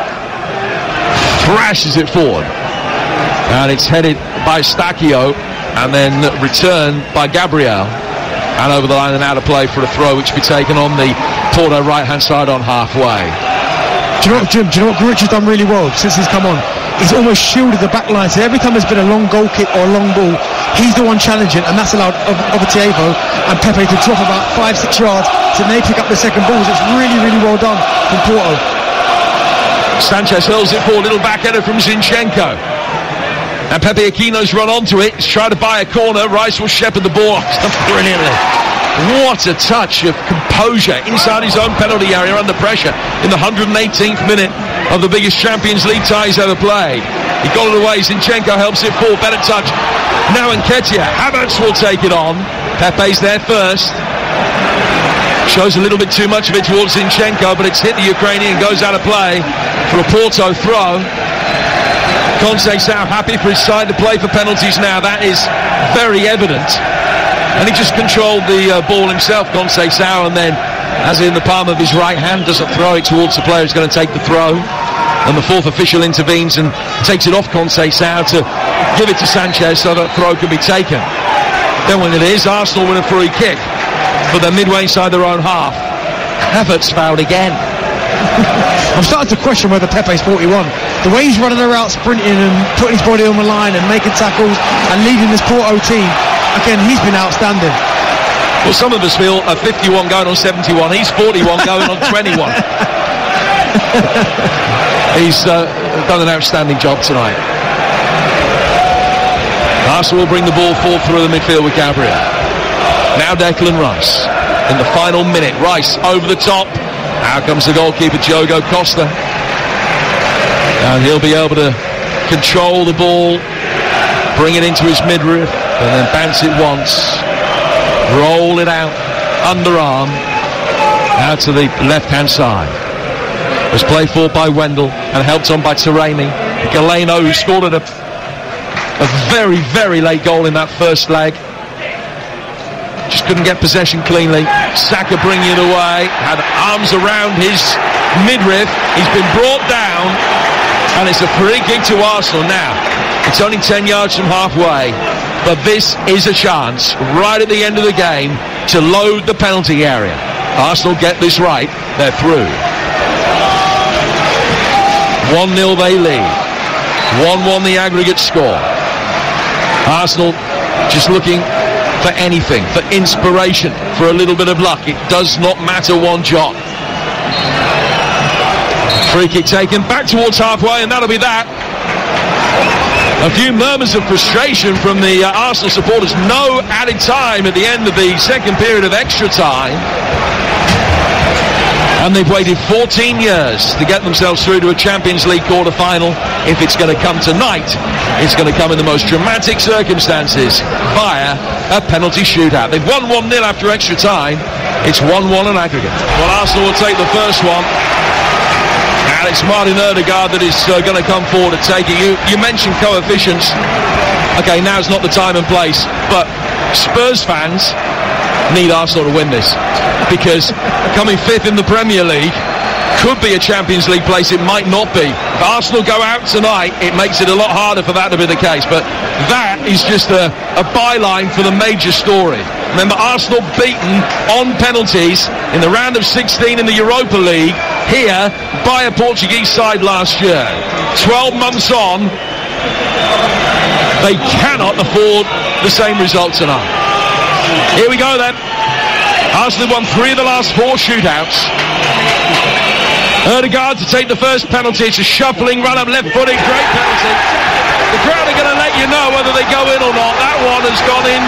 thrashes it forward. And it's headed by Stacchio and then returned by Gabriel. And over the line and out of play for a throw, which will be taken on the Porto right-hand side on halfway. Do you know what, Jim? Do you know what Grujic has done really well since he's come on? He's almost shielded the back line. So every time there's been a long goal kick or a long ball, he's the one challenging, and that's allowed Obativo and Pepe to drop about 5-6 yards. So they pick up the second balls. It's really, really well done from Porto. Sanchez hurls it forward, little back header from Zinchenko. And Pepe Aquino's run onto it. He's trying to buy a corner. Rice will shepherd the ball brilliantly. What a touch of composure inside his own penalty area under pressure in the 118th minute of the biggest Champions League tie he's ever played. He got it away. Zinchenko helps it forward. Better touch. Now Nketiah. Havertz will take it on. Pepe's there first. Shows a little bit too much of it towards Zinchenko, but it's hit the Ukrainian, goes out of play for a Porto throw. Conceição happy for his side to play for penalties now. That is very evident. And he just controlled the ball himself, Conceição, and then, as in the palm of his right hand, doesn't throw it towards the player who's going to take the throw. And the fourth official intervenes and takes it off Conceição to give it to Sanchez so that throw can be taken. Then when it is, Arsenal win a free kick, but they're midway inside their own half. Havertz fouled again. I'm starting to question whether Pepe's 41. The way he's running around, sprinting and putting his body on the line and making tackles and leading this Porto team, again, he's been outstanding. Well, some of us feel a 51 going on 71. He's 41 going on 21. He's done an outstanding job tonight. Arsenal will bring the ball forward through the midfield with Gabriel. Now Declan Rice in the final minute. Rice over the top. Out comes the goalkeeper, Diogo Costa. And he'll be able to control the ball, bring it into his midriff, and then bounce it once, roll it out, underarm, out to the left-hand side. It was played forward by Wendell and helped on by Taremi. Galeno, who scored a very, very late goal in that first leg, just couldn't get possession cleanly. Saka bringing it away, had arms around his midriff. He's been brought down, and it's a free kick to Arsenal now. It's only 10 yards from halfway, but this is a chance right at the end of the game to load the penalty area. Arsenal get this right, they're through. 1-0 they lead. 1-1 the aggregate score. Arsenal just looking for anything, for inspiration, for a little bit of luck. It does not matter one jot. Free kick taken back towards halfway, and that'll be that. A few murmurs of frustration from the Arsenal supporters. No added time at the end of the second period of extra time. And they've waited 14 years to get themselves through to a Champions League quarter-final. If it's going to come tonight, it's going to come in the most dramatic circumstances via a penalty shootout. They've won 1-0 after extra time. It's 1-1 in aggregate. Well, Arsenal will take the first one. And it's Martin Ødegaard that is going to come forward to take it. You mentioned coefficients. Okay, now's not the time and place, but Spurs fans need Arsenal to win this, because coming fifth in the Premier League could be a Champions League place. It might not be. If Arsenal go out tonight, it makes it a lot harder for that to be the case, but that is just a byline for the major story. Remember, Arsenal beaten on penalties in the round of 16 in the Europa League here by a Portuguese side last year. 12 months on, they cannot afford the same result tonight. Here we go then. Arsenal won 3 of the last 4 shootouts. Ødegaard to take the first penalty. It's a shuffling run-up, left-footed, great penalty. The crowd are going to let you know whether they go in or not. That one has gone in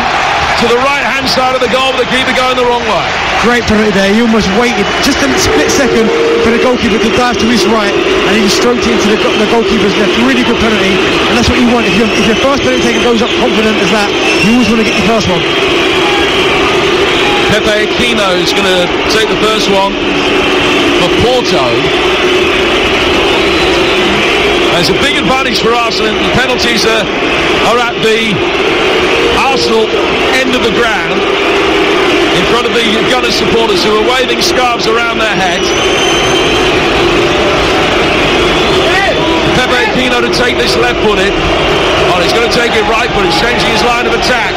to the right-hand side of the goal, with the keeper going the wrong way. Great penalty there. He almost waited just a split second for the goalkeeper to dive to his right, and he just stroked into the goalkeeper's left. Really good penalty, and that's what you want. If your first penalty taker goes up confident as that, you always want to get your first one. Pepe Aquino is going to take the first one for Porto. There's a big advantage for Arsenal. The penalties are at the Arsenal end of the ground, in front of the Gunners supporters who are waving scarves around their heads. Pepe Aquino to take this left-footed. Oh, he's going to take it right-footed. He's changing his line of attack,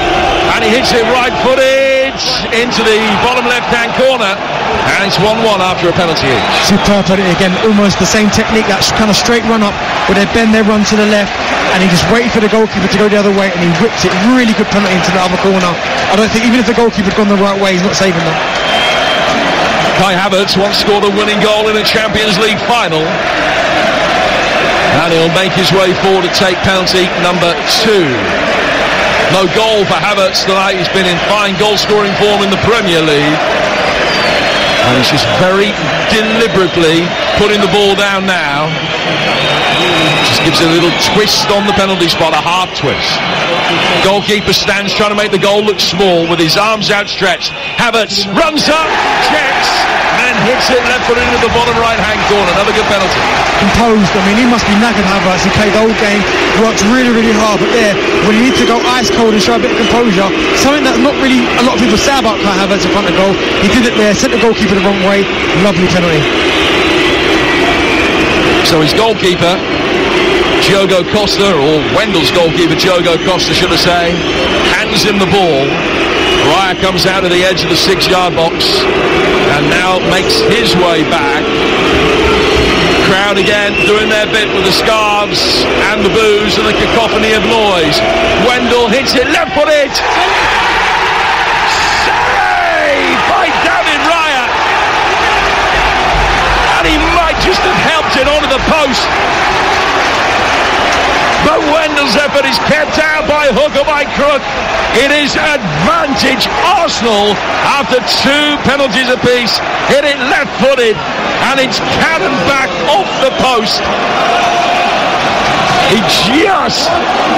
and he hits it right-footed into the bottom left-hand corner, and it's 1-1 after a penalty each. Superb penalty again, almost the same technique, that kind of straight run-up where they bend their run to the left, and he just waited for the goalkeeper to go the other way, and he whipped it. Really good penalty into the other corner. I don't think, even if the goalkeeper had gone the right way, he's not saving them. Kai Havertz once scored a winning goal in a Champions League final, and he'll make his way forward to take penalty number 2. No goal for Havertz tonight. He's been in fine goal-scoring form in the Premier League, and he's just very deliberately putting the ball down now. Just gives it a little twist on the penalty spot, a half twist. Goalkeeper stands trying to make the goal look small with his arms outstretched. Havertz runs up, checks, and hits it left-footed into the bottom right-hand corner. Another good penalty. Composed. I mean, he must be knackered, Havertz. He played the whole game, worked really, really hard, but there, when you need to go ice cold and show a bit of composure, something that not really a lot of people say about Kai Havertz in front of goal, he did it there, sent the goalkeeper the wrong way. Lovely penalty. So his goalkeeper, Diogo Costa, or Wendell's goalkeeper, Diogo Costa, should I say, hands him the ball. Raya comes out of the edge of the 6-yard box and now makes his way back. Crowd again doing their bit with the scarves and the boos and the cacophony of noise. Wendell hits it left-footed. Save by David Raya. And he might just have helped it onto the post. But Wendell's effort is kept out by hook or by crook. It is advantage Arsenal after 2 penalties apiece. Hit it left-footed, and it's cannoned back off the post. He just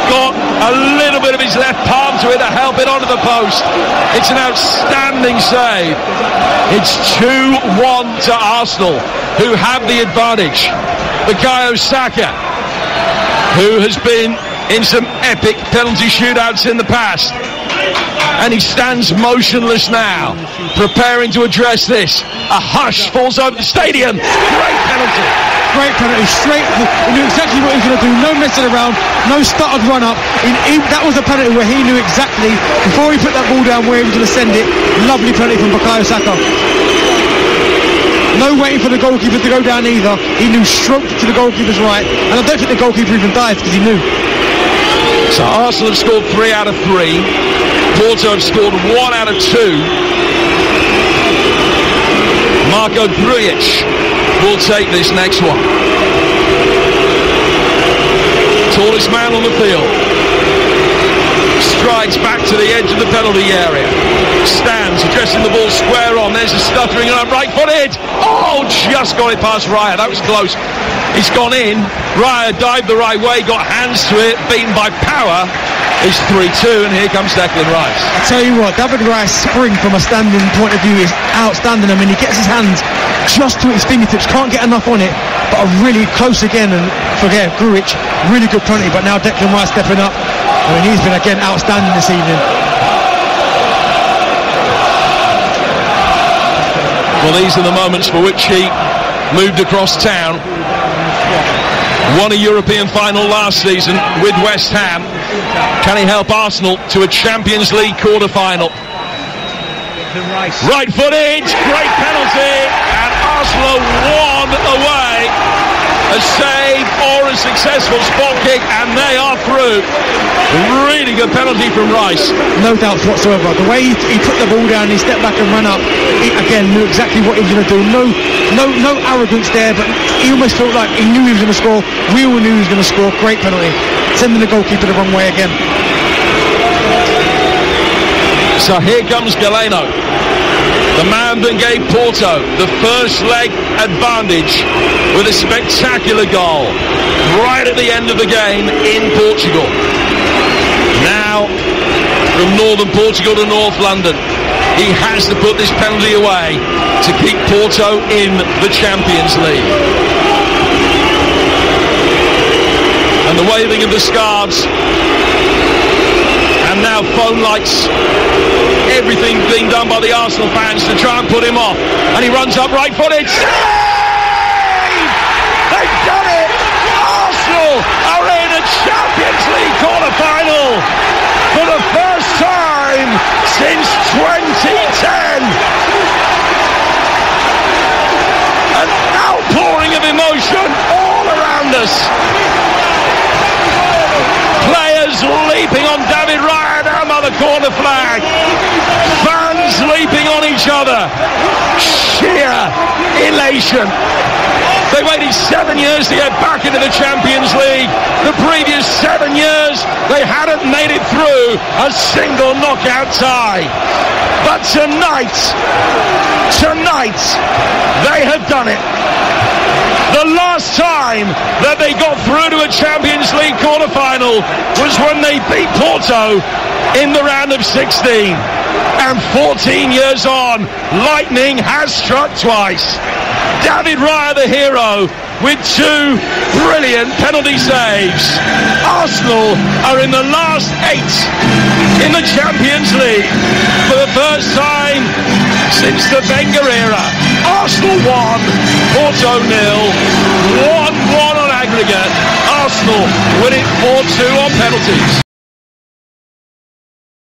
got a little bit of his left palm to it to help it onto the post. It's an outstanding save. It's 2-1 to Arsenal, who have the advantage. Bukayo Saka, who has been in some epic penalty shootouts in the past, and he stands motionless now, preparing to address this. A hush falls over the stadium. Great penalty. Great penalty, straight. He knew exactly what he was going to do. No messing around, no stuttered run up. That was a penalty where he knew exactly, before he put that ball down, where he was going to send it. Lovely penalty from Bukayo Saka. No waiting for the goalkeeper to go down either. He knew, stroked to the goalkeeper's right, and I don't think the goalkeeper even dived because he knew. So Arsenal have scored 3 out of 3. Porto have scored 1 out of 2. Marko Grujic will take this next one. Tallest man on the field. Strides back to the edge of the penalty area. Stands, addressing the ball square on. There's a stuttering run, right-footed. Oh, just got it past Raya. That was close. He's gone in. Raya dived the right way, got hands to it, beaten by power. It's 3-2, and here comes Declan Rice. I tell you what, David Rice's spring from a standing point of view is outstanding. I mean, he gets his hands just to his fingertips, can't get enough on it, but are really close again. And forget Grujic, really good penalty, but now Declan Rice stepping up. I mean, he's been again outstanding this evening. Well, these are the moments for which he moved across town. Won a European final last season with West Ham. Can he help Arsenal to a Champions League quarter-final? Right-footed, great penalty, and Arsenal won away. A save or a successful spot kick, and they are through. Really good penalty from Rice. No doubts whatsoever. The way he put the ball down, he stepped back and ran up. He again knew exactly what he was going to do. No arrogance there, but he almost felt like he knew he was going to score. We all knew he was going to score. Great penalty. Sending the goalkeeper the wrong way again. So here comes Galeno, the man that gave Porto the first leg advantage with a spectacular goal right at the end of the game in Portugal. Now, from northern Portugal to North London, he has to put this penalty away to keep Porto in the Champions League. And the waving of the scarves, and now phone lights, everything being done by the Arsenal fans to try and put him off. And he runs up right-footed. Save! They've done it! Arsenal are in a Champions League quarter-final for the first time since 2010. An outpouring of emotion all around us. Players leaping on David Raya down by the corner flag. Fans leaping on each other. Sheer elation. They waited 7 years to get back into the Champions League. The previous 7 years, they hadn't made it through a single knockout tie. But tonight, they have done it. The last time that they got through to a Champions League quarter-final was when they beat Porto in the round of 16. And 14 years on, lightning has struck twice. David Raya, the hero, with 2 brilliant penalty saves. Arsenal are in the last 8 in the Champions League for the first time since the Wenger era. Arsenal 1, Porto 0, 1-1 on aggregate. Arsenal win it 4-2 on penalties.